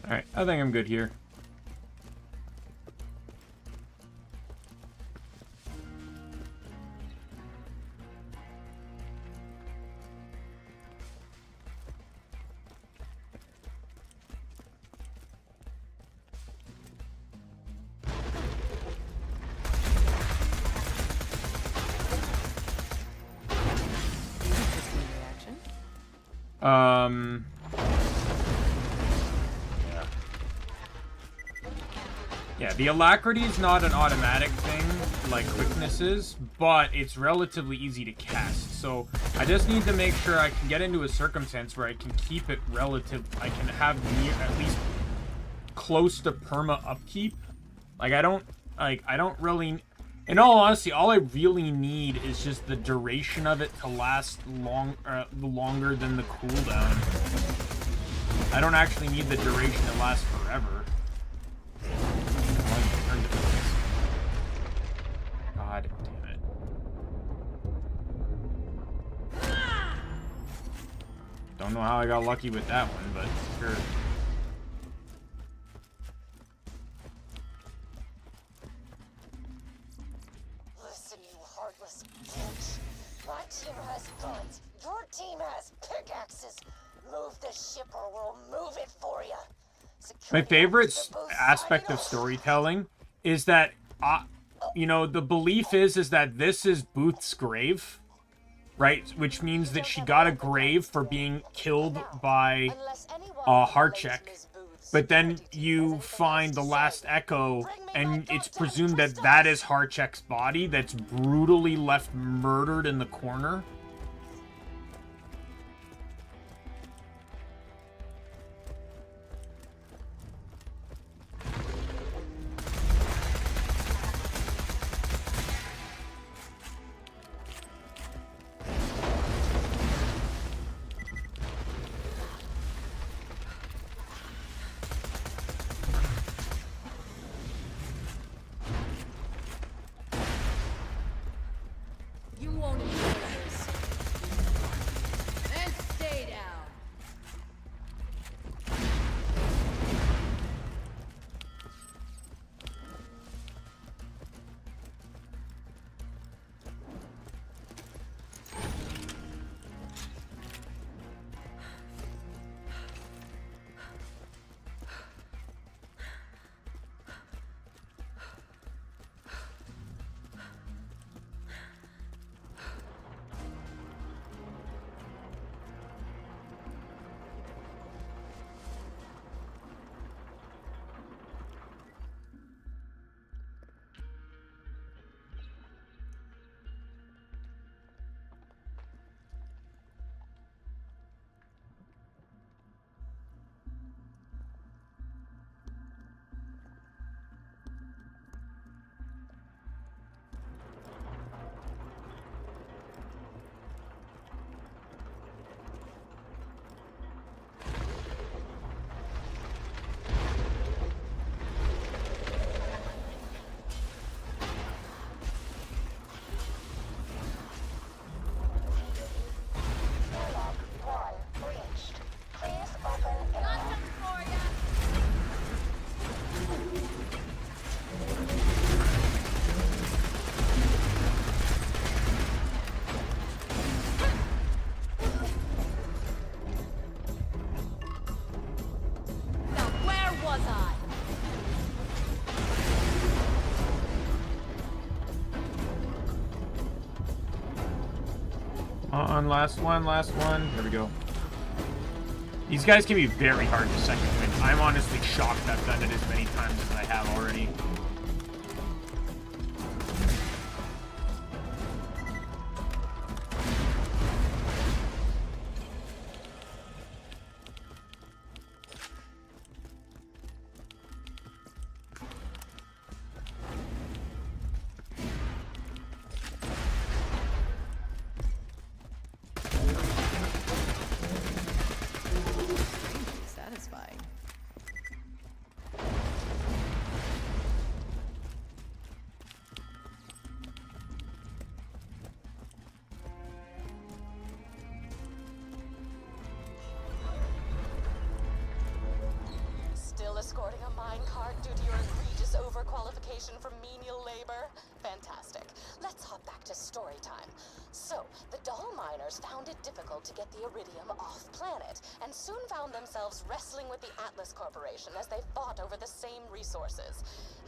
Alright, I think I'm good here. Yeah, the alacrity is not an automatic thing like quickness is, but it's relatively easy to cast. So I just need to make sure I can get into a circumstance where I can keep it relative. I can have near, at least close to perma upkeep. Like I don't really. In all honesty, all I really need is just the duration of it to last longer than the cooldown. I don't actually need the duration to last forever. God damn it. Don't know how I got lucky with that one, but sure. Listen, you heartless bitch. My team has guns. Your team has pickaxes. Move the ship or we'll move it for you. My favorite aspect of storytelling is that, you know, the belief is that this is Booth's grave, right? Which means that she got a grave for being killed by Harchek. But then you find the last echo, and it's presumed that that is Harchek's body that's brutally left murdered in the corner. You won't enjoy this. On last one. There we go. These guys can be very hard to second win. I'm honestly shocked I've done it as many times as I have already. Satisfying. Still escorting a minecart due to your egregious overqualification for menial labor? Fantastic. Let's hop back to story time. So, the doll miners found it difficult to get the iridium off planet, and soon found themselves wrestling with the Atlas Corporation as they fought over the same resources.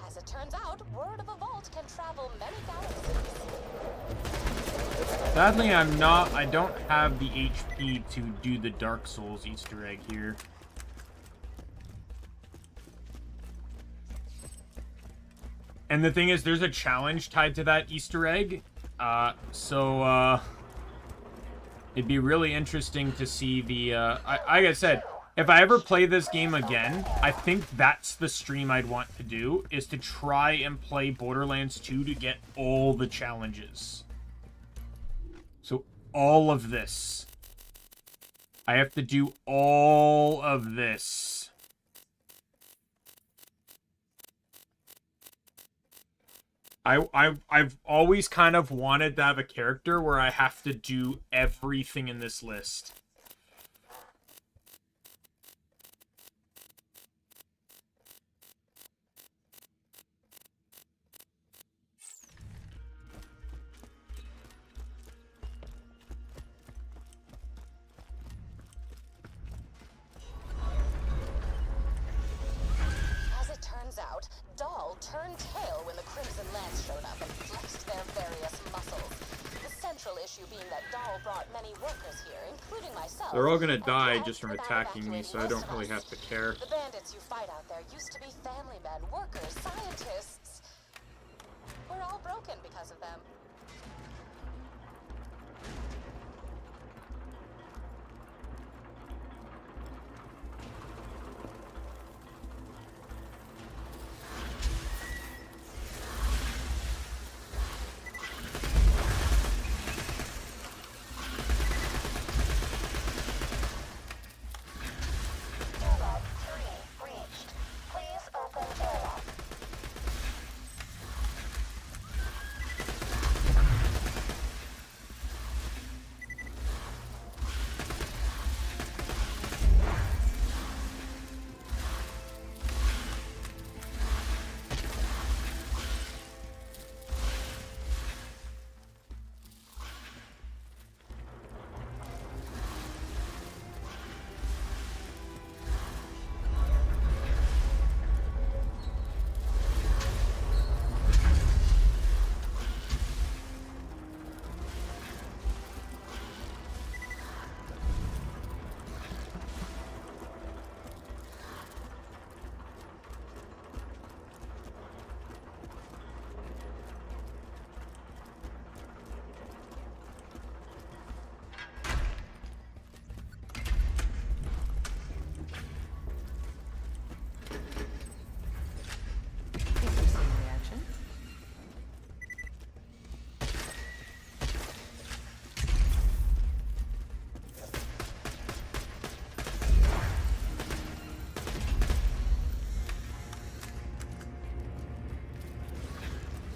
As it turns out, word of a vault can travel many galaxies. Sadly, I don't have the HP to do the Dark Souls Easter egg here. And the thing is, there's a challenge tied to that Easter egg. It'd be really interesting to see the, like I said, if I ever play this game again, I think that's the stream I'd want to do, is to try and play Borderlands 2 to get all the challenges. So, all of this. I have to do all of this. I've always kind of wanted to have a character where I have to do everything in this list. As it turns out, Dahl turned tail when the Crimson Lance showed up and flexed their various muscles. The central issue being that Dahl brought many workers here, including myself. They're all gonna die just from attacking me, so I don't really have to care. The bandits you fight out there used to be family men, workers, scientists. We're all broken because of them. Interesting reaction.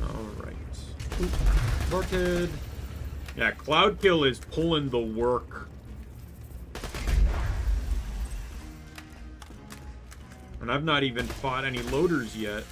Alright. Sorted. Yeah, Cloudkill is pulling the work. And I've not even fought any loaders yet.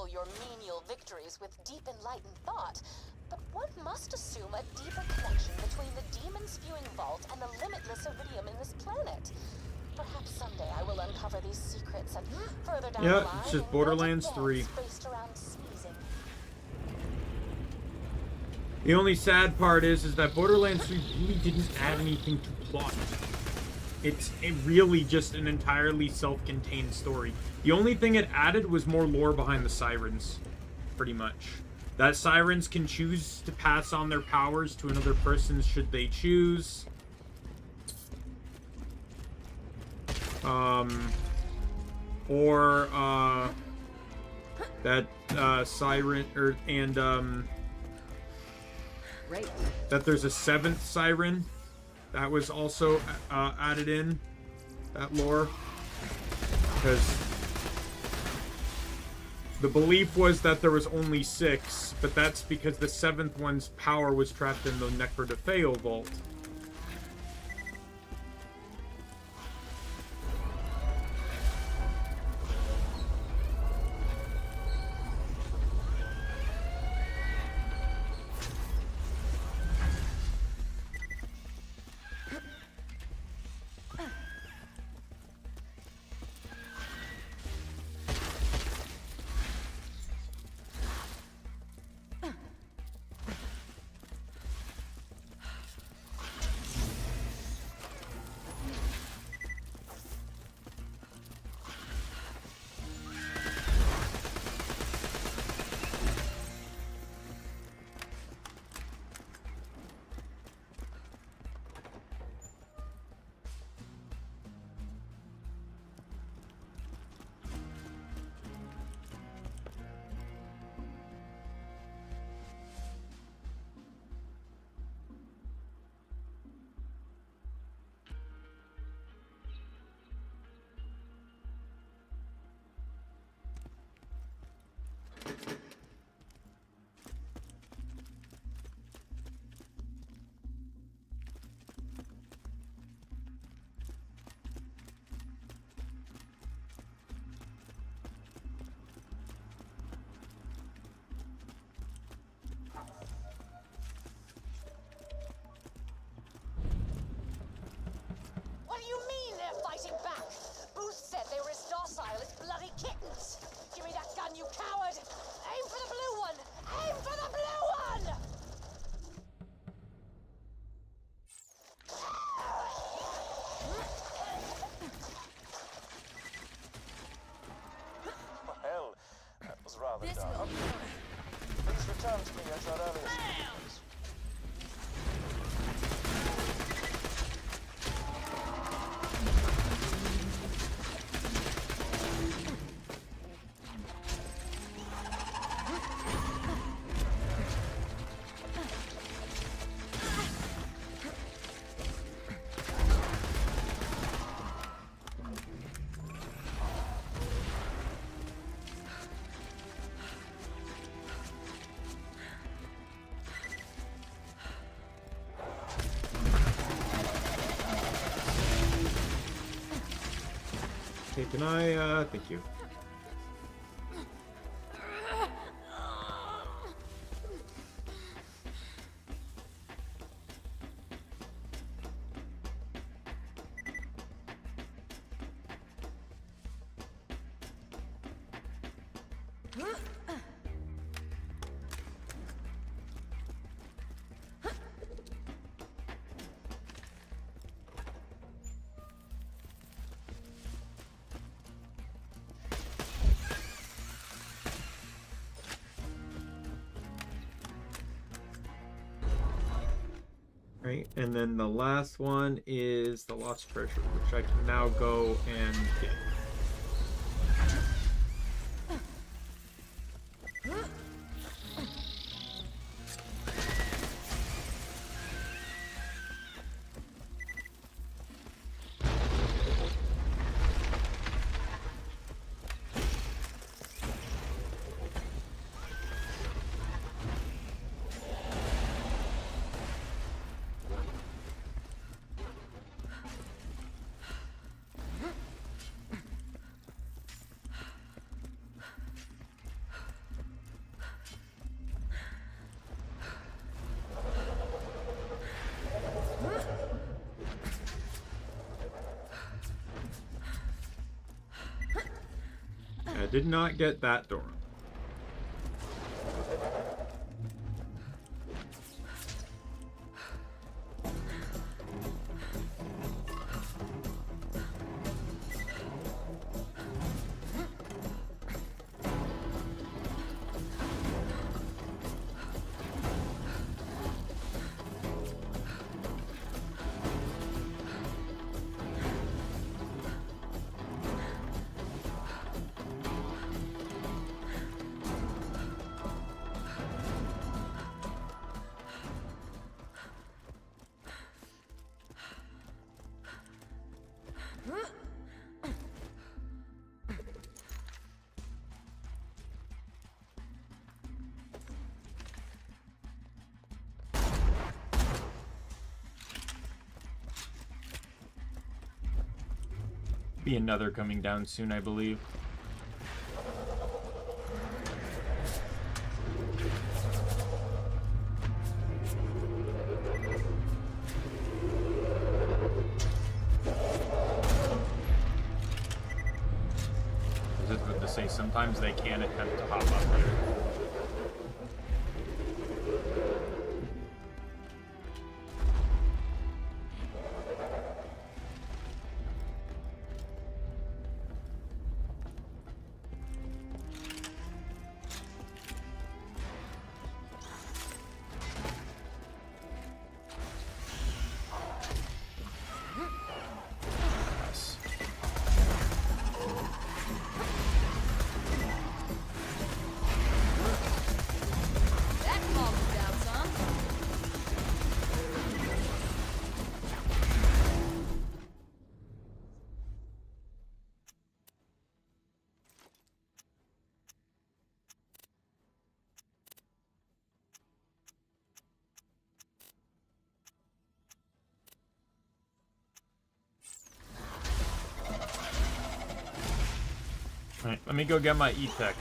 chronicle your menial victories with deep enlightened thought, but one must assume a deeper connection between the demon-spewing vault and the limitless iridium in this planet. Perhaps someday I will uncover these secrets and further down the line, it's just Borderlands 3. based around sneezing. The only sad part is that Borderlands 3 really didn't add anything to plot. It's really just an entirely self-contained story. The only thing it added was more lore behind the sirens, pretty much. That sirens can choose to pass on their powers to another person should they choose. Siren, that there's a 7th siren that was also added in that lore, because the belief was that there was only 6, but that's because the 7th one's power was trapped in the Necrodefeo vault. What do you mean they're fighting back? Booth said they were as docile as bloody kittens. Give me that gun, you coward! Aim for the blue one! Aim for the blue one! Well, that was rather dumb. Please return to me at your earliest convenience. Okay, can I, thank you. Right, and then the last one is the lost treasure, which I can now go and get. did not get that door. Be another coming down soon, I believe. This is what to say. Sometimes they can attempt to hop up there. Alright, let me go get my E-Tech.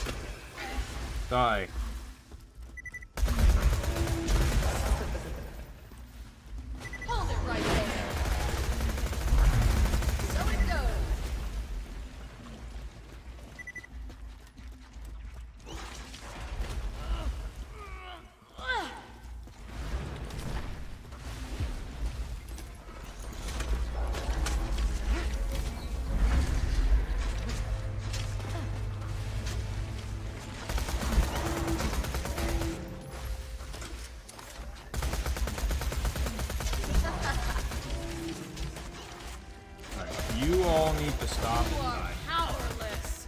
Die. Hold it right there. So it goes. You all need to stop and You are die. powerless.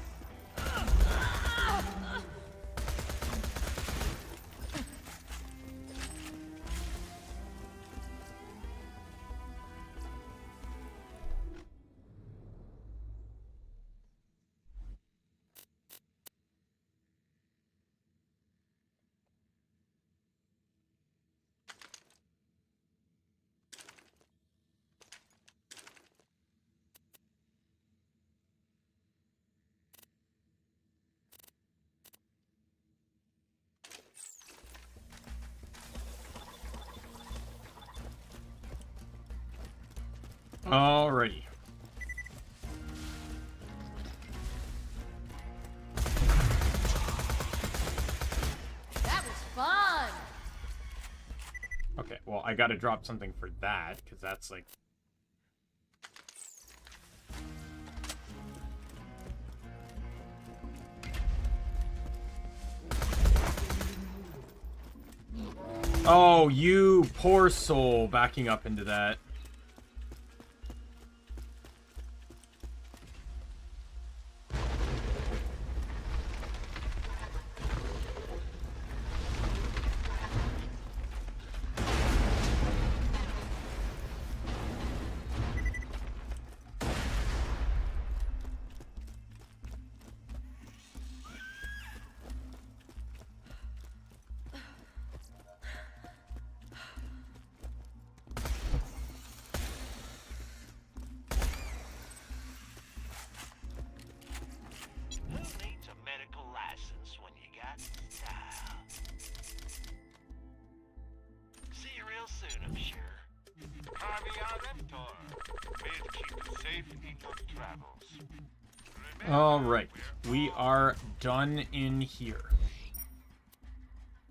Alrighty. That was fun. Okay, well, I gotta drop something for that, because that's like... Oh, you poor soul, backing up into that. Kamiya, may it keep you safe in your travels. Alright, we are done in here.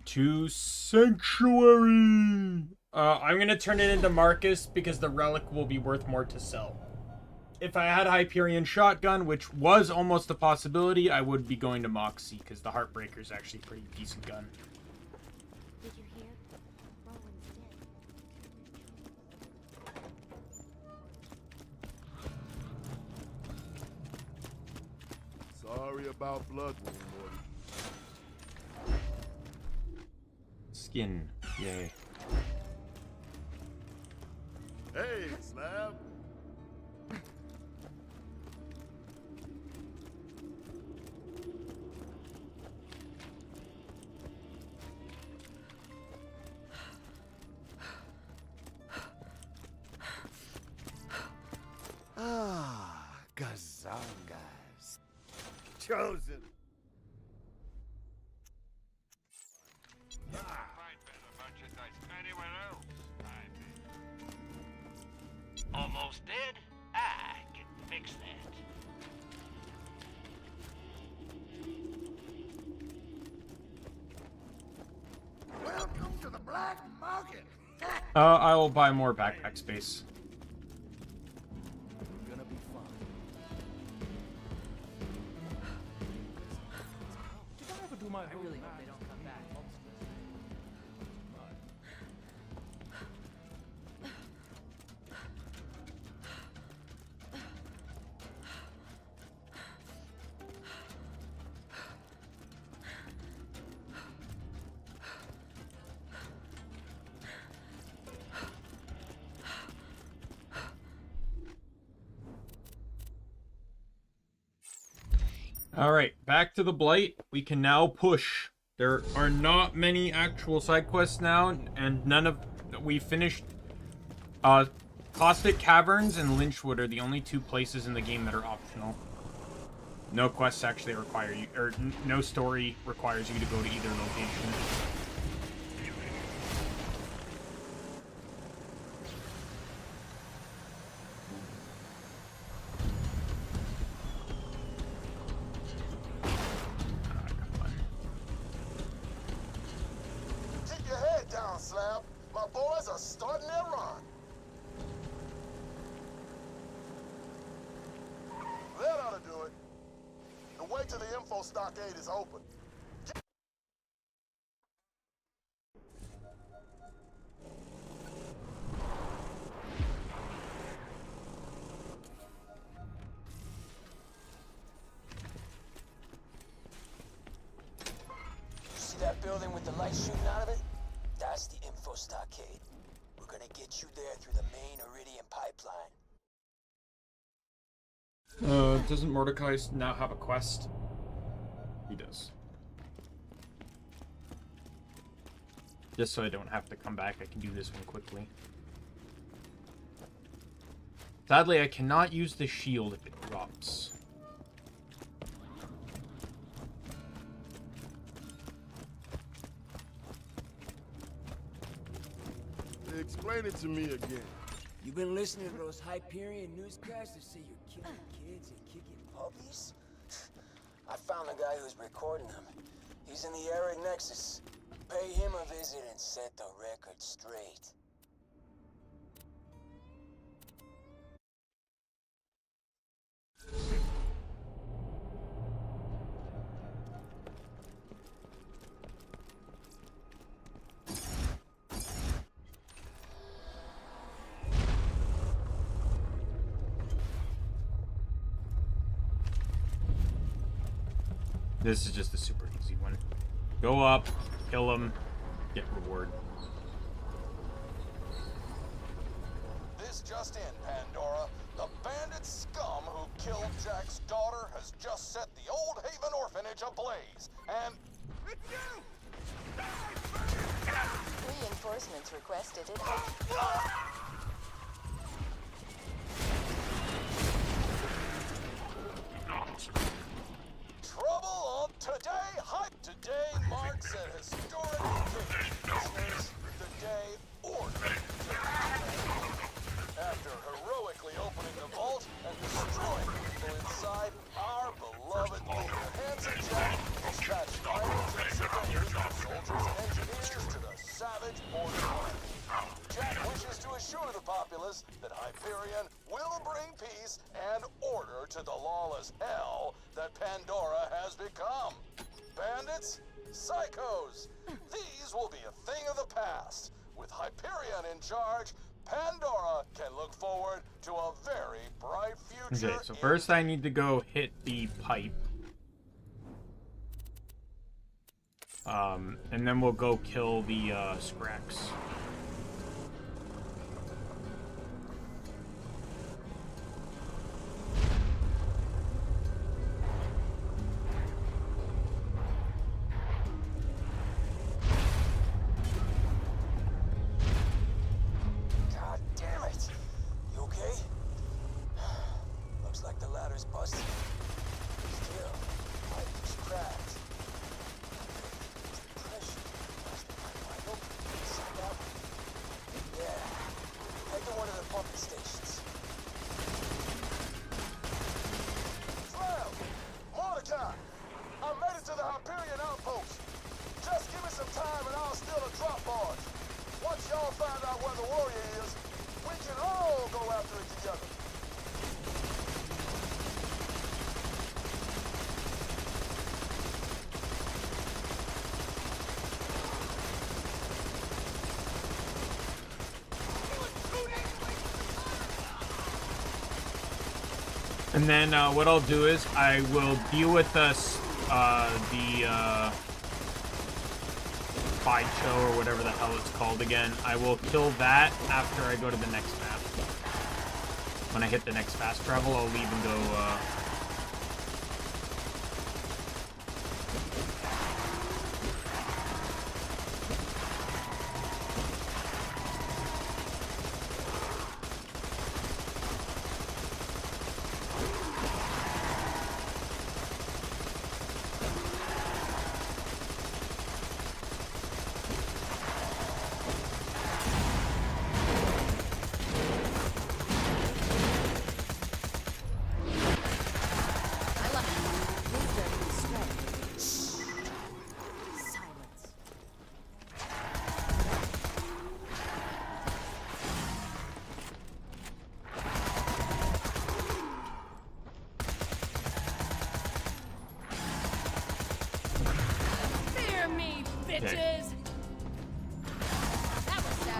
To Sanctuary! I'm gonna turn it into Marcus because the relic will be worth more to sell. If I had a Hyperion shotgun, which was almost a possibility, I would be going to Moxie because the Heartbreaker is actually a pretty decent gun. Did you hear? Roland's dead. Sorry about Blood Wound, Morty. Skin. Yay. Hey, Slab. Ah, Gazangas. Chosen. Almost dead? I can fix that. Welcome to the black market. I will buy more backpack space. Gonna be fun. Did I ever do my I really hope they don't come back. Alright, back to the Blight. We can now push. There are not many actual side quests now, and none of... We finished... Caustic Caverns and Lynchwood are the only two places in the game that are optional. No quests actually require you... Or no story requires you to go to either location. Keep your head down, Slab. My boys are starting their run. That ought to do it. And wait till the info stockade is open. See that building with the light shooting out of it? That's the info stockade. We're gonna get you there through the main Iridium pipeline. Doesn't Mordecai now have a quest? He does. Just so I don't have to come back, I can do this one quickly. Sadly, I cannot use the shield if it drops. Explain it to me again. You been listening to those Hyperion newscasts that say you're killing kids and kicking puppies? I found the guy who's recording them. He's in the Arid Nexus. Pay him a visit and set the record straight. This is just a super easy one. Go up, kill him, get reward. This just in, Pandora. The bandit scum who killed Jack's daughter has just set the Old Haven orphanage ablaze. And... It's you! Reinforcements requested at Trouble on Today Hype. Today marks an historic occasion, listeners. The day order. After heroically opening the vault and destroying the people inside, our promise that Hyperion will bring peace and order to the lawless hell that Pandora has become. Bandits, psychos, these will be a thing of the past. With Hyperion in charge, Pandora can look forward to a very bright future. Okay, so first I need to go hit the pipe. And then we'll go kill the Scrax. God damn it! You okay? Looks like the ladder's busted. Still, pipe is cracked. Yeah, head to one of the pumping stations. Slam! Mordecai! I made it to the Hyperion outpost. Just give me some time and I'll steal a drop barge. Once y'all find out where the warrior is, we can all go after it together. And then what I'll do is I will deal with the sideshow or whatever the hell it's called again. I will kill that after I go to the next map. When I hit the next fast travel, I'll leave and go.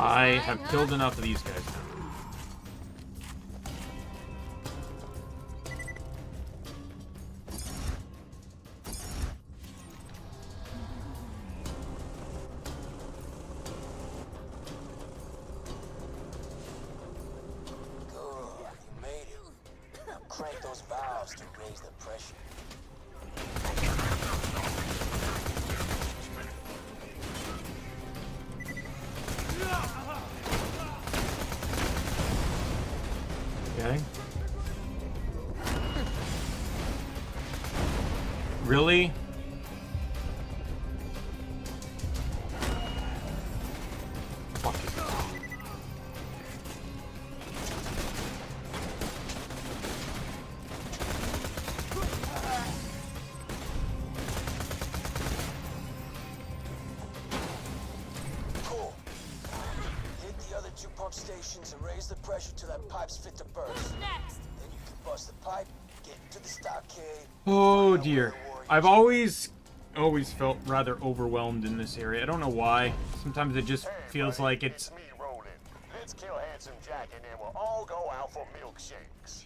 I have killed enough of these guys now. Good, you made it. Now crank those valves to raise the pressure. Okay. Really? Fuck it. Cool. Hit the other 2 pump stations and raise the pressure till that pipe's fit to burst. Next. Then you can bust the pipe, get into the stockade. Oh dear. I've always felt rather overwhelmed in this area. I don't know why. Sometimes it just feels like it's... me, Roland. Let's kill Handsome Jack and then we'll all go out for milkshakes.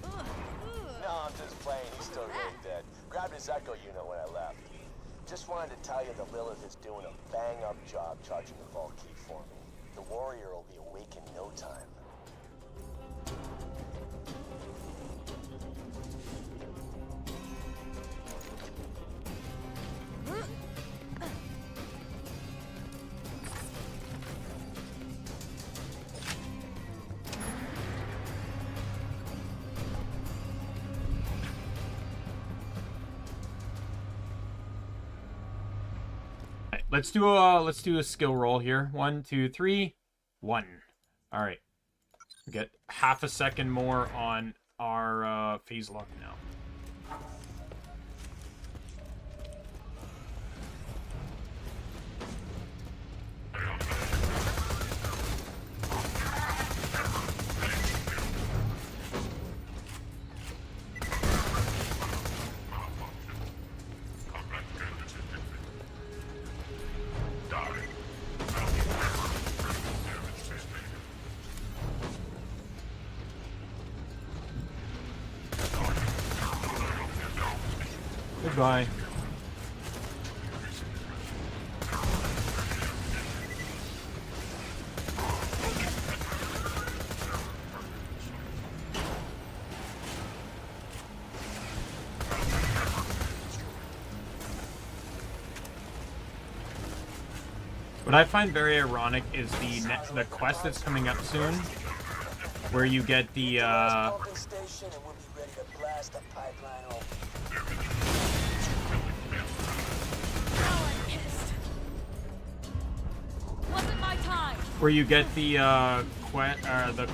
No, I'm just playing. He's still really dead. Grabbed his echo unit when I left. Just wanted to tell you that Lilith is doing a bang-up job charging the vault key for me. The warrior will be awake in no time. Let's do a skill roll here. 1, 2, 3, 1. All right. We get half a second more on our phase lock now. Goodbye. What I find very ironic is the quest that's coming up soon, where you get the where you get the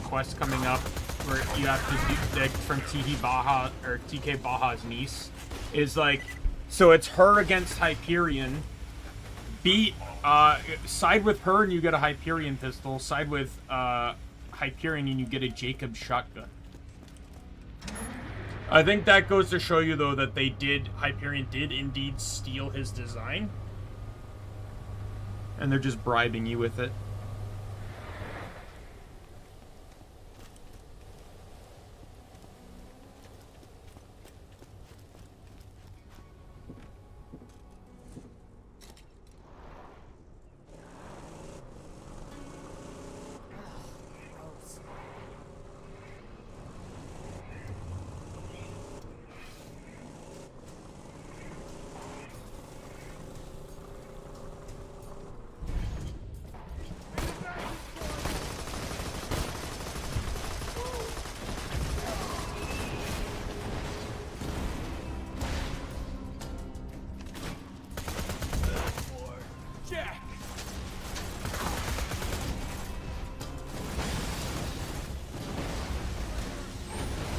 quest coming up where you have to do like, from TK Baja's niece is like, so it's her against Hyperion. Side with her and you get a Hyperion pistol. Side with Hyperion and you get a Jacob shotgun. I think that goes to show you though that Hyperion did indeed steal his design. And they're just bribing you with it.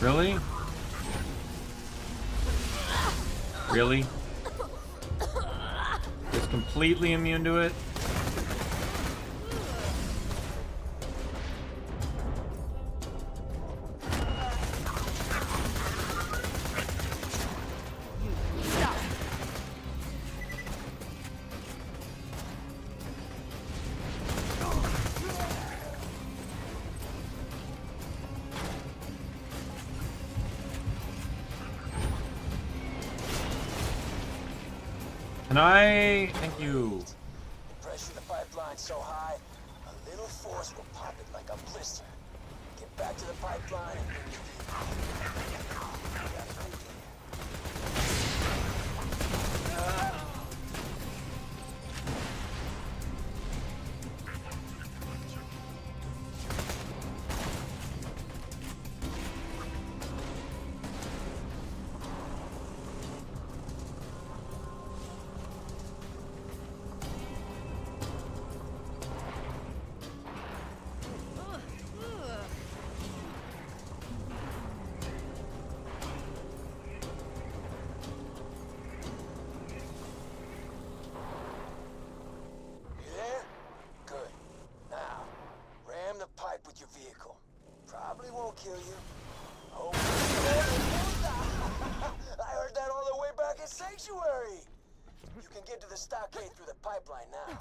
Really? Really? Just completely immune to it? Thank you. Pressure the pipeline so high, a little force will pop it like a blister. Get back to the pipeline and bring kill you. Oh, I heard that all the way back in Sanctuary. You can get to the stockade through the pipeline now.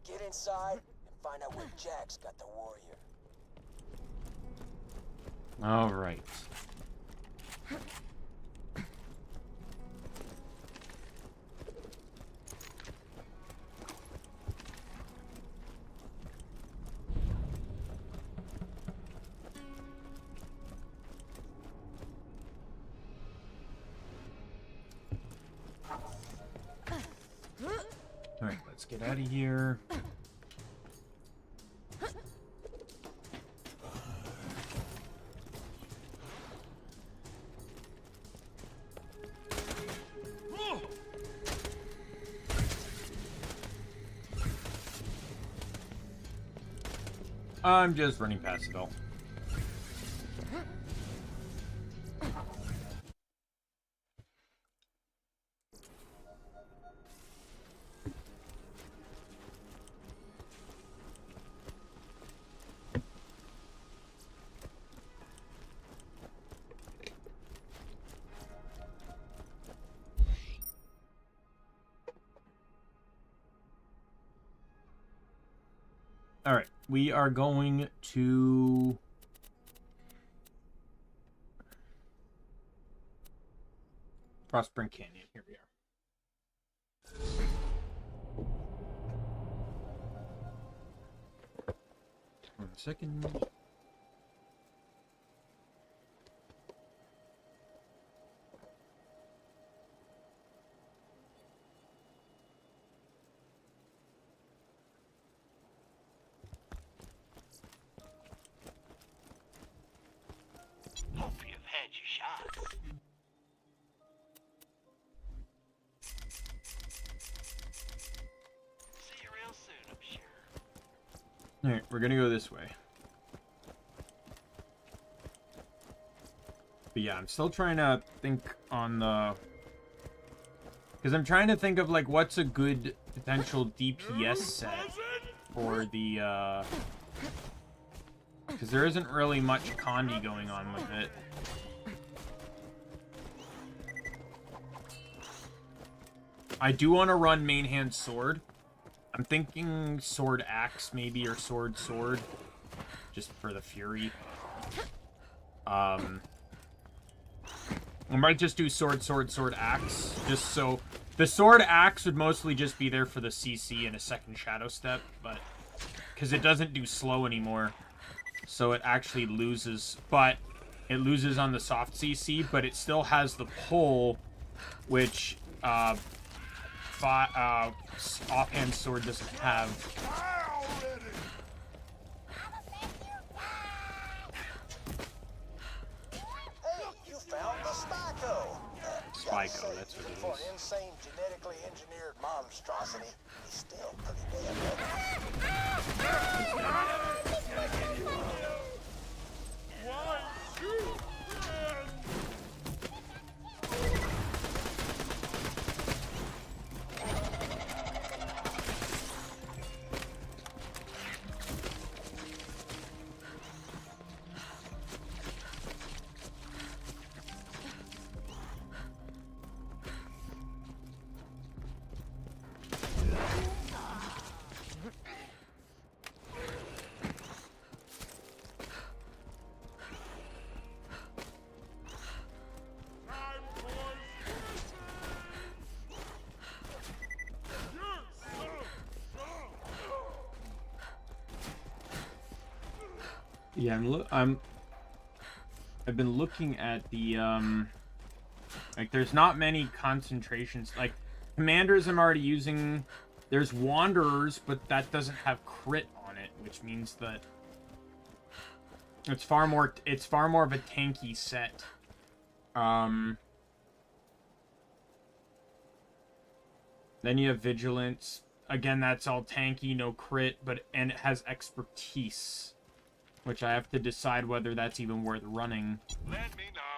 Get inside and find out where Jack's got the warrior. All right. Alright, let's get out of here. I'm just running past it all. All right, we are going to Prospering Canyon. Here we are. 1 second. Hope you've had your shots. See you real soon, I'm sure. Alright, we're gonna go this way. But yeah, I'm still trying to think on the... Because I'm trying to think of, like, what's a good potential DPS set for the, because there isn't really much Condi going on with it. I do want to run main hand sword. I'm thinking sword axe maybe, or sword sword, just for the fury. I might just do sword sword sword axe, just so the sword axe would mostly just be there for the CC and a second shadow step, but because it doesn't do slow anymore. So it actually loses, but it loses on the soft CC, but it still has the pull, which offhand sword doesn't have. Hey, you found the Spyco. Spyco, that's what it For is. an insane genetically engineered monstrosity, he's still pretty damn Yeah, I've been looking at the like there's not many concentrations. Like commanders I'm already using. There's wanderers, but that doesn't have crit on it, which means that it's far more of a tanky set. Then you have vigilance. Again, that's all tanky, no crit, and it has expertise, which I have to decide whether that's even worth running.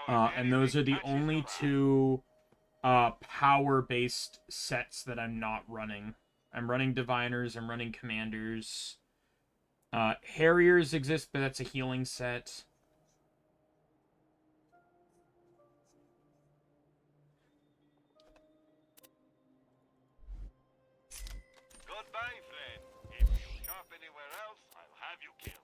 And those are the only two power-based sets that I'm not running. I'm running Diviners, I'm running Commanders. Harriers exist, but that's a healing set. Goodbye, friend. If you shop anywhere else, I'll have you killed.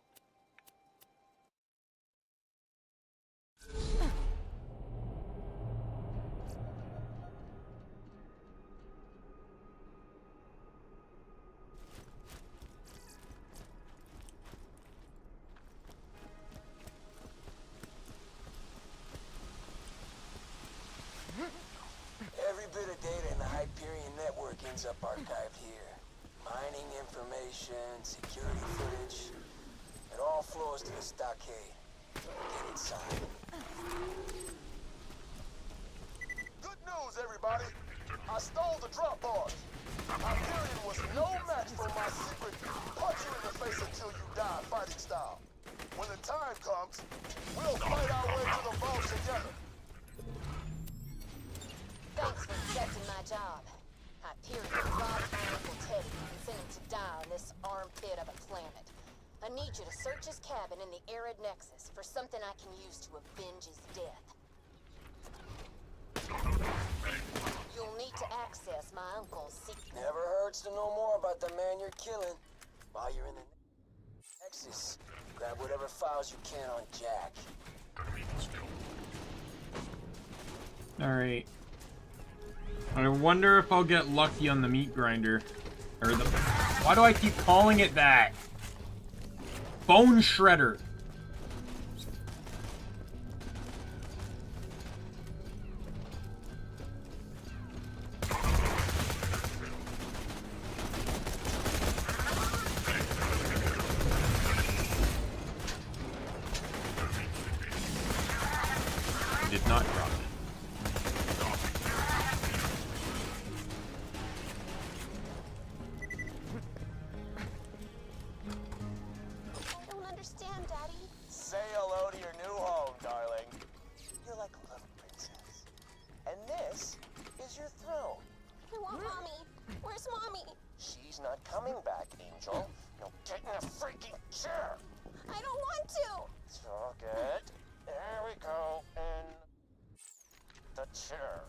Every bit of data in the Hyperion network ends up archived here. Mining information, security footage. It all flows to the stockade. Get inside. Good news, everybody. I stole the drop bars. Hyperion was no match for my secret punch you in the face until you die fighting style. When the time comes, we'll fight our way to the vault together. Thanks for accepting my job. Hyperion robbed my Uncle Teddy and sent him to die on this armpit of a planet. I need you to search his cabin in the arid nexus for something I can use to avenge his death. You'll need to access my uncle's secret. Never hurts to know more about the man you're killing. While you're in the nexus, grab whatever files you can on Jack. Alright. I wonder if I'll get lucky on the meat grinder. Or the... Why do I keep calling it that? Bone shredder. Did not drop it. I don't understand, Daddy. Say hello to your new home, darling. You're like a little princess. And this is your throne. I want Mommy. Where's Mommy? She's not coming back, Angel. Now get in a freaking chair. I don't want to. Took it. There we go. In the chair.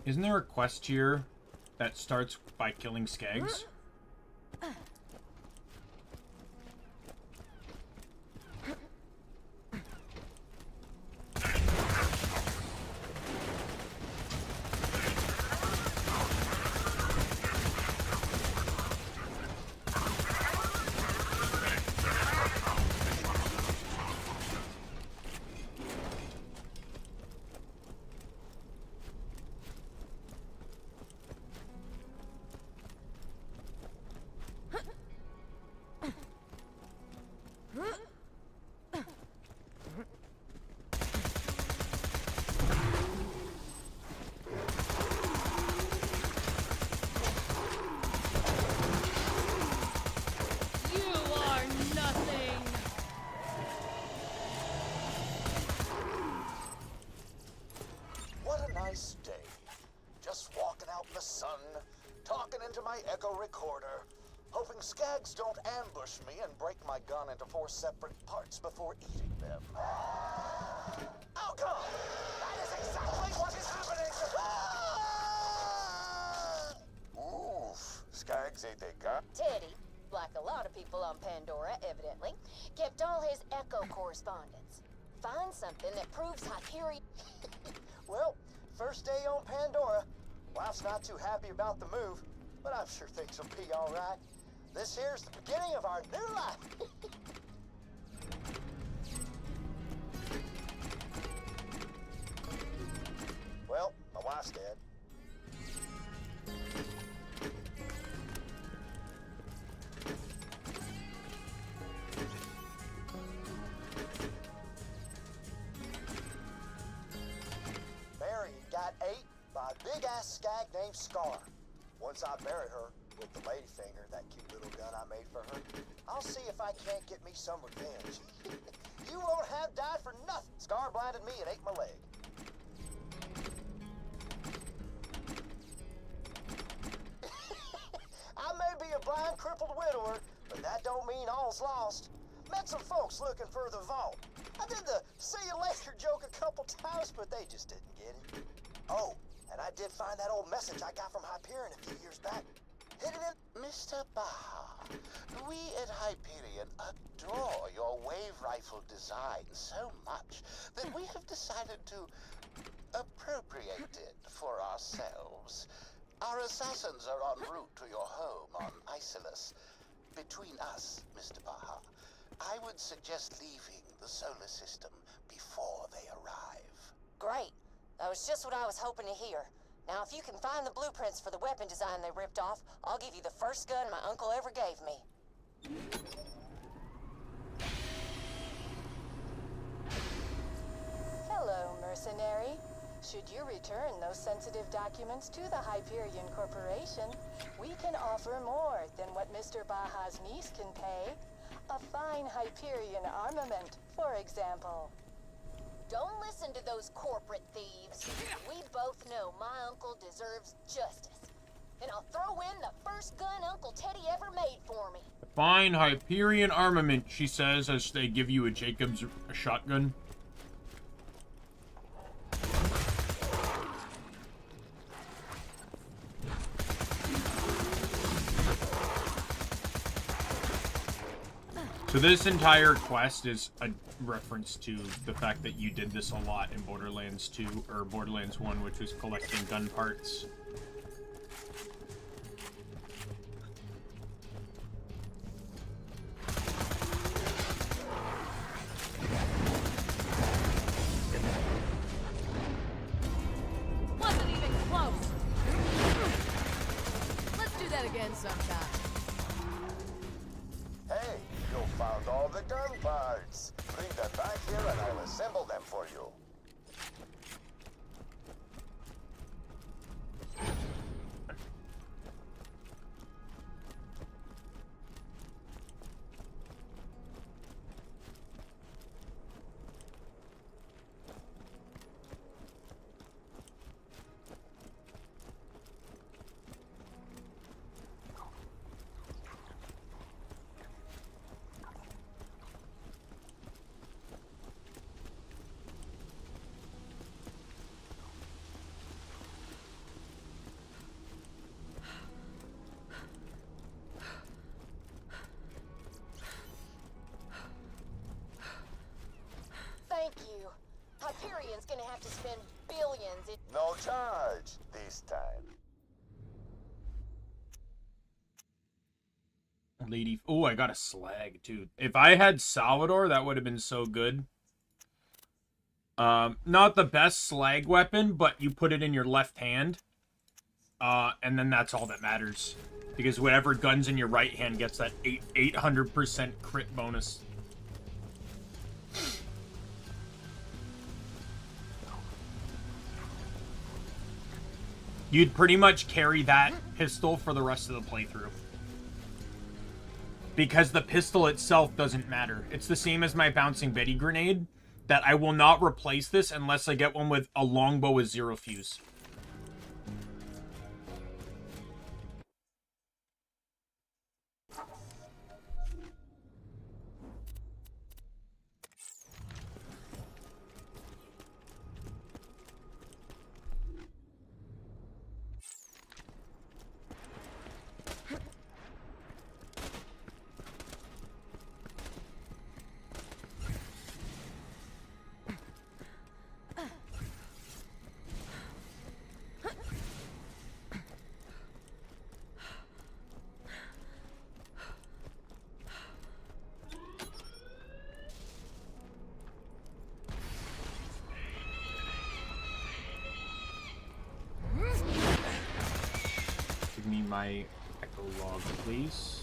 Isn't there a quest here that starts by killing skags? Nice day. Just walking out in the sun, talking into my echo recorder, hoping skags don't ambush me and break my gun into 4 separate parts before eating them. Oh, God! That is exactly what is happening! Oof. Skags ain't they got? Teddy, like a lot of people on Pandora, evidently, kept all his echo correspondence. Find something that proves Hyperion... Well, first day on Pandora. Wife's not too happy about the move, but I'm sure things will be all right. This here's the beginning of our new life. Well, my wife's dead. Mary got ate by a big-ass skag named Scar. Once I bury her with the ladyfinger, that cute little gun I made for her, I'll see if I can't get me some revenge. You won't have died for nothing. Scar blinded me and ate my leg. I may be a blind, crippled widower, but that don't mean all's lost. Met some folks looking for the vault. I did the see you later joke a couple times, but they just didn't get it. Oh, and I did find that old message I got from Hyperion a few years back. Hidden in... Mr. Baha, we at Hyperion adore your wave rifle design so much that we have decided to appropriate it for ourselves. Our assassins are en route to your home on Isolus. Between us, Mr. Baha, I would suggest leaving the solar system before they arrive. Great. That was just what I was hoping to hear. Now, if you can find the blueprints for the weapon design they ripped off, I'll give you the first gun my uncle ever gave me. Hello, mercenary. Should you return those sensitive documents to the Hyperion Corporation, we can offer more than what Mr. Baha's niece can pay. A fine Hyperion armament, for example. Don't listen to those corporate thieves. We both know my uncle deserves justice. And I'll throw in the first gun Uncle Teddy ever made for me. Fine Hyperion armament, she says, as they give you a Jacobs shotgun. So this entire quest is a reference to the fact that you did this a lot in Borderlands 2, or Borderlands 1, which was collecting gun parts. Wasn't even close. Let's do that again sometime. Hey, you found all the gun parts. Bring them back here and I'll assemble them for you. Thank you. Hyperion's gonna have to spend billions in... No charge this time. Lady... Oh, I got a slag, too. If I had Salvador, that would have been so good. Not the best slag weapon, but you put it in your left hand. And then that's all that matters. Because whatever gun's in your right hand gets that 800% crit bonus. You'd pretty much carry that pistol for the rest of the playthrough. Because the pistol itself doesn't matter. It's the same as my bouncing Betty grenade, that I will not replace this unless I get one with a longbow with 0 fuse. Give me my echo log, please.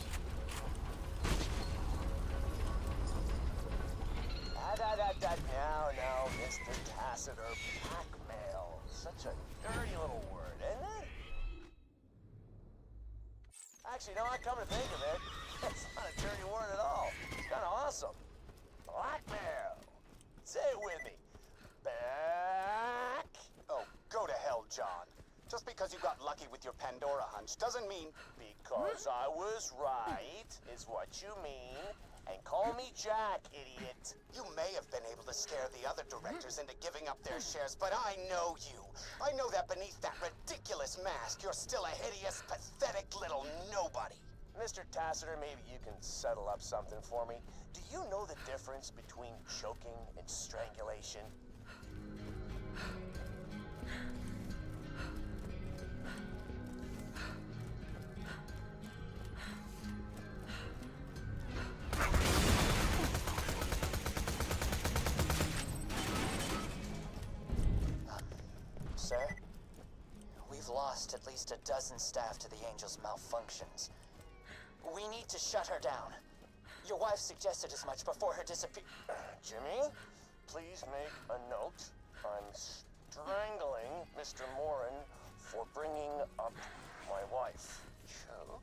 Now, Mr. Tacitor, blackmail. Such a dirty little word, isn't it? Actually, no, I come to think of it, it's not a dirty word at all. It's kind of awesome. Blackmail. Say it with me. Back. Oh, go to hell, John. Just because you got lucky with your Pandora hunch doesn't mean... Because I was right, is what you mean. And call me Jack, idiot. You may have been able to scare the other directors into giving up their shares, but I know you. I know that beneath that ridiculous mask, you're still a hideous, pathetic little nobody. Mr. Tacitor, maybe you can settle up something for me. Do you know the difference between choking and strangulation? Sir, we've lost at least a dozen staff to the Angel's malfunctions. We need to shut her down. Your wife suggested as much before her disappearance. Jimmy, please make a note. I'm strangling Mr. Morin for bringing up my wife. Choke?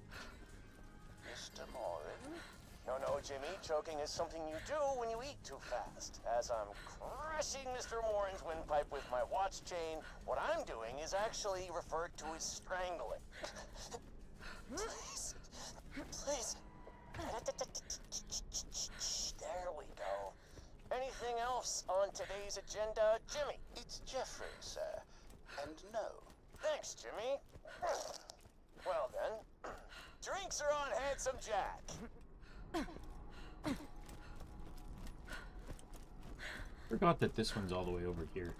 Mr. Morin? No, Jimmy, choking is something you do when you eat too fast. As I'm crushing Mr. Morin's windpipe with my watch chain, what I'm doing is actually referred to as strangling. Please. Please. There we go. Anything else on today's agenda, Jimmy? It's Jeffrey, sir. And no. Thanks, Jimmy. Well then, drinks are on Handsome Jack. Forgot that this one's all the way over here.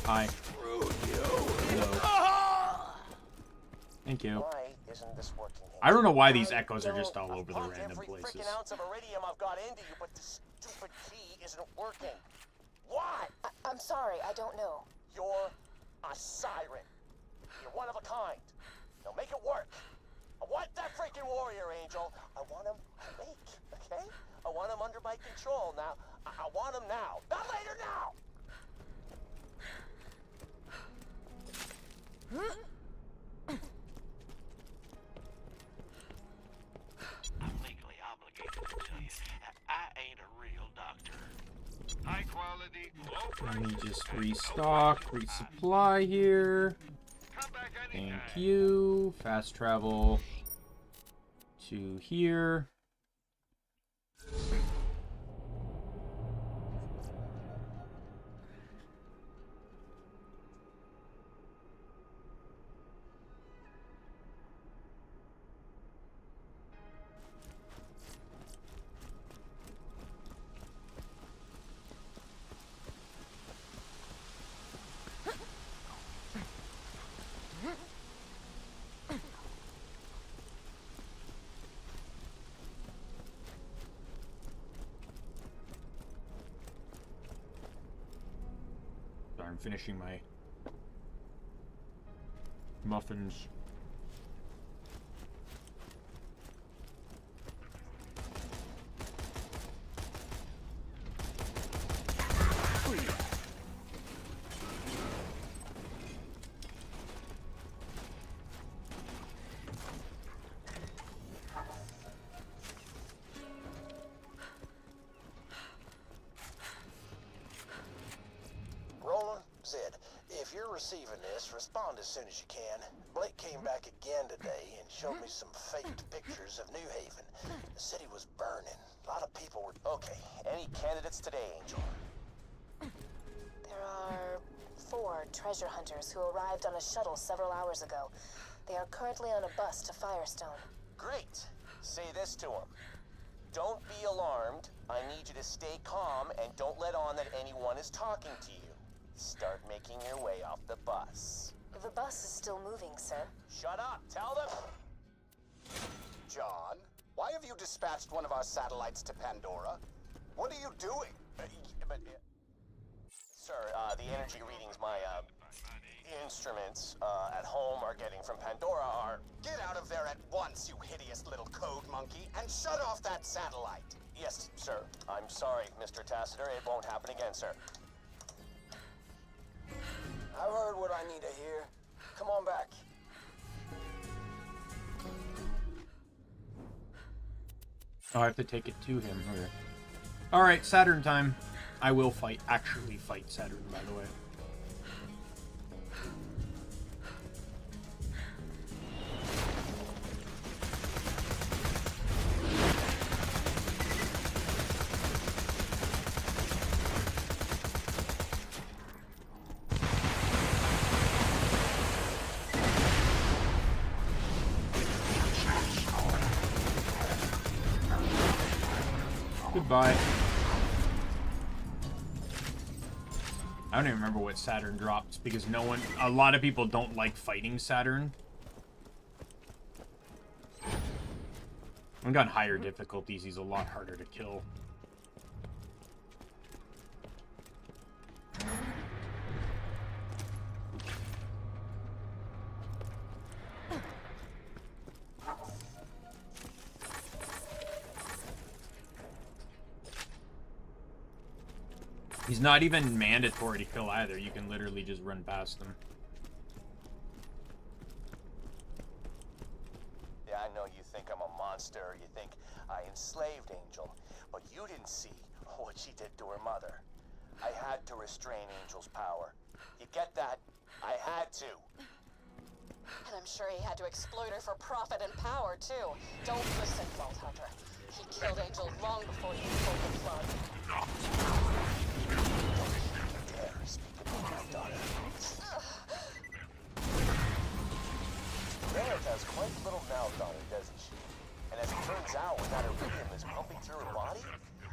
Hi. Hello. Thank you. Why isn't this working? I don't know why these echoes are just all over the random Every places. freaking ounce of iridium I've got into you, but this stupid key isn't working. Why? I'm sorry, I don't know. You're a siren. You're one of a kind. Now make it work. I want that freaking warrior angel. I want him awake, okay? I want him under my control now. I want him now. Not later, now! I'm legally obligated to tell you, I ain't a real doctor. High quality, low price. Let me just restock, resupply here. Thank you. Fast travel to here. I'm finishing my muffins. Zed, if you're receiving this, respond as soon as you can. Blake came back again today and showed me some faked pictures of New Haven. The city was burning. A lot of people were... Okay, any candidates today, Angel? There are 4 treasure hunters who arrived on a shuttle several hours ago. They are currently on a bus to Firestone. Great. Say this to them. Don't be alarmed. I need you to stay calm and don't let on that anyone is talking to you. Start making your way off the bus. The bus is still moving, sir. Shut up. Tell them. John, why have you dispatched one of our satellites to Pandora? What are you doing? Sir, the energy readings my, instruments, at home are getting from Pandora are... Get out of there at once, you hideous little code monkey, and shut off that satellite. Yes, sir. I'm sorry, Mr. Tassiter. It won't happen again, sir. I've heard what I need to hear. Come on back. Oh, I have to take it to him. Okay. Alright, Saturn time. I will actually fight Saturn, by the way. Goodbye. I don't even remember what Saturn dropped because a lot of people don't like fighting Saturn. I've got higher difficulties, he's a lot harder to kill. He's not even mandatory to kill either. You can literally just run past him. Yeah, I know you think I'm a monster. You think I enslaved Angel. But you didn't see what she did to her mother. I had to restrain Angel's power. You get that? I had to. And I'm sure he had to exploit her for profit and power, too. Don't listen, Vault Hunter. He killed Angel long before you pulled the plug. Dare speak about my daughter. Meredith has quite a little mouth on her, doesn't she? And as it turns out, when that iridium is pumping through her body,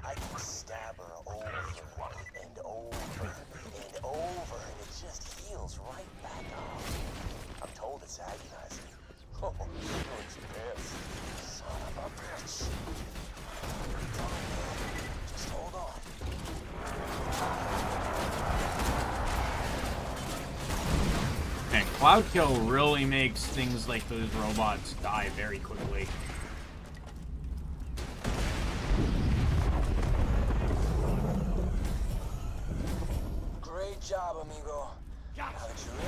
I can stab her over and over and over, and it just heals right back up. I'm told it's agonizing. Oh, it's pissed. Son of a bitch. Just hold on. And Cloud Kill really makes things like those robots die very quickly. Great job, amigo. Now that you're in,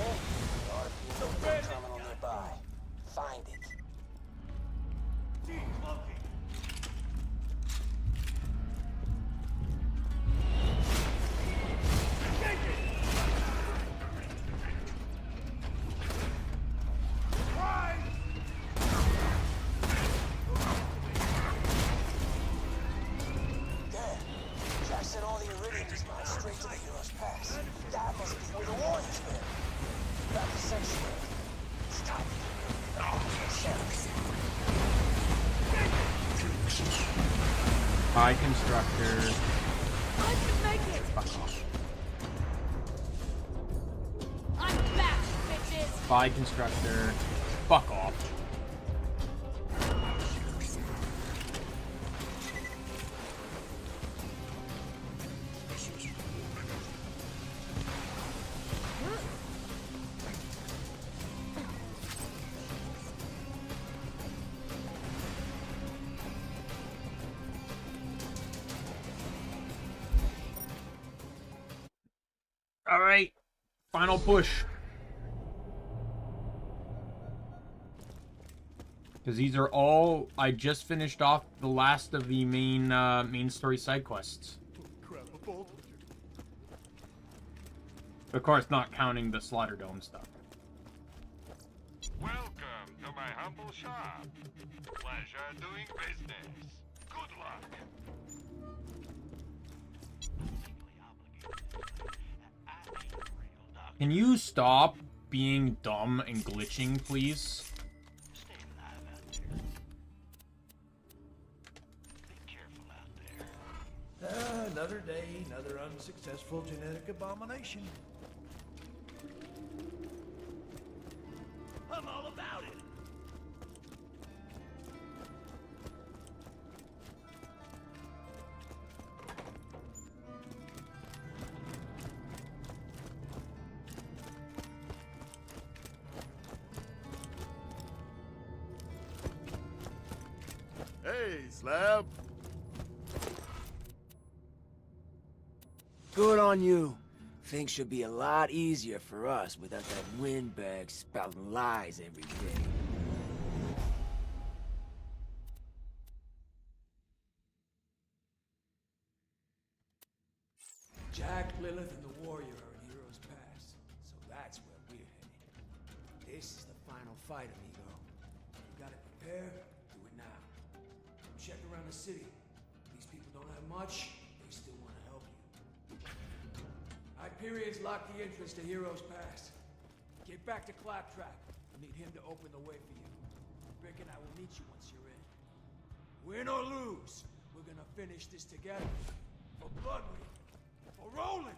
there ought to be a little terminal nearby. Find it. Hi, Constructor. I can make it. Fuck off. I'm back, bitches. Bye, Constructor. Fuck off. All right, final push. Because these are all, I just finished off the last of the main story side quests. Crap, a bolt. Of course, not counting the Slaughter Dome stuff. Welcome to my humble shop. Pleasure doing business. Good luck. Can you stop being dumb and glitching, please? Another day, another unsuccessful genetic abomination. I'm all about it. Hey, Slab. Good on you. Things should be a lot easier for us without that windbag spouting lies every day. Jack, Lilith, and the Warrior are in Heroes Pass, so that's where we're headed. This is the final fight, amigo. You gotta prepare, do it now. Check around the city. These people don't have much, they still want to help you. Hyperion's locked the entrance to Heroes Pass. Get back to Claptrap. I need him to open the way for you. Rick and I will meet you once you're in. Win or lose, we're gonna finish this together. For Bloodwing, for Roland,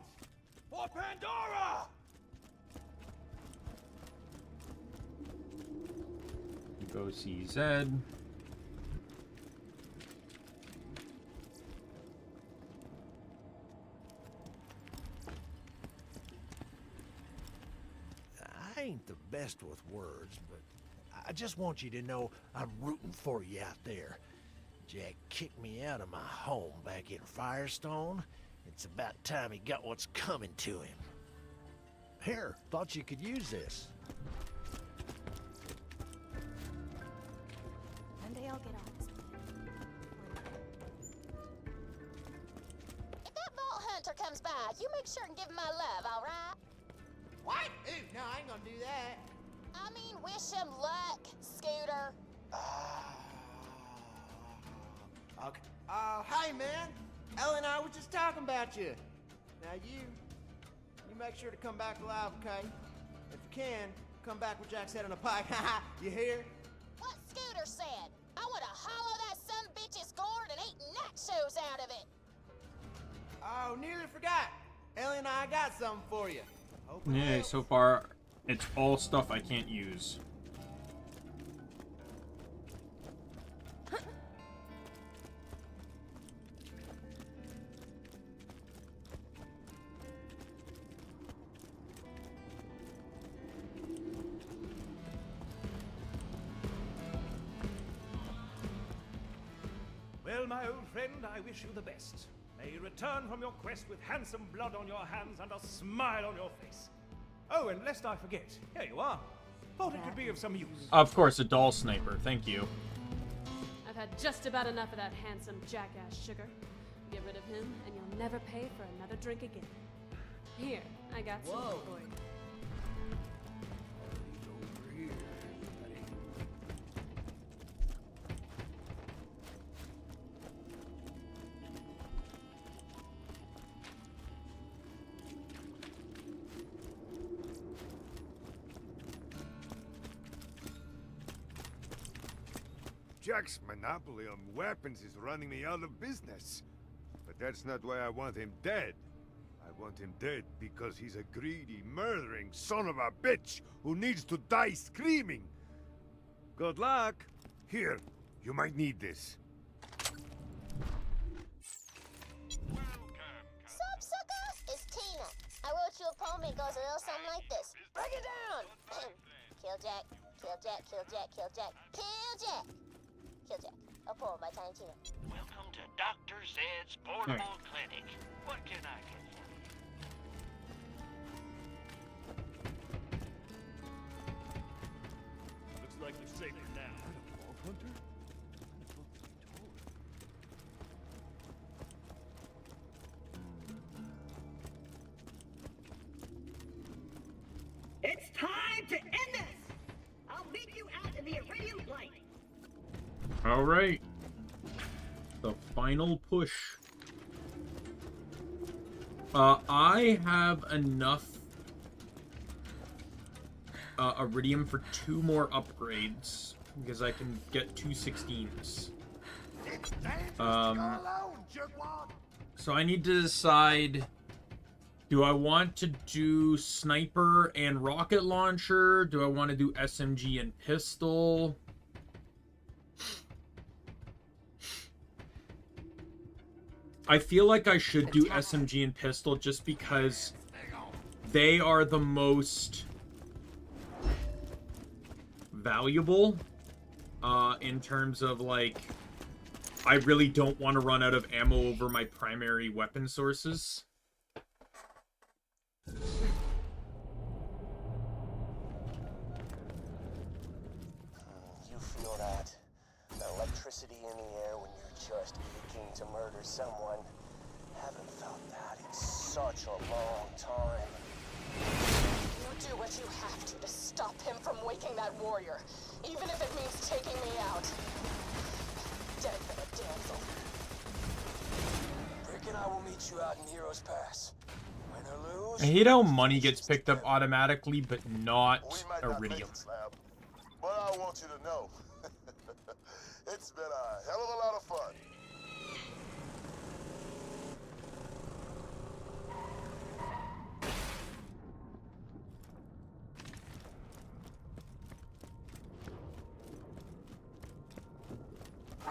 for Pandora! Go see Zed. I ain't the best with words, but I just want you to know I'm rooting for you out there. Jack kicked me out of my home back in Firestone, It's about time he got what's coming to him. Here, thought you could use this. One day I'll get on this If that vault hunter comes by, you make sure and give him my love, all right? What? Ooh, no, I ain't gonna do that. I mean, wish him luck, Scooter. Okay. Hey, man. Ellie and I were just talking about you. Now, you make sure to come back alive, okay? If you can, come back with Jack's head on a pike. You hear? What Scooter said. I want to hollow that son bitch's gourd and eat nachos out of it. Oh, nearly forgot. Ellie and I got something for you. Yeah, so far, it's all stuff I can't use. Well, my old friend, I wish you the best. May you return from your quest with handsome blood on your hands and a smile on your face. Oh, and lest I forget, here you are. Thought it could be of some use. Of course, a doll sniper. Thank you. I've had just about enough of that handsome jackass Sugar. Get rid of him, and you'll never pay for another drink again. Here, I got some for you. Jack's monopoly on weapons is running me out of business. But that's not why I want him dead. I want him dead because he's a greedy, murdering son of a bitch who needs to die screaming. Good luck. Here, you might need this. Sup, sucker? It's Tina. I wrote you a poem. It goes a little something like this. Break it down! Kill Jack, kill Jack, kill Jack, kill Jack, kill Jack! Kill Jack. A poem by Tiny Tina. Welcome to Dr. Zed's Portable Clinic. What can I get for you? Looks like you're safe now. Vault hunter? It's time to end this! I'll meet you out in the irradiant light. All right. The final push. I have enough iridium for 2 more upgrades because I can get 2 16s. So I need to decide, do I want to do sniper and rocket launcher? Do I want to do SMG and pistol? I feel like I should do SMG and pistol just because they are the most valuable in terms of, like, I really don't want to run out of ammo over my primary weapon sources. You feel that electricity in the air when you're just aching to murder someone. Haven't felt that in such a long time. You do what you have to stop him from waking that warrior, even if it means taking me out. Dead for the damsel. Brick and I will meet you out in Heroes Pass. Win or lose. I hate how money gets picked up automatically, but not iridium. But I want you to know, it's been a hell of a lot of fun.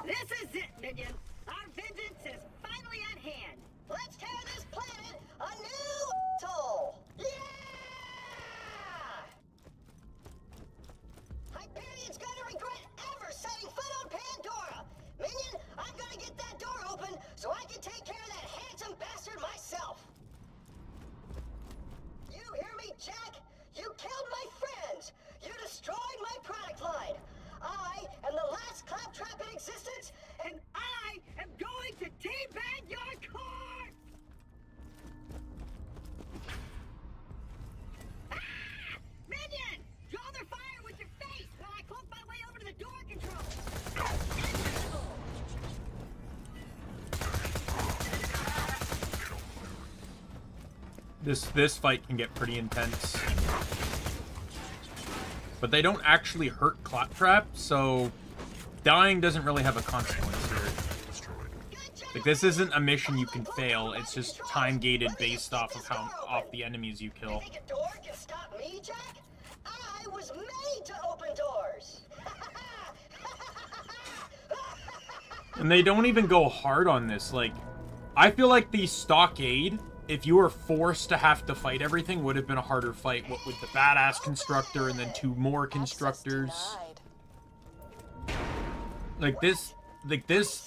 This is it, minion. Our vengeance is finally at hand. Let's tear this planet a new toll. Yeah! Hyperion's gonna regret ever setting foot on Pandora. Minion, I'm gonna get that door open so I can take care of that handsome bastard myself. This fight can get pretty intense. But they don't actually hurt Claptrap, so dying doesn't really have a consequence here. Like, this isn't a mission you can fail, it's just time-gated based off of off the enemies you kill. Think a door can stop me, Jack? I was made to open doors. And they don't even go hard on this. Like, I feel like the stockade, if you were forced to have to fight everything, would have been a harder fight. What with the badass constructor and then 2 more constructors. Like this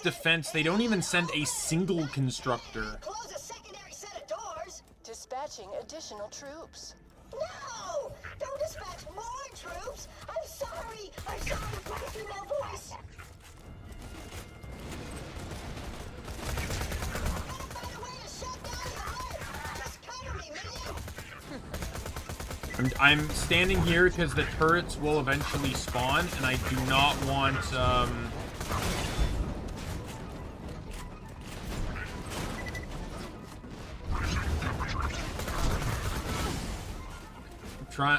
defense, they don't even send a single constructor. Close a secondary set of doors. Dispatching additional troops. No! Don't dispatch more troops! I'm sorry! I'm sorry for my female voice! I'm standing here because the turrets will eventually spawn, and I do not want,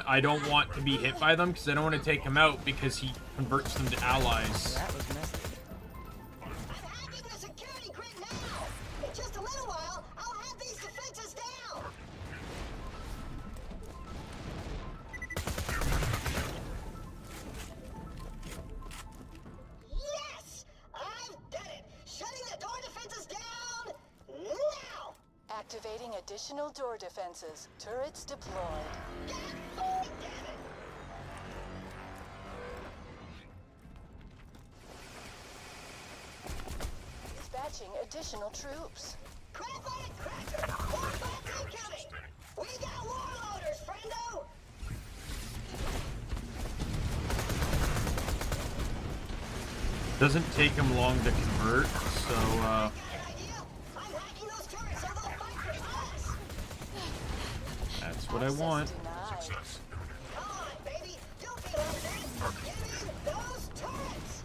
I don't want to be hit by them because I don't want to take him out because he converts them to allies. That was messy. I'm hacking the security grid now! In just a little while, I'll have these defenses down! Yes! I've done it! Shutting the door defenses down now! Activating additional door defenses. Turrets deployed. Oh, damn it! Dispatching additional troops. Crap on it, Cracker! Warbots incoming! We got warloaders, friendo! Doesn't take him long to convert, so, I'm hacking those turrets so they'll fight for us! that's what I want. Come on, baby! Don't be like that! Give me those turrets!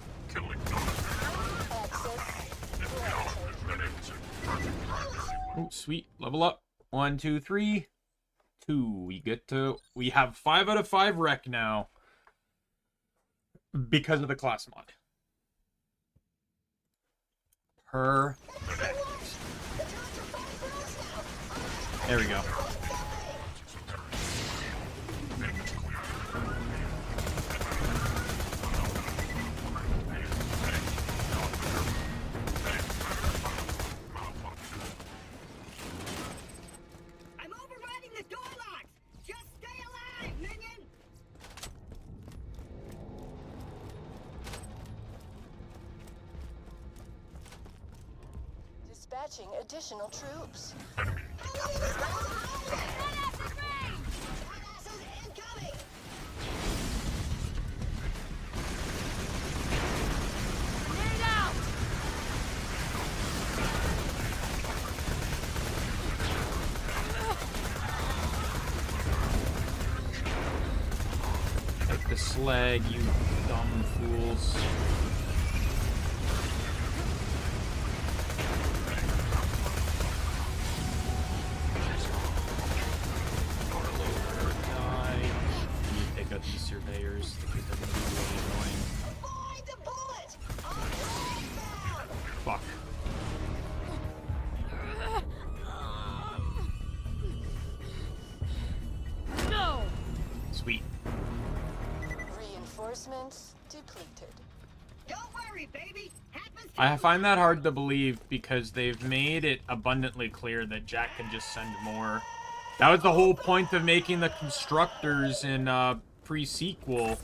Oh, sweet. Level up. 1, 2, 3. 2. We have 5 out of 5 wreck now. Because of the class mod. Perfect. There we go. I'm overriding the door locks! Just stay alive, minion! Dispatching additional troops. Take the slag, you dumb fools. Pick up these surveyors because they're going to be really annoying. Avoid the bullet! I'm Fuck. No! Sweet. Reinforcements depleted. Don't worry, baby! Happens I find that hard to believe because they've made it abundantly clear that Jack can just send more. That was the whole point of making the constructors in pre-sequel.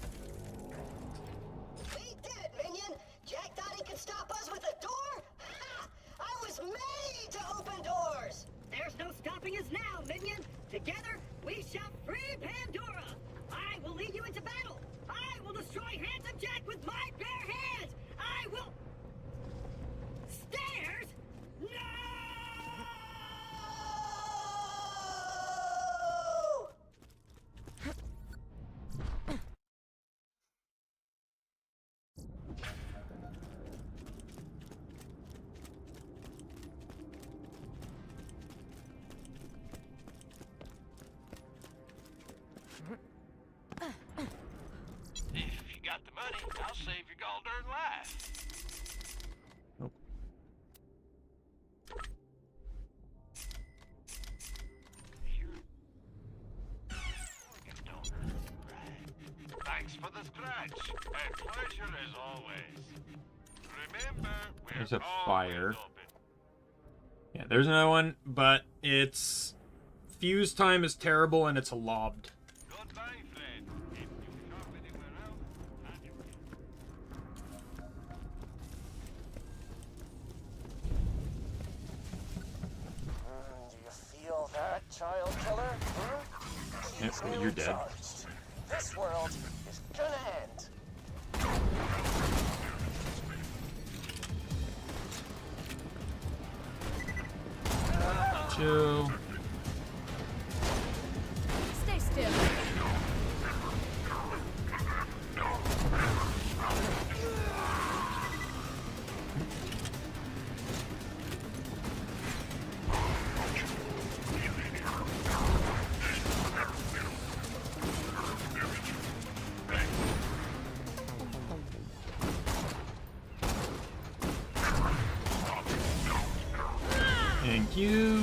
We did it, minion! Jack thought he could stop us with a door? Ha! I was made to open doors! There's no stopping us now, minion! Together, we shall free Pandora! I will lead you into battle! I will destroy Handsome Jack with my bare hands! I will... Stairs? No! all darn life. Nope. Thanks for the scratch. A pleasure as always. Remember, we're There's a always fire. open. Yeah, there's another one, but it's fuse time is terrible and it's lobbed. Goodbye, friend. If you shop anywhere else, and you Do you feel that, child killer? Huh? Yep, He's well, you're newly dead. charged. This world is gonna end. Chill. Stay still. Thank you.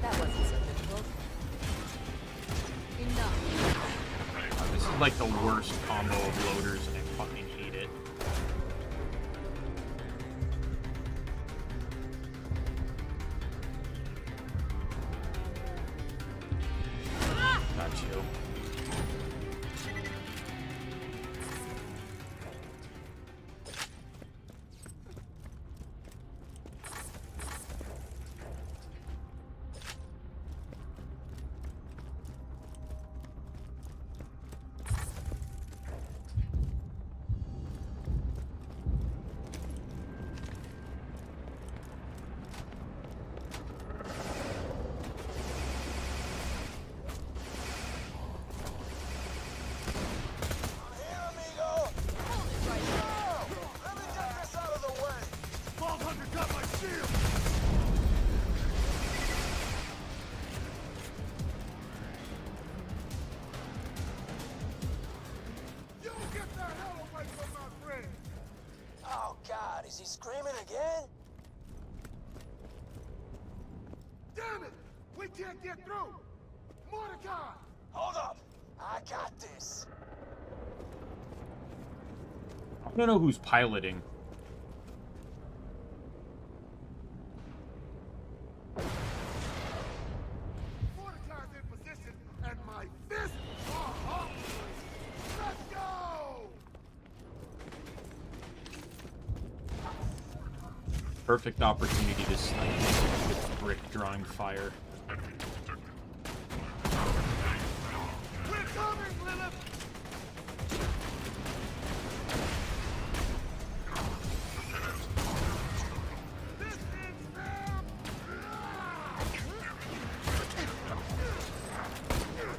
That wasn't so difficult. Enough. This is like the worst combo of loaders and I fucking hate it. Got you. Oh God, is he screaming again? Damn it! We can't get through! Mordecai! Hold up! I got this! I don't know who's piloting. Mordecai's in position, and my fists are up! Let's go! Perfect opportunity to snipe with brick drawing fire. We're coming, Lilith! This is them!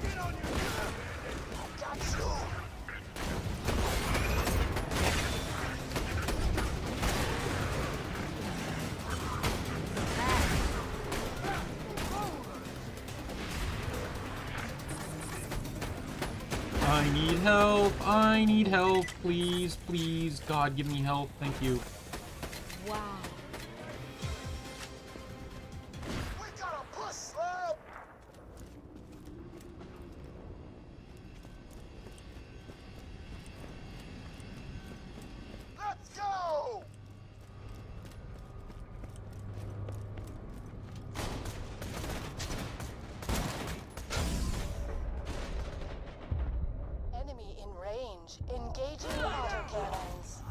Get on your knees! Got you! I need help. I need help. Please, please. God, give me help. Thank you. Wow. We gotta push, Slab! Let's go! Enemy in range. Engaging autocannons.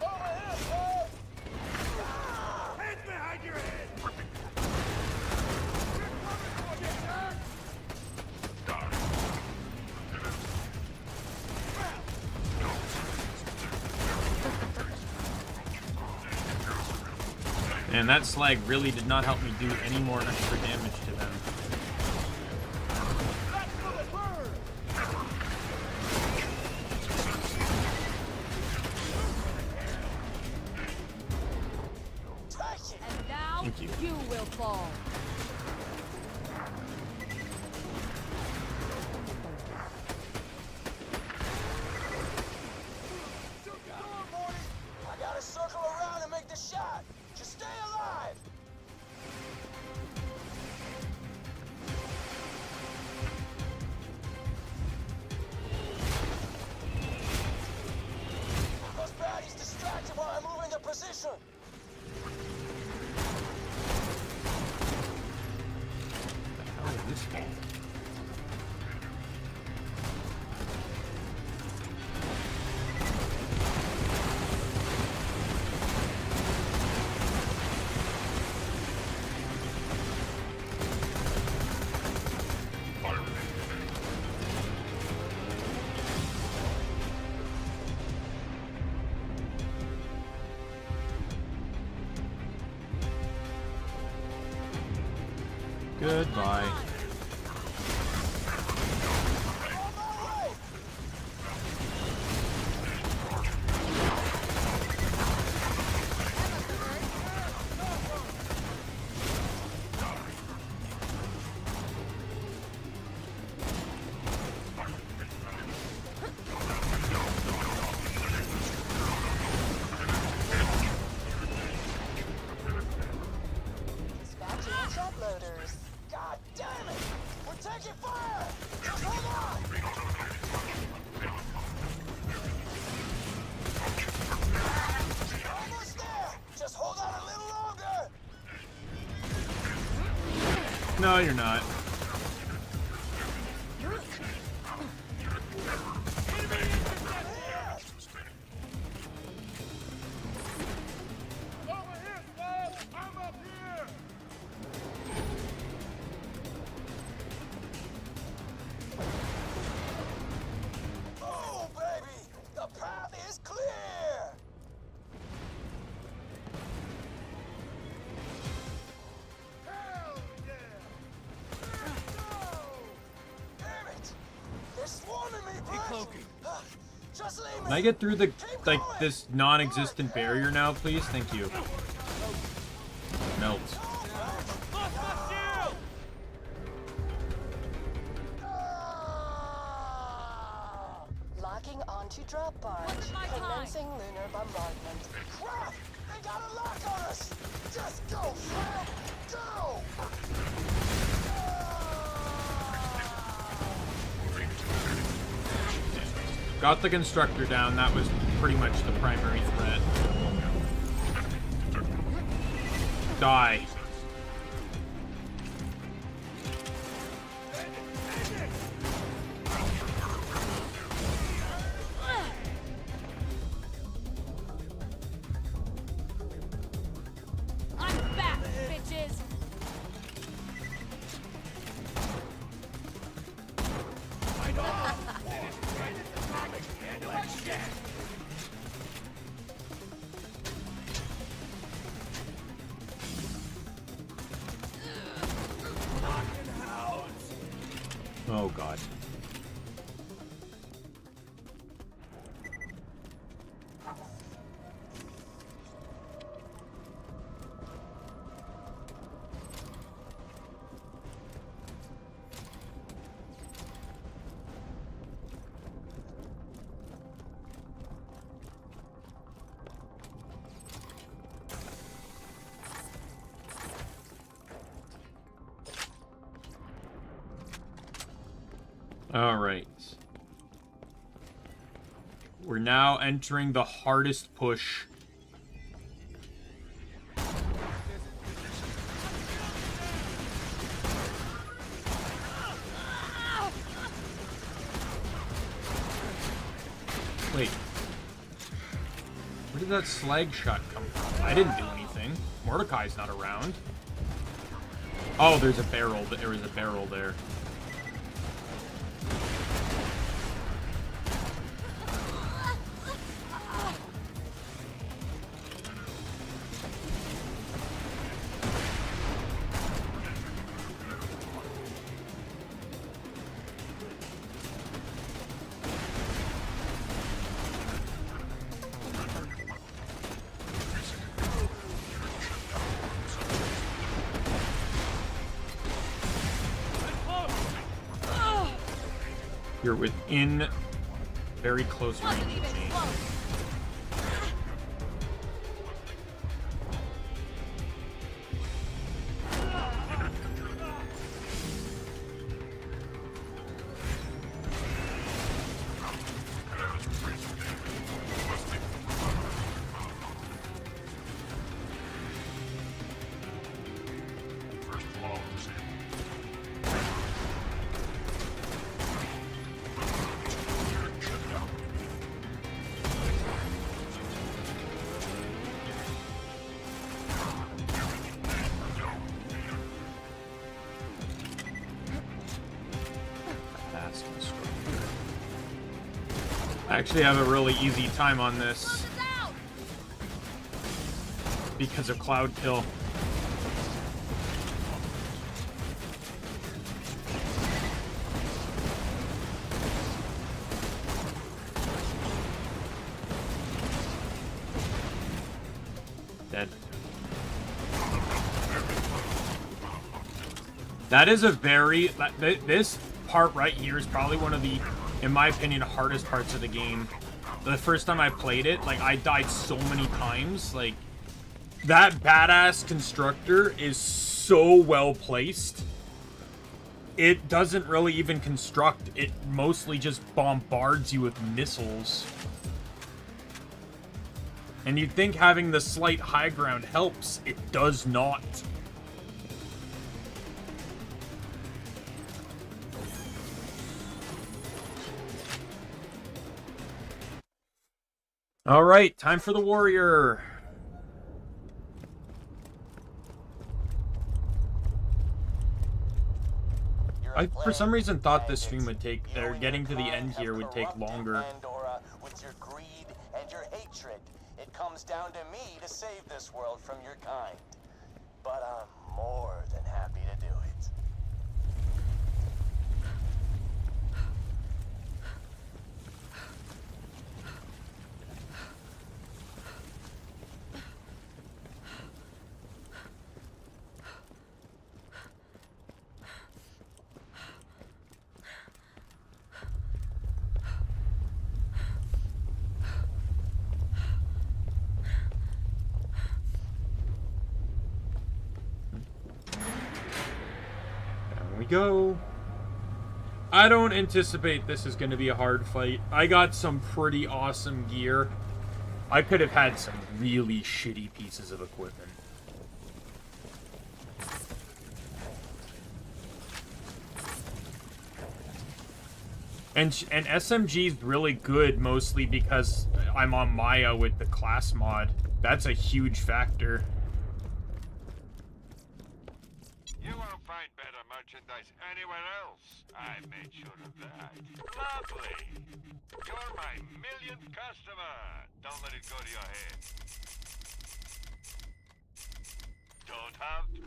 Over here, Slab! Hands behind your head! We're coming for you, Jack! And that slag really did not help me do any more extra damage to them. And now Thank you. you will fall. I gotta circle around and make the shot. Just stay alive. Those baddies distracted while I'm moving the position. How did this fall? Goodbye. Dispatching jet loaders. God damn it! We're taking fire! Just hold on! Almost there! Just hold on a little longer! No, you're not. Oh, baby! The path is clear! Hell yeah! Let's go! Damn it! They're swarming me, Brett! Just leave me! Can I get through the this non-existent barrier now, please? Thank you. Melt. Locking onto drop barge. Commencing lunar bombardment. Crap! They got a lock on us! Just go, Fred! Go! Got the constructor down. That was pretty much the primary threat. Die. I'm back, bitches! Oh god. All right. We're now entering the hardest push. Wait. Where did that slag shot come from? I didn't do anything. Mordecai's not around. Oh, there's a barrel. There was a barrel there. You're within very close range of me. I actually have a really easy time on this because of Cloud Kill. Dead. That is a very... This part right here is probably one of the, in my opinion, hardest parts of the game. The first time I played it, like, I died so many times. Like, that badass constructor is so well placed. It doesn't really even construct. It mostly just bombards you with missiles. And you'd think having the slight high ground helps. It does not. All right, time for the warrior. I, for some reason, thought this stream would take, or getting to the end here would take longer. Pandora with your greed and your hatred. It comes down to me to save this world from your kind. But I'm more than happy to do it. We go. I don't anticipate this is going to be a hard fight. I got some pretty awesome gear. I could have had some really shitty pieces of equipment. And SMG's really good mostly because I'm on Maya with the class mod. That's a huge factor. You won't find better merchandise anywhere else. I made sure of that. Lovely. You're my millionth customer. Don't let it go to your head. Don't have to.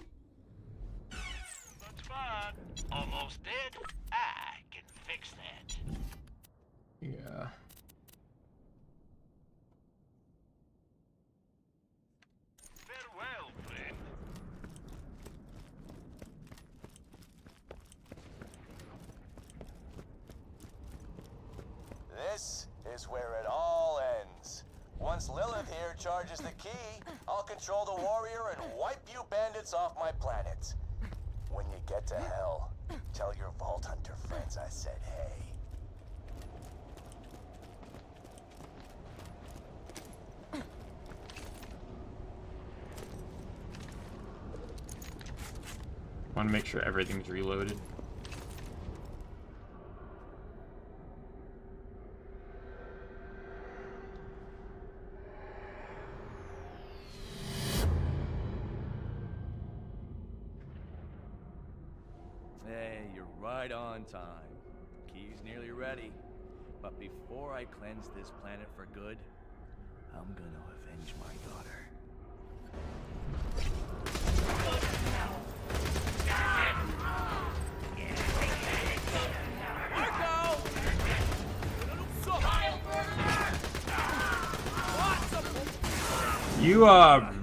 That's fine. Almost dead. I can fix that. Yeah. Farewell, friend. This is where it all ends. Once Lilith here charges the key, I'll control the warrior and wipe you bandits off my planet. When you get to hell, tell your Vault Hunter friends I said hey. Want to make sure everything's reloaded. Hey, you're right on time. Key's nearly ready. But before I cleanse this planet for good, I'm gonna avenge my daughter. You,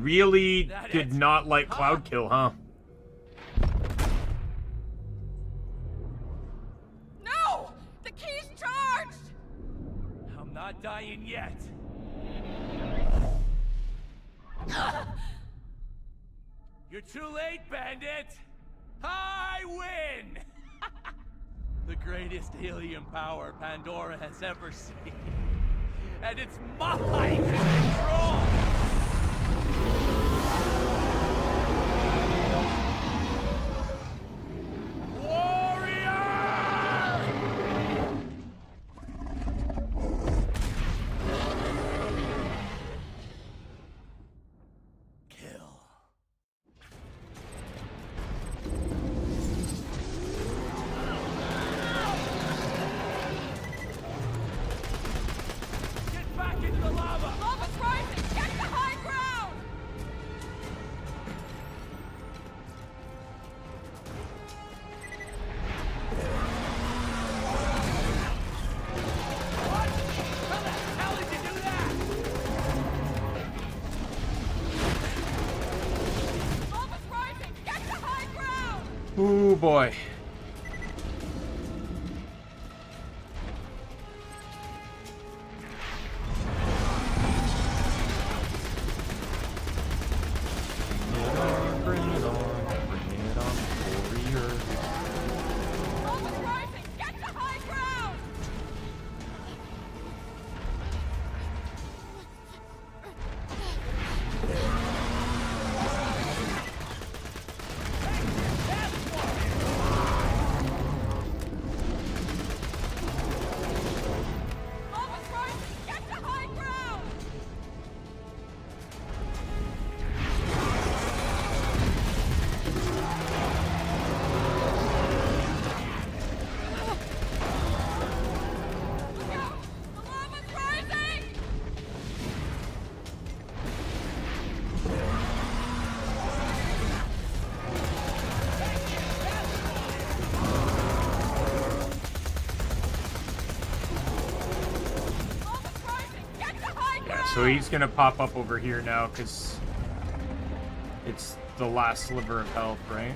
really did not like Cloud Kill, huh? No! The key's not dying yet. You're too late, Bandit! I win! The greatest alien power Pandora has ever seen. And it's mine to control! Ooh, boy. Bring it on, warrior. Lava's rising! Get to high ground! Lava's rising! Get to high ground! Yeah, so he's gonna pop up over here now because it's the last sliver of health, right?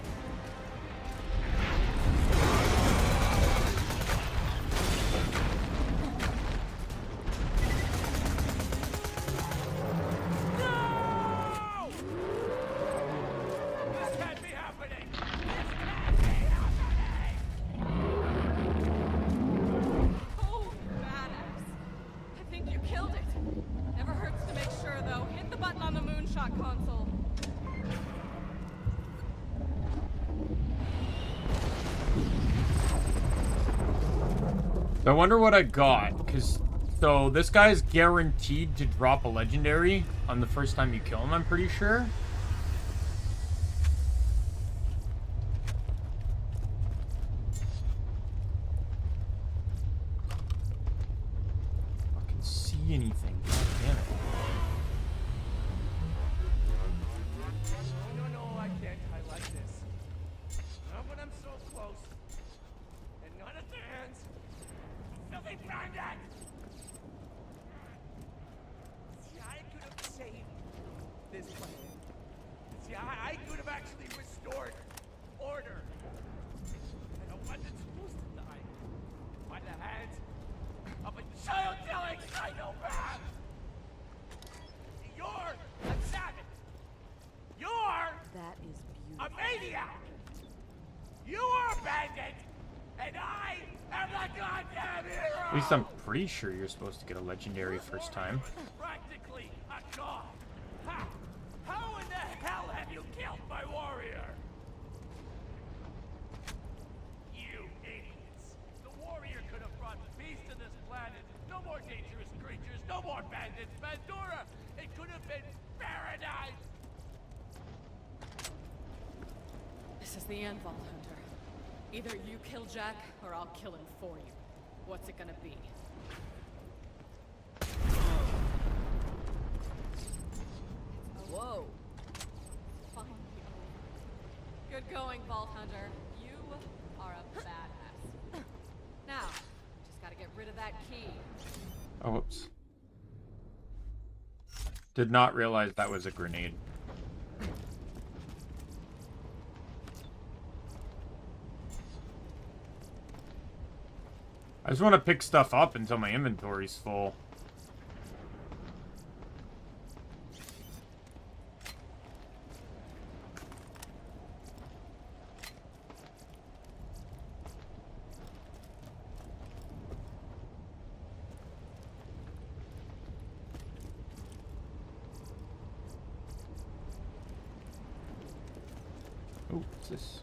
Oh, badass. I think you killed it. Never hurts to make sure, though. Hit the button on the moonshot console. I wonder what I got, because so this guy's guaranteed to drop a legendary on the first time you kill him, I'm pretty sure. I can see anything. God damn it. No, I can't. I like this. Not when I'm so close. And not at the hands of filthy bandit! See, I could have saved this planet. See, I could have actually restored order. And I wasn't supposed to die by the hands of a child-killing psychopath! You're a savage! You're That is beautiful. a maniac! You are a bandit! And I am the goddamn hero! At least I'm pretty sure you're supposed to get a legendary first time. Practically a god! Ha! How in the hell have you killed my warrior? You idiots! The warrior could have brought peace to this planet. No more dangerous creatures, no more bandits, Pandora! It could have been paradise! This is the end, Vault Hunter. Either you kill Jack, or I'll kill him for you. What's it gonna be? Whoa. Finally over. Good going, Vault Hunter. You are a badass. Now, just gotta get rid of that key. Oh, whoops. Did not realize that was a grenade. I just want to pick stuff up until my inventory's full. Oh, what's this?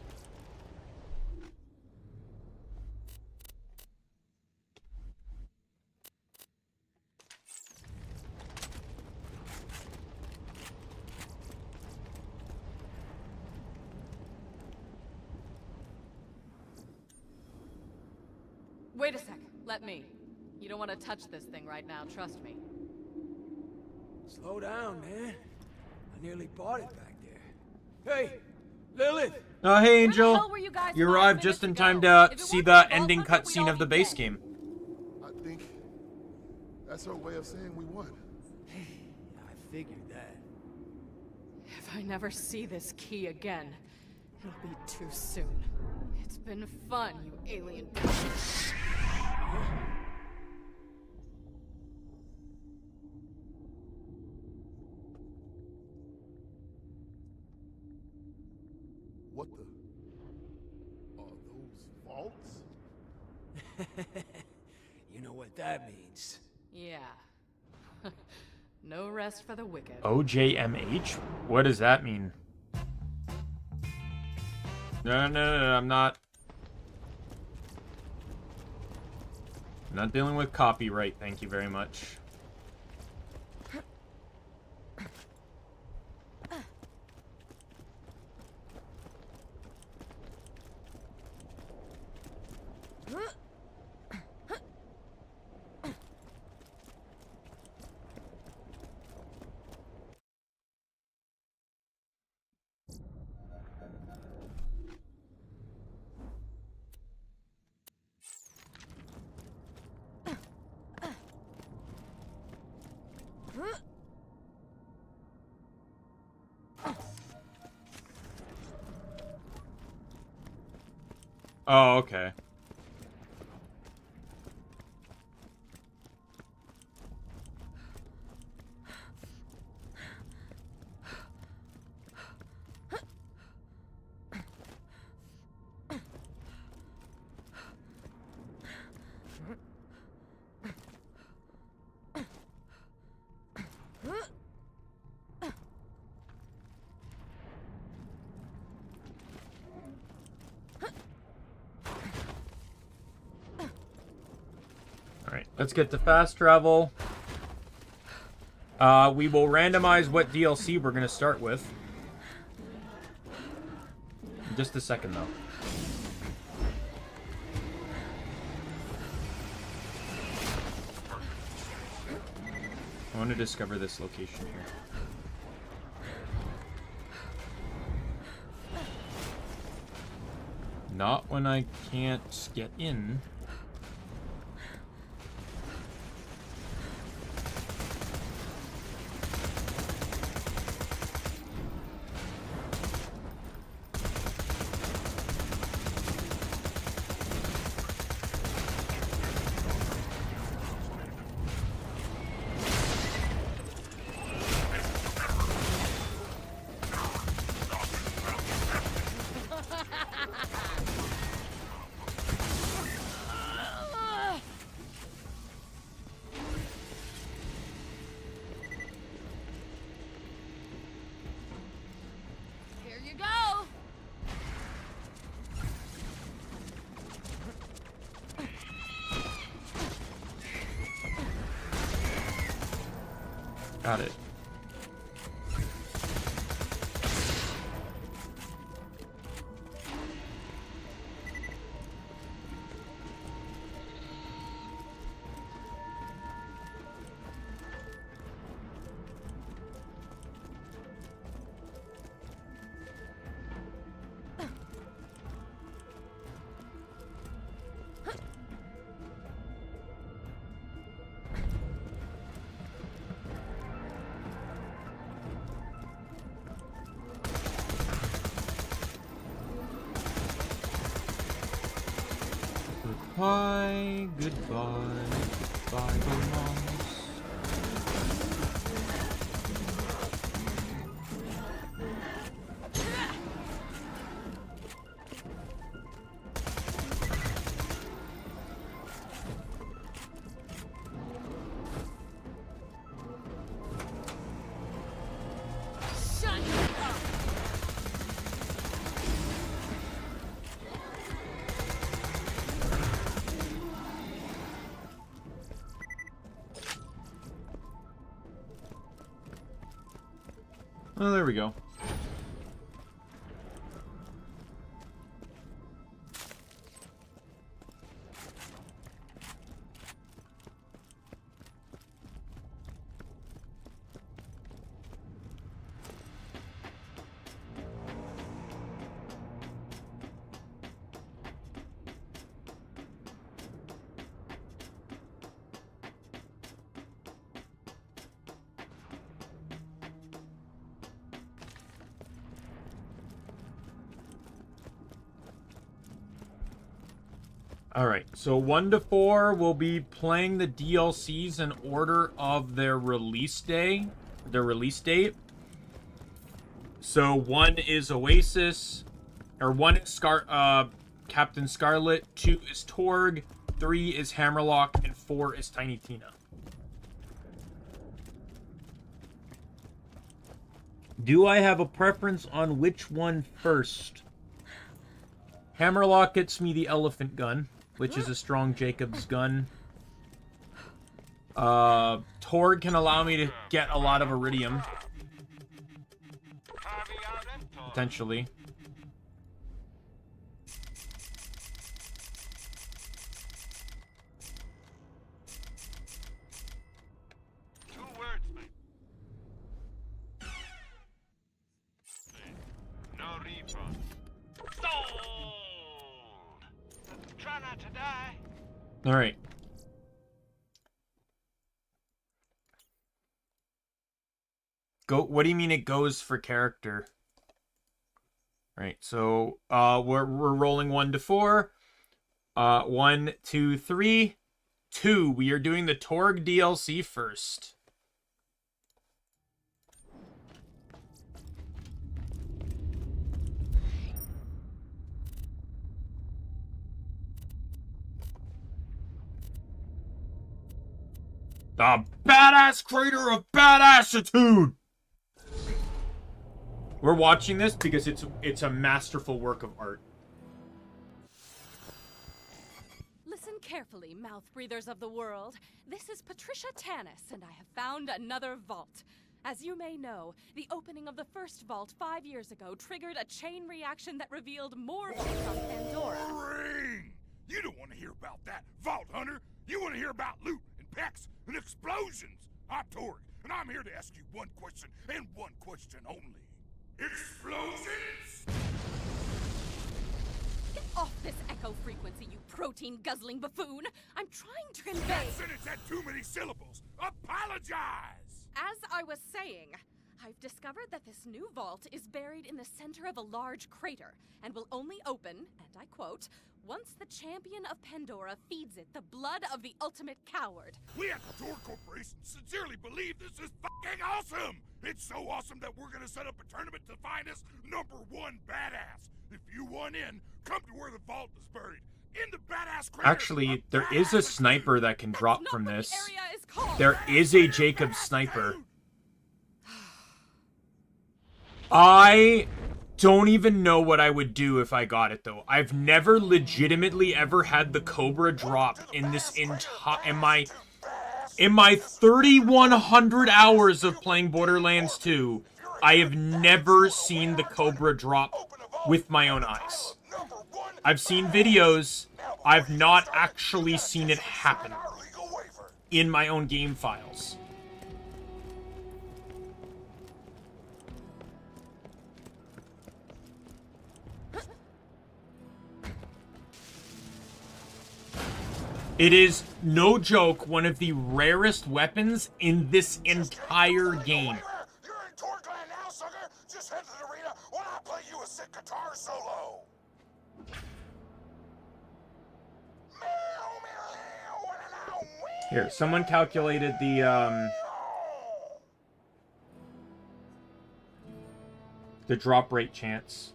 Wait a sec. Let me. You don't want to touch this thing right now, trust me. Slow down, man. I nearly bought it back there. Hey, Lilith! Oh, hey, Angel. hell were you guys You 5 arrived just in minutes time ago? to If it see wasn't the for the ending vault hunter, we'd cutscene all of the be base dead. game. I think that's her way of saying we won. I figured that. If I never see this key again, it'll be too soon. It's been fun, you alien. What the? Are those vaults? You know what that means. Yeah. No rest for the wicked. OJMH? What does that mean? No, I'm not dealing with copyright, thank you very much. Oh, okay. Alright, let's get to fast travel. We will randomize what DLC we're going to start with. In just a second, though. I want to discover this location here. Not when I can't get in. Here you go. Got it. Goodbye, goodbye, goodbye, goodbye. Shut up. Oh, there we go. Alright, so 1 to 4 will be playing the DLCs in order of their release day, their release date. So 1 is Oasis, or 1 is Captain Scarlet, 2 is Torg, 3 is Hammerlock, and 4 is Tiny Tina. Do I have a preference on which one first? Hammerlock gets me the elephant gun, which is a strong Jacob's gun. Torg can allow me to get a lot of iridium. Potentially. No refund. Sold! Try not to die. Alright. Go. What do you mean it goes for character? Right, so we're rolling 1 to 4. 1, 2, 3. 2. We are doing the Torg DLC first. The badass crater of badassitude. We're watching this because it's a masterful work of art. Listen carefully, mouth breathers of the world. This is Patricia Tanis, and I have found another vault. As you may know, the opening of the first vault 5 years ago triggered a chain reaction that revealed more vaults on Pandora. Ring! You don't want to hear about that, Vault Hunter. You want to hear about loot and packs and explosions. I'm Torg, and I'm here to ask you one question and one question only. Explosions? Get off this echo frequency, you protein-guzzling buffoon! I'm trying to convey... That sentence had too many syllables. Apologize! As I was saying, I've discovered that this new vault is buried in the center of a large crater, and will only open, and I quote, once the champion of Pandora feeds it the blood of the ultimate coward. We at the Torg Corporation sincerely believe this is fucking awesome! It's so awesome that we're gonna set up a tournament to find us #1 badass. If you want in, come to where the vault is buried. In the badass crater. Actually, there is a sniper that can drop from this. There is a Jacob sniper. I don't even know what I would do if I got it, though. I've never legitimately ever had the Cobra drop in this entire... In my 3,100 hours of playing Borderlands 2, I have never seen the Cobra drop with my own eyes. I've seen videos. I've not actually seen it happen in my own game files. It is, no joke, one of the rarest weapons in this entire game. You're in Torgland now, sucker! Just head to the arena while I play you a sick guitar solo! Here, someone calculated the drop rate chance.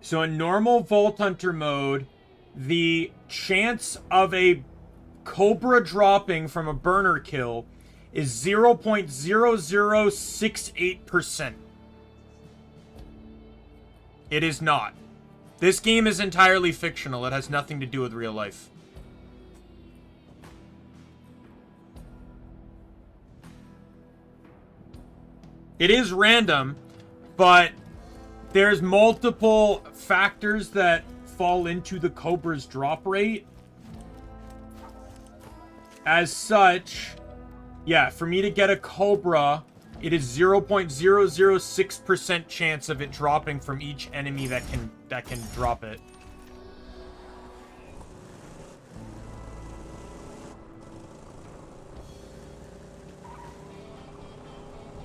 So in normal Vault Hunter mode, the chance of a Cobra dropping from a burner kill is 0.0068%. It is not. This game is entirely fictional. It has nothing to do with real life. It is random, but there's multiple factors that fall into the Cobra's drop rate. As such, yeah, for me to get a Cobra, it is 0.006% chance of it dropping from each enemy that can drop it.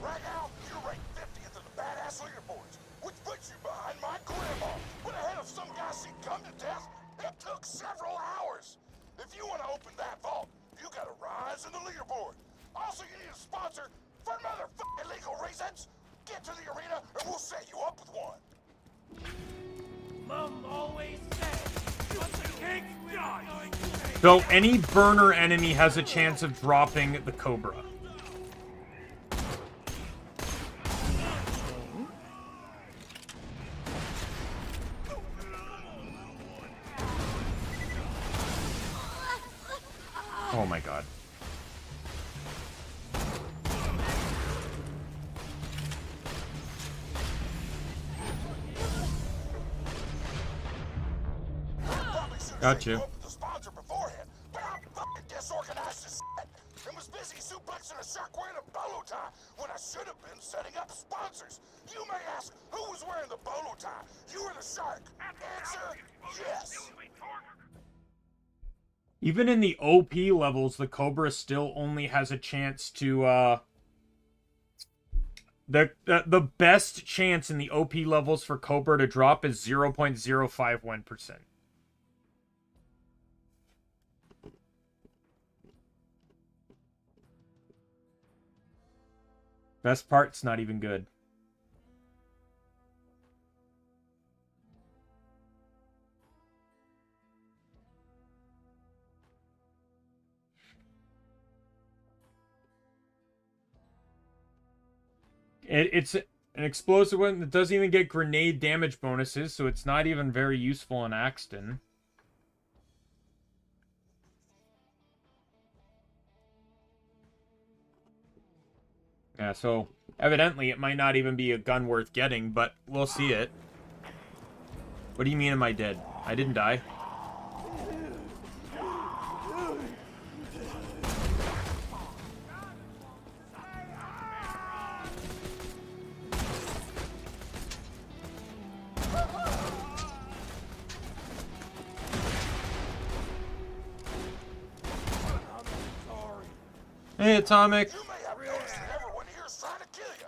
Right now, you're ranked 50th in the badass leaderboards, which puts you behind my grandma, but ahead of some guy she come to death. It took several hours. If you want to open that vault, you gotta rise in the leaderboard. Also, you need a sponsor for motherfucking legal reasons. Get to the arena and we'll set you up with one. Mom always said, "Once a king dies." So any burner enemy has a chance of dropping the Cobra. Oh my god. Gotcha. The sponsor beforehand, but I'm fucking disorganized as shit and was busy suplexing a shark wearing a bolo tie when I should have been setting up sponsors. You may ask, who was wearing the bolo tie? You or the shark? Answer, yes. Even in the OP levels, the Cobra still only has a chance to, the best chance in the OP levels for Cobra to drop is 0.051%. Best part's not even good. It's an explosive one that doesn't even get grenade damage bonuses, so it's not even very useful in Axton. Yeah, so evidently it might not even be a gun worth getting, but we'll see it. What do you mean am I dead? I didn't die. Hey, Atomic.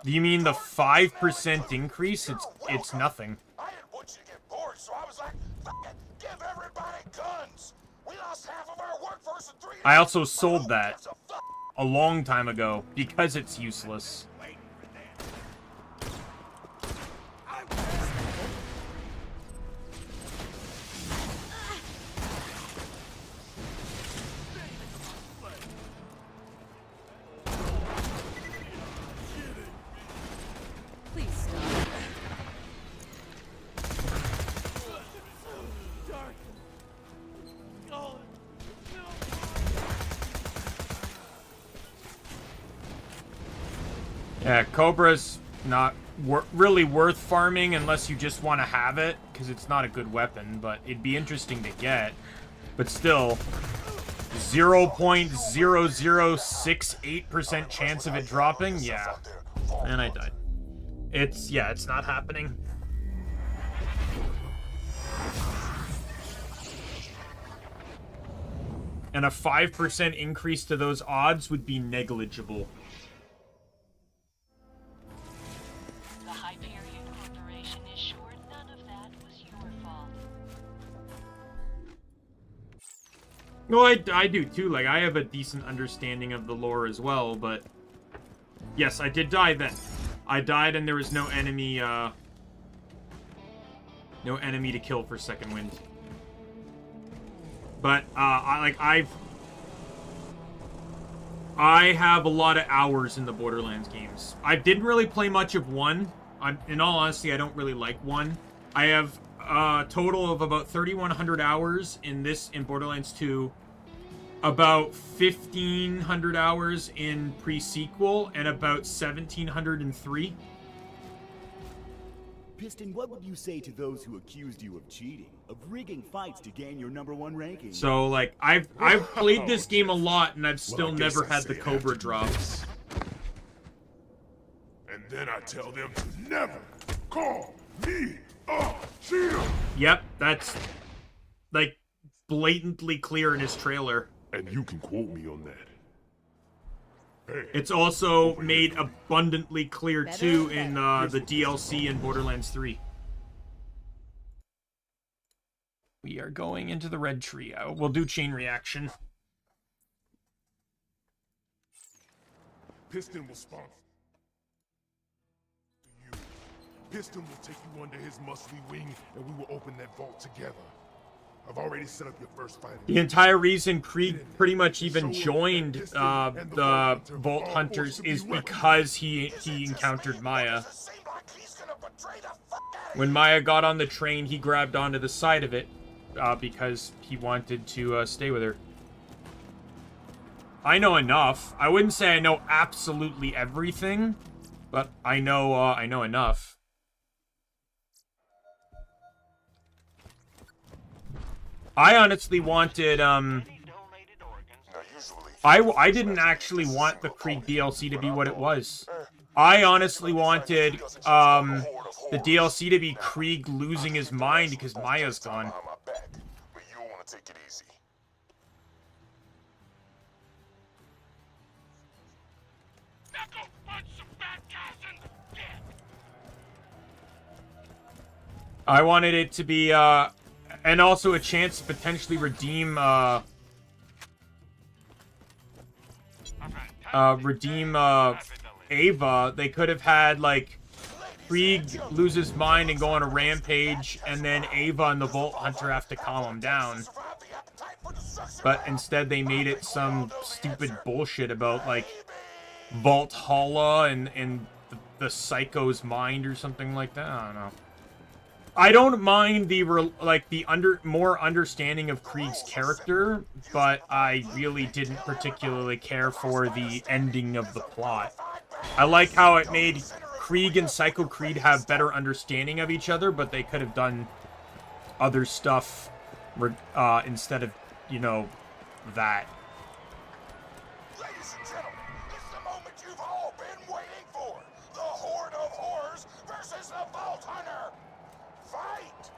Do you mean the 5% increase? It's nothing. I didn't want you to get bored, so I was like, fuck it, give everybody guns. We lost half of our workforce in 3 days. I also sold that a long time ago because it's useless. Yeah, Cobra's not really worth farming unless you just want to have it, because it's not a good weapon, but it'd be interesting to get. But still, 0.0068% chance of it dropping? Yeah. And I died. It's not happening. And a 5% increase to those odds would be negligible. No, I do too. Like, I have a decent understanding of the lore as well, but yes, I did die then. I died and there was no enemy to kill for second wind. But I have a lot of hours in the Borderlands games. I didn't really play much of 1. In all honesty, I don't really like 1. I have a total of about 3,100 hours in Borderlands 2, about 1,500 hours in pre-sequel, and about 1,703. Piston, what would you say to those who accused you of cheating, of rigging fights to gain your #1 ranking? So, like, I've played this game a lot, and I've still never had the Cobra drop. And then I tell them to never call me a cheater. Yep, that's, like, blatantly clear in his trailer. And you can quote me on that. Hey, it's also made abundantly clear, too, in the DLC in Borderlands 3. We are going into the red tree. We'll do chain reaction. Piston will spawn you. Piston will take you under his muscly wing, and we will open that vault together. I've already set up your first fight. The entire reason Krieg pretty much even joined the Vault Hunters is because he encountered Maya. When Maya got on the train, he grabbed onto the side of it because he wanted to stay with her. I know enough. I wouldn't say I know absolutely everything, but I know enough. I honestly wanted, I didn't actually want the Krieg DLC to be what it was. I honestly wanted, the DLC to be Krieg losing his mind because Maya's gone. I wanted it to be, and also a chance to potentially redeem, Ava. They could have had, like, Krieg lose his mind and go on a rampage, and then Ava and the Vault Hunter have to calm him down. But instead they made it some stupid bullshit about, like, Vault Hala and the Psycho's mind or something like that. I don't know. I don't mind the more understanding of Krieg's character, but I really didn't particularly care for the ending of the plot. I like how it made Krieg and Psycho Creed have better understanding of each other, but they could have done other stuff instead of, you know, that. Ladies and gentlemen, it's the moment you've all been waiting for. The Horde of Horrors versus the Vault Hunter. Fight!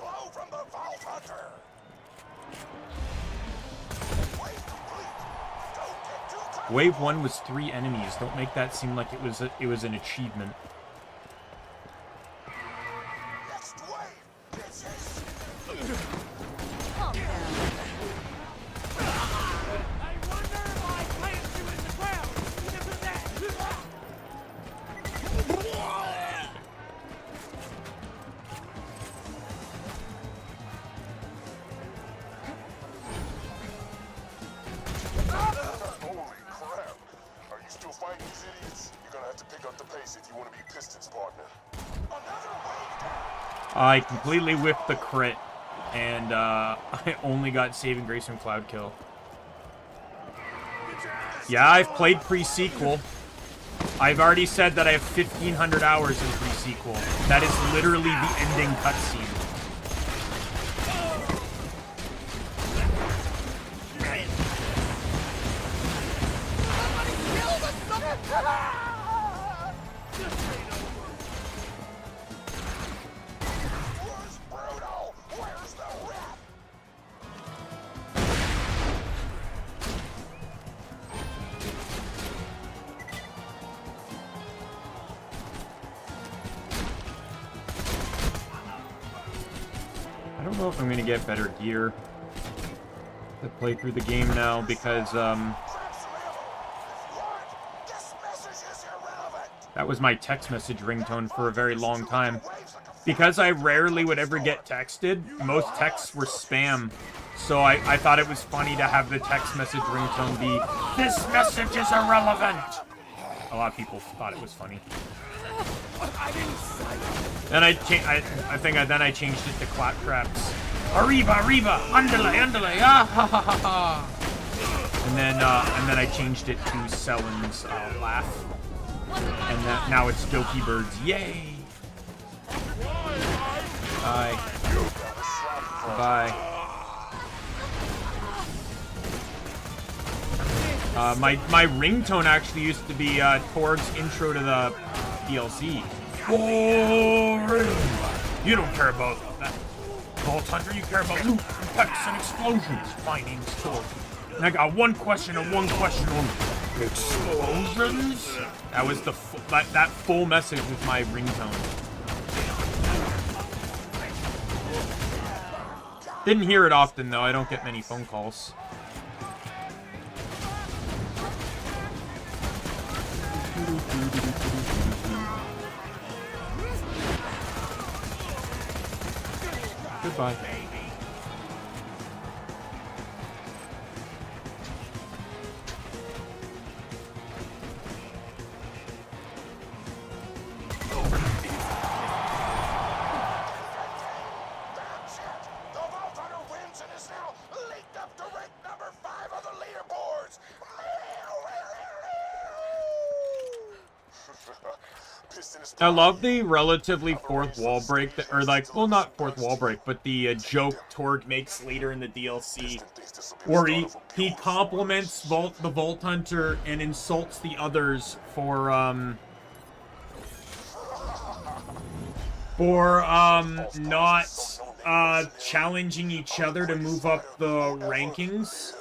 Blow from the Vault Hunter. Wave 1 was 3 enemies. Don't make that seem like it was an achievement. I completely whiffed the crit, and I only got saving grace from Cloud Kill. Yeah, I've played pre-sequel. I've already said that I have 1,500 hours in pre-sequel. That is literally the ending cutscene. I don't know if I'm gonna get better gear to play through the game now because that was my text message ringtone for a very long time. Because I rarely would ever get texted, most texts were spam. So So I thought it was funny to have the text message ringtone be, "This message is irrelevant." A lot of people thought it was funny. Then I changed it to clap craps. Arriba, arriba, andale, andale, ah ha ha ha ha. And then I changed it to Sellen's laugh. And now it's Doki Birds. Yay! Bye. Bye. My ringtone actually used to be towards intro to the DLC. Boring. You don't care about that, Vault Hunter. You care about loot, effects, and explosions. My name's Torg, and I got one question and one question only. Explosions? That was the that full message with my ringtone. Didn't hear it often though. I don't get many phone calls. Goodbye. I love the relatively fourth wall break, that, or like, well, not fourth wall break, but the joke Torg makes later in the DLC, where he compliments the Vault Hunter and insults the others for not challenging each other to move up the rankings.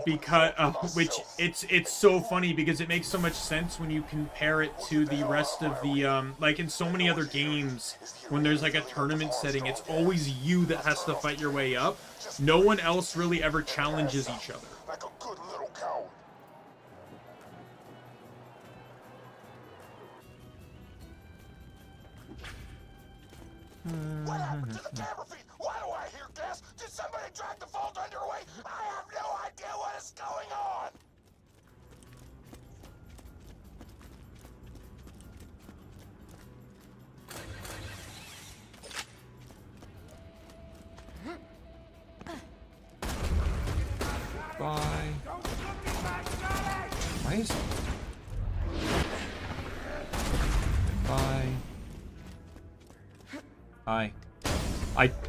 Because which it's so funny because it makes so much sense when you compare it to the rest of the like in so many other games when there's like a tournament setting, it's always you that has to fight your way up. No one else really ever challenges each other. Like a good little coward. What happened to the camera feed? Why do I hear gas? Did somebody drag the Vault Hunter away? I have no idea what is going on! Bye. Why is it? Bye. Hi.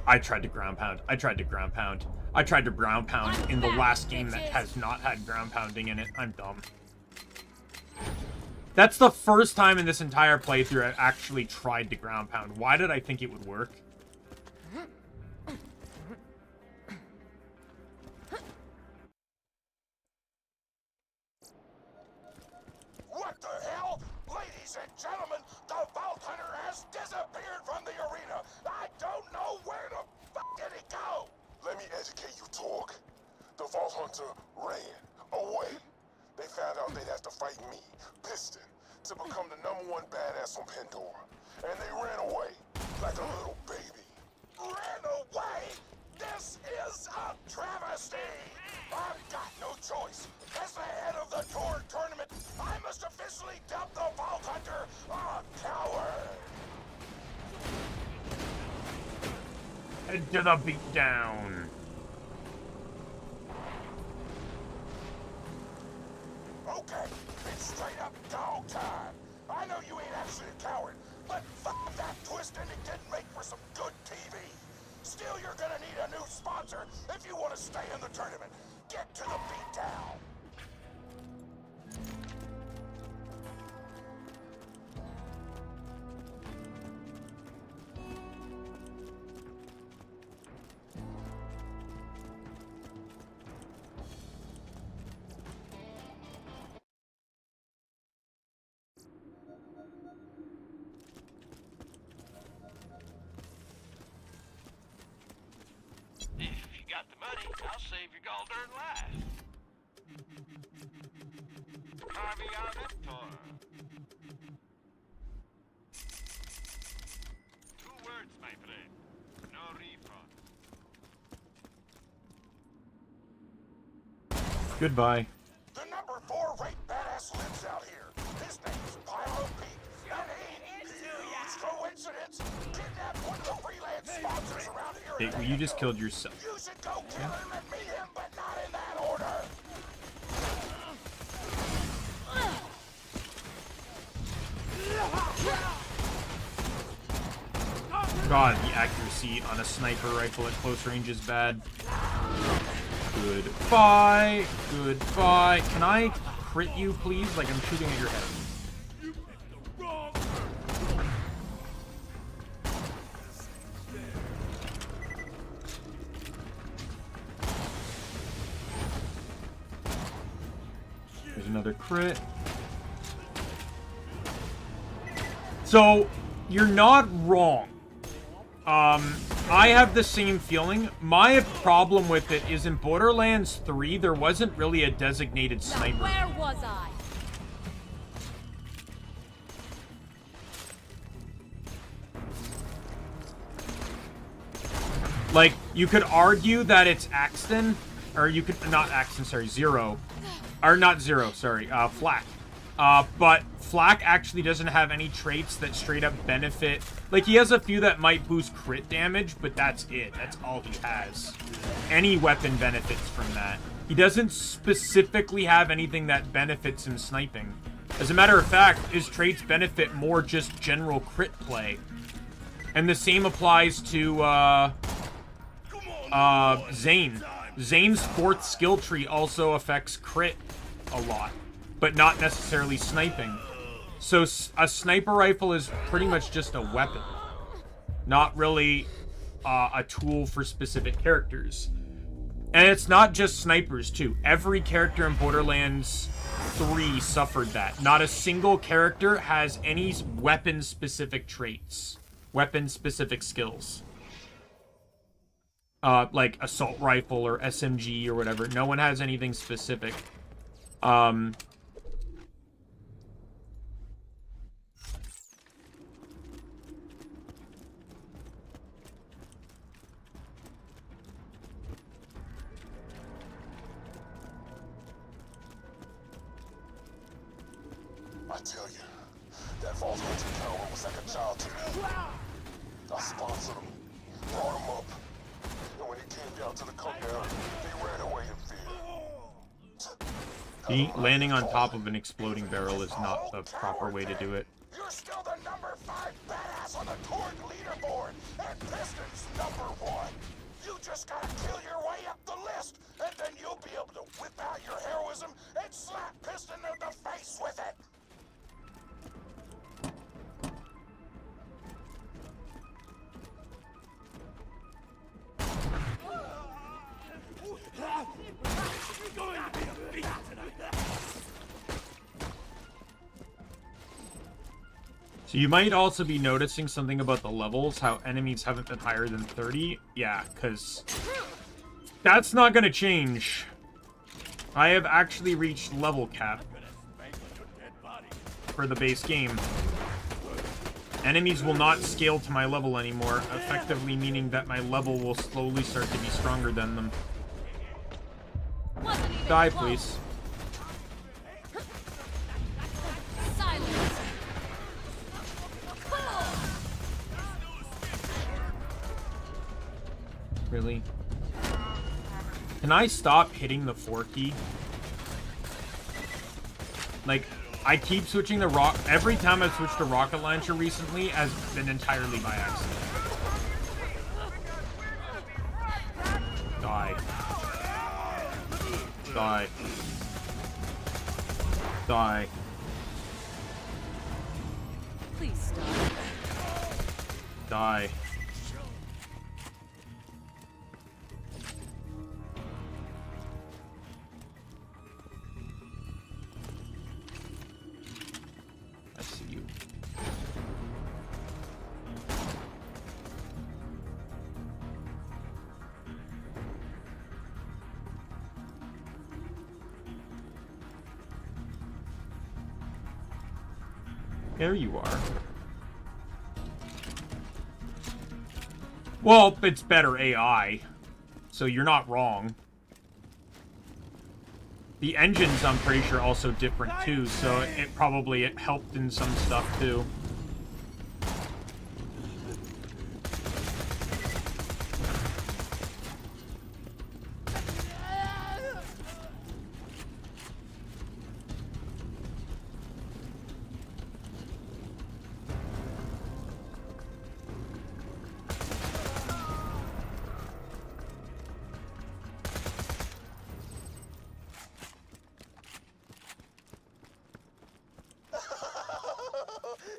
I tried to ground pound. I tried to ground pound in the last game that has not had ground pounding in it. I'm dumb. That's the first time in this entire playthrough I actually tried to ground pound. Why did I think it would work? What the hell? Ladies and gentlemen, the Vault Hunter has disappeared from the arena. I don't know where the fuck did he go? Let me educate you, Torg. The Vault Hunter ran away. They found out they'd have to fight me, Piston, to become the #1 badass on Pandora. And they ran away like a little baby. Ran away? This is a travesty! I've got no choice. As the head of the Torg tournament, I must officially dump the Vault Hunter a coward! Head to the beatdown. Okay, it's straight up dog time. I know you ain't actually a coward, but fuck that twist ending didn't make for some good TV. Still, you're gonna need a new sponsor if you want to stay in the tournament. Get to the beatdown. I'll save your gold-earned life. Kamiya Vector. 2 words, my friend. No refund. Goodbye. The number 4 rate badass lives out here. His name's Pyro Pete. And he, huge coincidence, kidnapped one of the freelance sponsors around here. Hey, you just killed yourself. You should go kill him and meet him, but not in that order. God, the accuracy on a sniper rifle at close range is bad. Goodbye. Goodbye. Can I crit you, please? Like I'm shooting at your head. There's another crit. So, you're not wrong. I have the same feeling. My problem with it is in Borderlands 3, there wasn't really a designated sniper. Now, where was I? Like, you could argue that it's Axton, or you could, not Axton, sorry, Zero. Or not Zero, sorry, Flak. But Flak actually doesn't have any traits that straight up benefit. Like, he has a few that might boost crit damage, but that's it. That's all he has. Any weapon benefits from that. He doesn't specifically have anything that benefits him sniping. As a matter of fact, his traits benefit more just general crit play. And the same applies to, Zane. Zane's 4th skill tree also affects crit a lot, but not necessarily sniping. So a sniper rifle is pretty much just a weapon, not really a tool for specific characters. And it's not just snipers too. Every character in Borderlands 3 suffered that. Not a single character has any weapon-specific traits, weapon-specific skills. Like assault rifle or SMG or whatever. No one has anything specific. I tell you, that false hunter coward was like a child to me. I sponsored him, brought him up, and when he came down to the come down, he ran away in fear. Landing on top of an exploding barrel is not the proper way to do it. You're still the number 5 badass on the Torque leaderboard, and Piston's number 1. You just gotta kill your way up the list, and then you'll be able to whip out your heroism and slap Piston in the face with it. You're going to be a beast tonight. So you might also be noticing something about the levels, how enemies haven't been higher than 30. Yeah, because that's not going to change. I have actually reached level cap for the base game. Enemies will not scale to my level anymore, effectively meaning that my level will slowly start to be stronger than them. Die, please. Really? Can I stop hitting the 4 key? Like, I keep switching the rock. Every time I've switched to rocket launcher recently has been entirely by accident. Die. Die. Die. Please stop. Die. I see you. There you are. Well, it's better AI, so you're not wrong. The engines, I'm pretty sure, also different too, so it probably helped in some stuff too.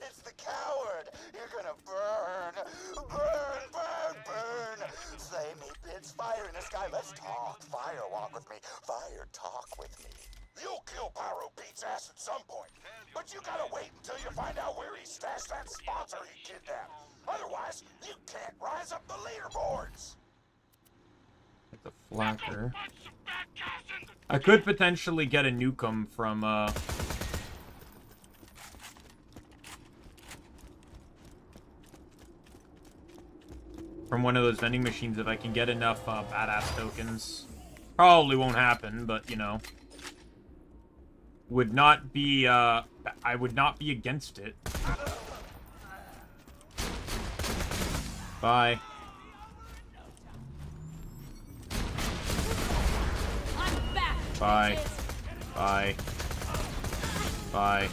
It's the coward! You're gonna burn! Burn, burn, burn! Slay me, bitch! Fire in the sky! Let's talk! Fire walk with me! Fire talk with me! You'll kill Pyro Pete's ass at some point, but you gotta wait until you find out where he stashed that sponsor he kidnapped. Otherwise, you can't rise up the leaderboards! It's a flacker. I could potentially get a Nukem from, from one of those vending machines if I can get enough badass tokens. Probably won't happen, but you know, would not be I would not be against it. Bye. I'm back. Bye. Bye. Bye.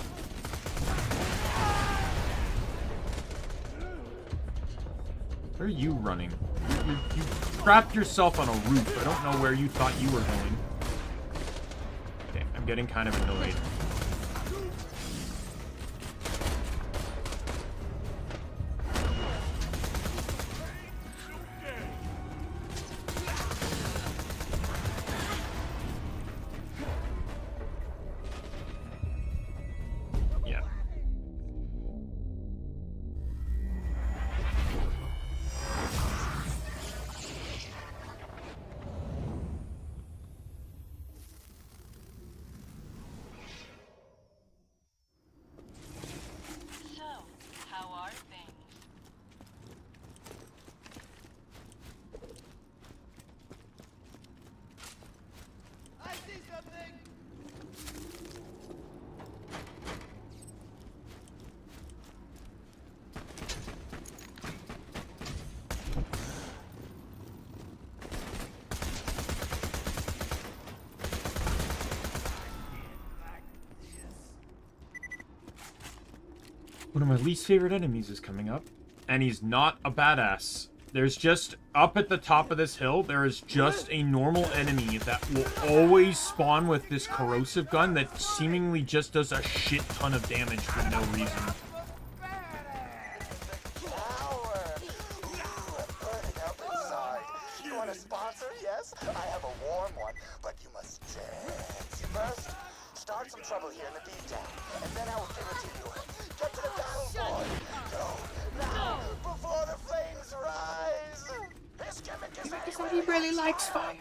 Where are you running? You trapped yourself on a roof. I don't know where you thought you were going. Okay, I'm getting kind of annoyed. Yeah. How are things? I see something! One of my least favorite enemies is coming up, and he's not a badass. There's just, up at the top of this hill, there is just a normal enemy that will always spawn with this corrosive gun that seemingly just does a shit ton of damage for no reason. You want a sponsor? Yes, I have a warm one, but you must dance. First, start some trouble here in the beatdown, and then I will give it to you. Get to the battlefield! Go, now, before the flames rise! His gimmick is He really likes fire.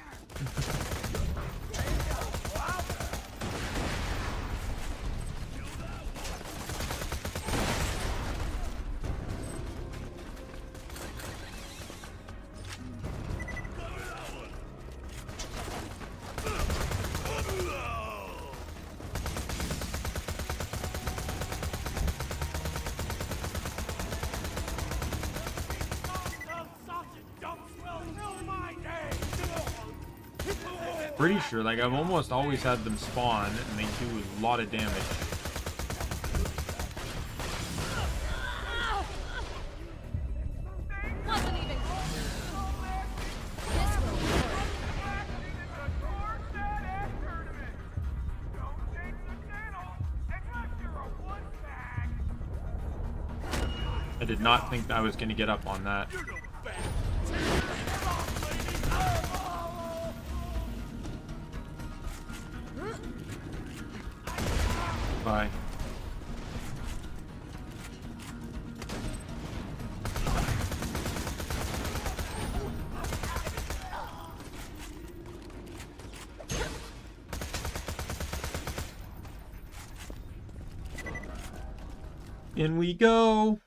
Pretty sure, like, I've almost always had them spawn, and they do a lot of damage. Wasn't even I did not think I was going to get up on that. Bye. In we go.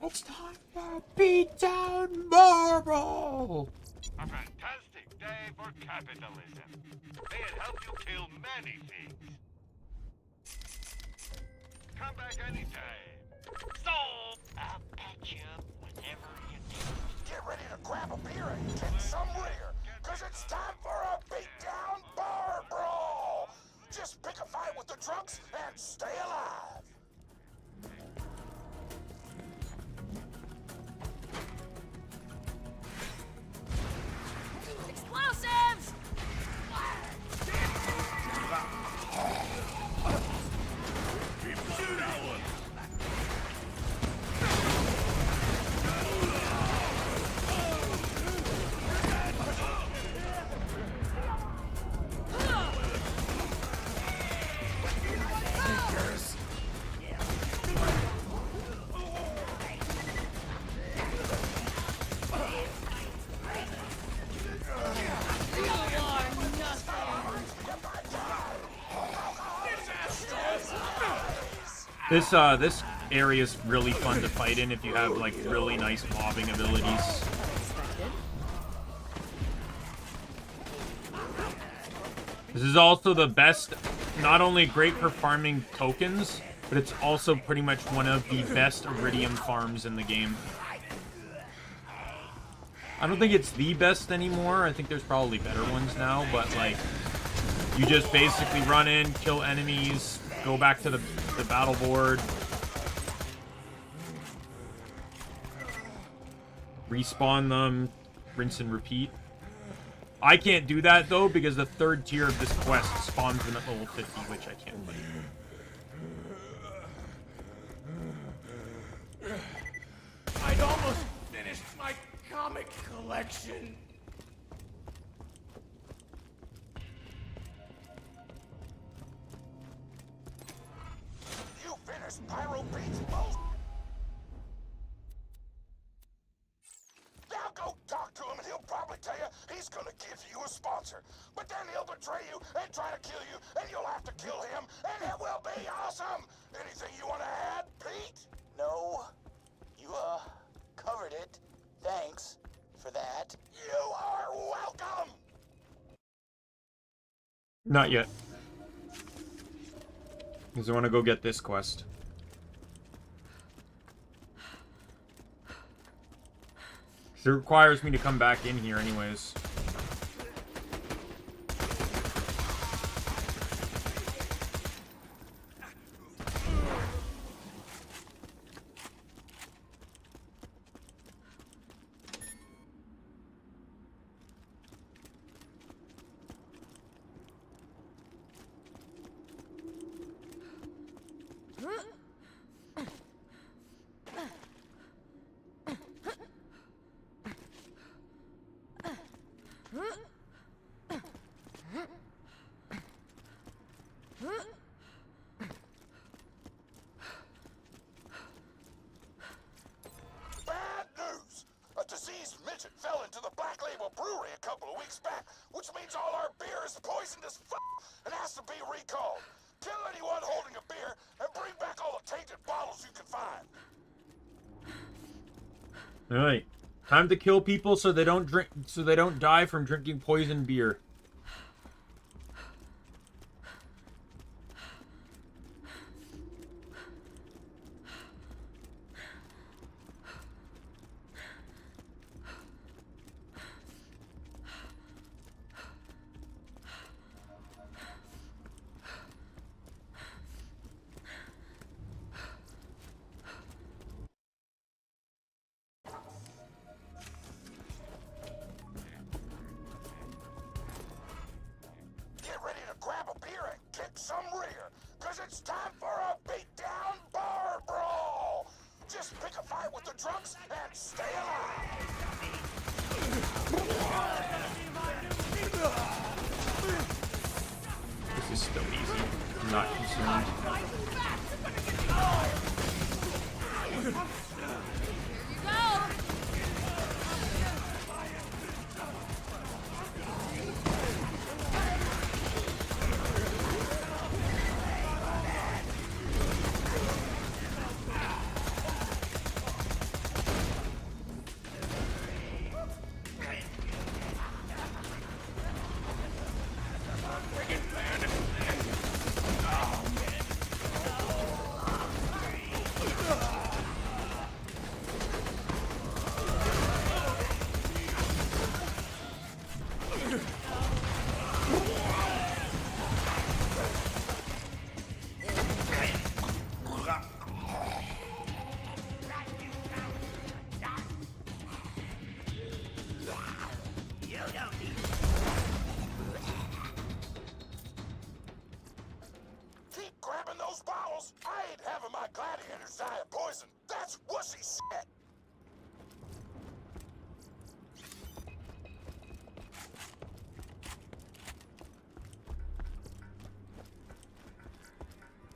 It's time to beat down Marble. A fantastic day for capitalism. May it help you kill many things. Come back anytime. So, I'll patch you up whenever you need. Get ready to grab a beer and kick some rear, cause it's time for a beatdown bar brawl. Just pick a fight with the drunks and stay alive. Explosives! This area is really fun to fight in if you have like really nice mobbing abilities. This is also the best, not only great for farming tokens, but it's also pretty much one of the best iridium farms in the game. I don't think it's the best anymore. I think there's probably better ones now, but like, you just basically run in, kill enemies, go back to the battle board, respawn them, rinse and repeat. I can't do that though because the third tier of this quest spawns them at level 50, which I can't believe. I'd almost finished my comic collection. You finished Pyro Beats both? Now go talk to him and he'll probably tell you he's gonna give you a sponsor. But then he'll betray you and try to kill you, and you'll have to kill him, and it will be awesome! Anything you want to add, Pete? No. You, covered it. Thanks for that. You are welcome! Not yet. Because I want to go get this quest. Because it requires me to come back in here anyways. Bad news! A diseased midget fell into the Black Label Brewery a couple of weeks back, which means all our beer is poisoned as f*** and has to be recalled. Kill anyone holding a beer and bring back all the tainted bottles you can find. Alright. Time to kill people so they don't die from drinking poisoned beer. Soldiers die of poison. That's what she said.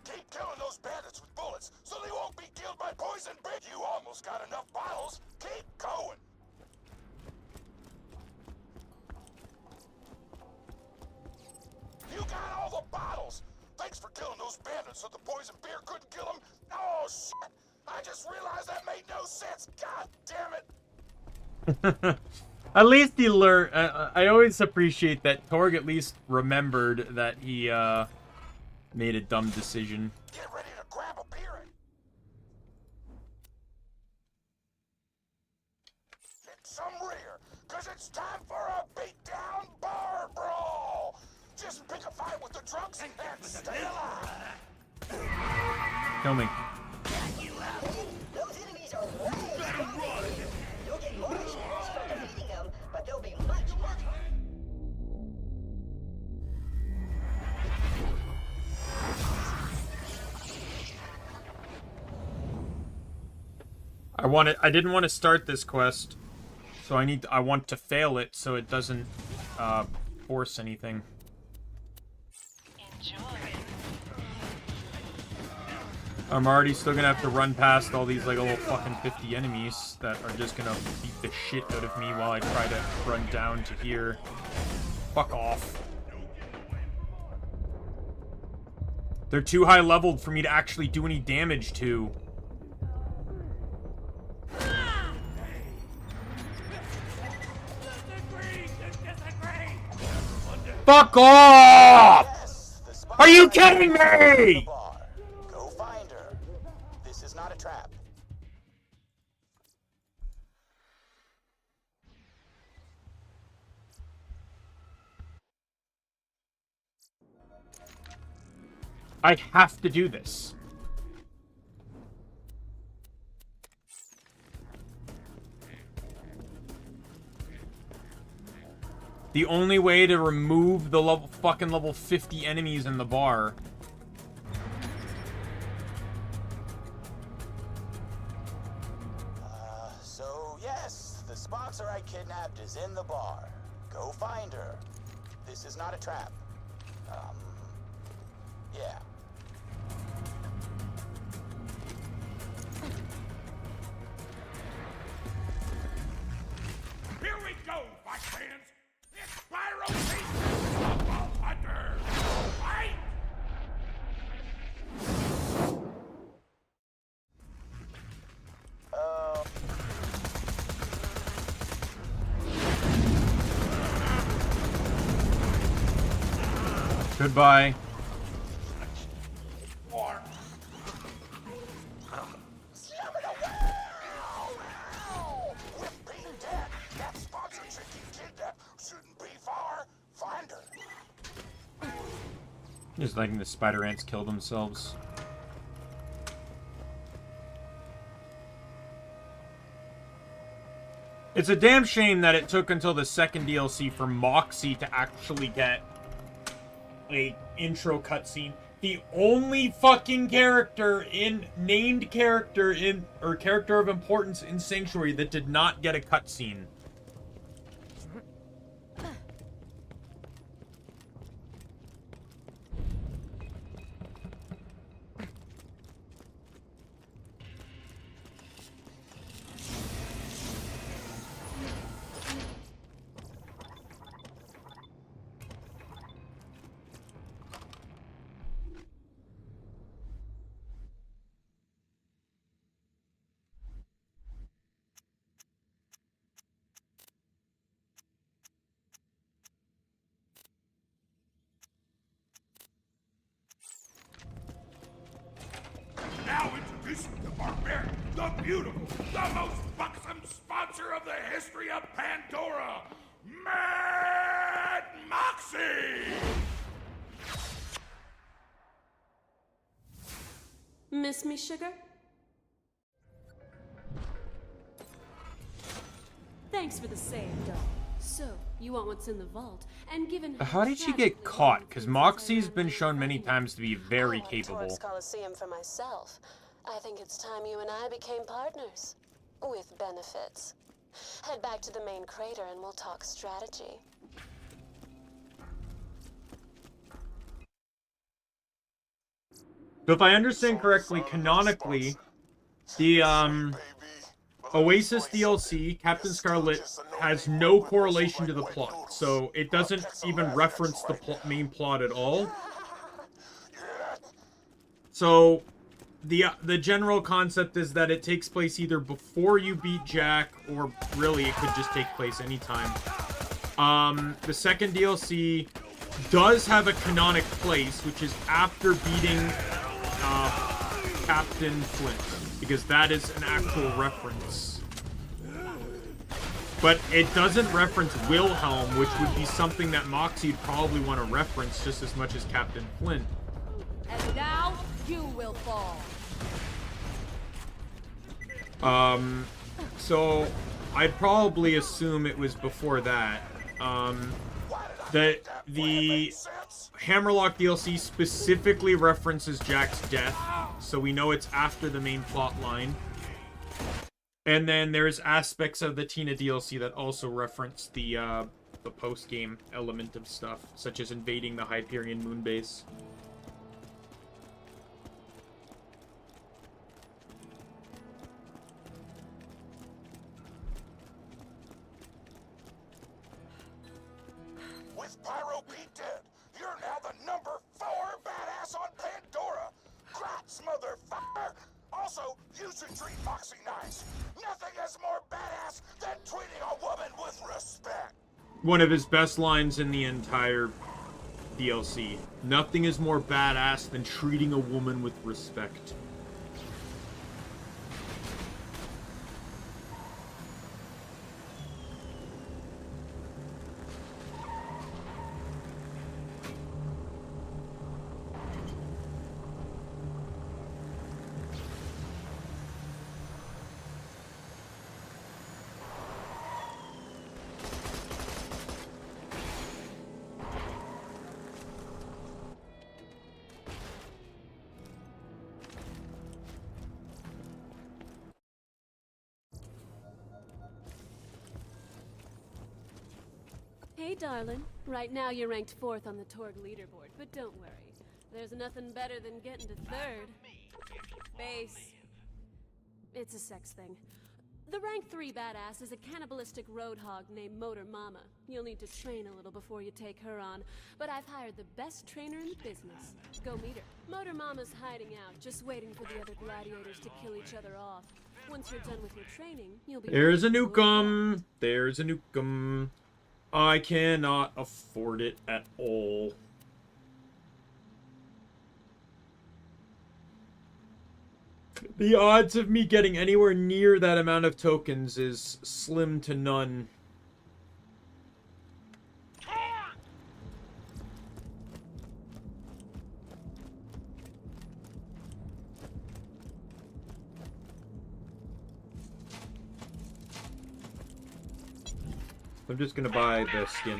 Keep killing those bandits with bullets so they won't be killed by poison. You almost got enough bottles. Keep going. You got all the bottles. Thanks for killing those bandits so the poison beer couldn't kill them. Oh, shit. I just realized that made no sense. God damn it. At least he learned. I always appreciate that Torg at least remembered that he made a dumb decision. Get ready to grab a beer. Get some rear, because it's time for a beatdown bar brawl. Just pick a fight with the drunks and stay alive. Kill me. Those enemies are way. You'll get more shares for defeating them, but they'll be much more. I didn't want to start this quest, so I want to fail it so it doesn't force anything. I'm already still gonna have to run past all these like little fucking 50 enemies that are just gonna beat the shit out of me while I try to run down to here. Fuck off. They're too high leveled for me to actually do any damage to. Fuck off! Are you kidding me? Go find her. This is not a trap. I have to do this. The only way to remove the level 50 enemies in the bar. So yes, the sponsor I kidnapped is in the bar. Go find her. This is not a trap. Yeah. Here we go, fight fans! It's Spyro Football Hunter! Fight! Goodbye. Just letting the spider ants kill themselves. It's a damn shame that it took until the second DLC for Moxie to actually get a intro cutscene. The only fucking named character of importance in Sanctuary that did not get a cutscene. Now introducing the barbarian, the beautiful, the most buxom sponsor of the history of Pandora, Mad Moxie! Miss me, sugar? Thanks for the save, doll. So, you want what's in the vault, and given How did she get caught? Because Moxie's been shown many times to be very capable. Coliseum for myself. I think it's time you and I became partners. With benefits. Head back to the main crater and we'll talk strategy. So if I understand correctly, canonically, the Oasis DLC, Captain Scarlet, has no correlation to the plot. So it doesn't even reference the main plot at all. So the general concept is that it takes place either before you beat Jack, or really it could just take place anytime. The second DLC does have a canonic place, which is after beating Captain Flint, because that is an actual reference. But it doesn't reference Wilhelm, which would be something that Moxie'd probably want to reference just as much as Captain Flint. And now you will fall. So I'd probably assume it was before that. The Hammerlock DLC specifically references Jack's death, so we know it's after the main plot line. And then there's aspects of the Tina DLC that also reference the post-game element of stuff, such as invading the Hyperion moonbase. With Pyro Pete dead, you're now the number 4 badass on Pandora. Grats, motherfucker! Also, you should treat Moxie nice. Nothing is more badass than treating a woman with respect. One of his best lines in the entire DLC. Nothing is more badass than treating a woman with respect. Hey, darling. Right now you're ranked 4th on the Torg leaderboard, but don't worry. There's nothing better than getting to 3rd. Base. It's a sex thing. The rank 3 badass is a cannibalistic roadhog named Motor Mama. You'll need to train a little before you take her on, but I've hired the best trainer in the business. Go meet her. Motor Mama's hiding out, just waiting for the other gladiators to kill each other off. Once you're done with your training, you'll be... There's a nukem. There's a nukem. I cannot afford it at all. The odds of me getting anywhere near that amount of tokens is slim to none. I'm just gonna buy the skin.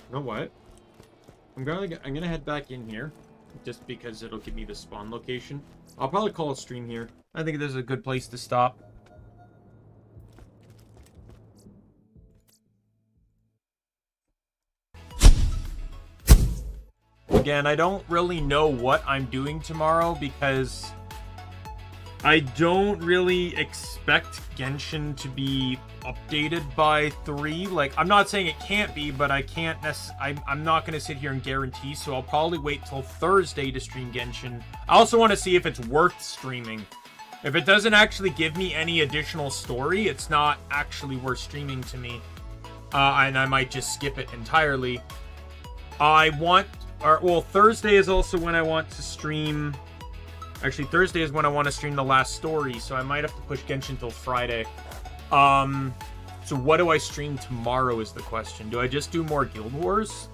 You know what? I'm gonna head back in here, just because it'll give me the spawn location. I'll probably call a stream here. I think this is a good place to stop. Again, I don't really know what I'm doing tomorrow because I don't really expect Genshin to be updated by 3. Like, I'm not saying it can't be, but I can't I'm not going to sit here and guarantee, so I'll probably wait till Thursday to stream Genshin. I also want to see if it's worth streaming. If it doesn't actually give me any additional story, it's not actually worth streaming to me. And I might just skip it entirely. Thursday is also when I want to stream... Actually, Thursday is when I want to stream the last story, so I might have to push Genshin till Friday. So what do I stream tomorrow is the question. Do I just do more Guild Wars?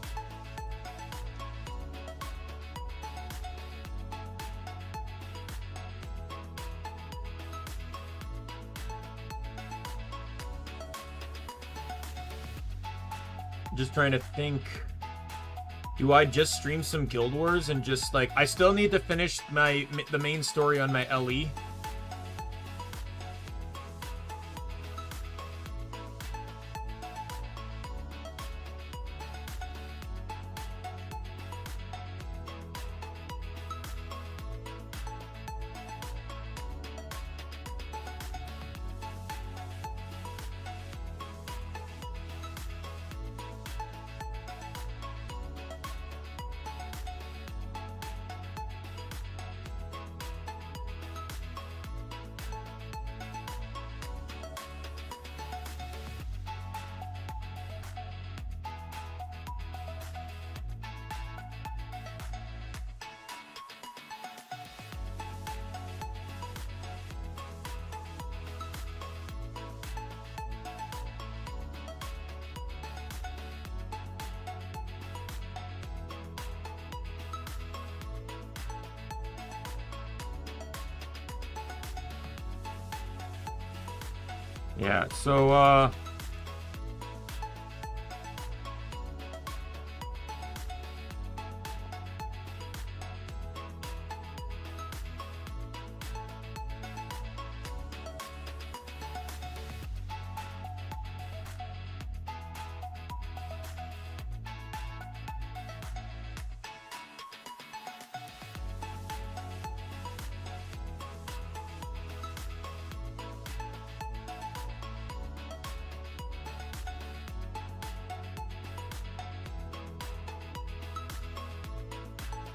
Just trying to think. Do I just stream some Guild Wars and just like I still need to finish the main story on my LE. Yeah, so,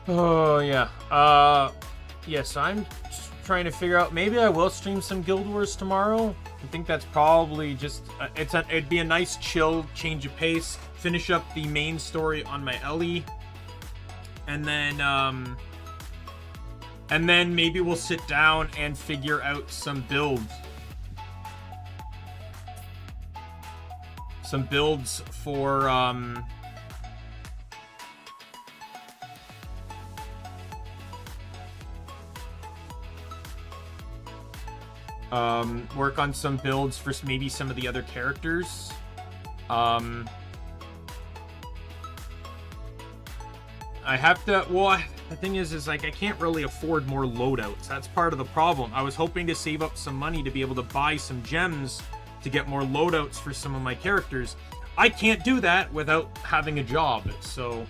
oh, yeah. Yes, I'm just trying to figure out, maybe I will stream some Guild Wars tomorrow. I think that's probably just, it'd be a nice chill change of pace, finish up the main story on my LE, and then maybe we'll sit down and figure out some builds. Some builds for, work on some builds for maybe some of the other characters. I have to, well, the thing is like I can't really afford more loadouts. That's part of the problem. I was hoping to save up some money to be able to buy some gems to get more loadouts for some of my characters. I can't do that without having a job, so...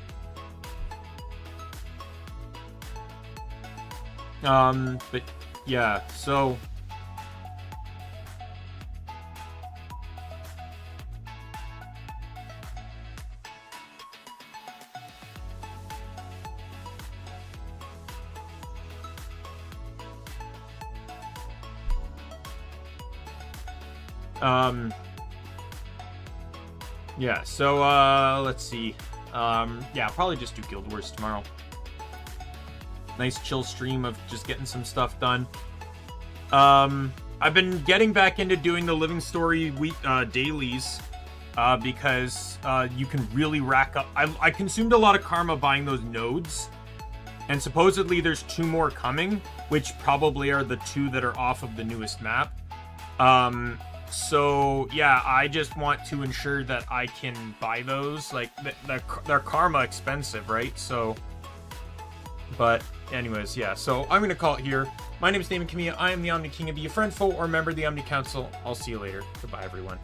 but yeah, so... yeah, so, let's see. Yeah, I'll probably just do Guild Wars tomorrow. Nice chill stream of just getting some stuff done. I've been getting back into doing the Living Story week, dailies, because, you can really rack up. I consumed a lot of karma buying those nodes, and supposedly there's 2 more coming, which probably are the 2 that are off of the newest map. So, yeah, I just want to ensure that I can buy those. Like, they're karma expensive, right? So, but anyways, yeah. So, I'm going to call it here. My name is Daimien Kamiya. I am the Omni King. Be a friend, foe, or member of the Omni Council. I'll see you later. Goodbye, everyone.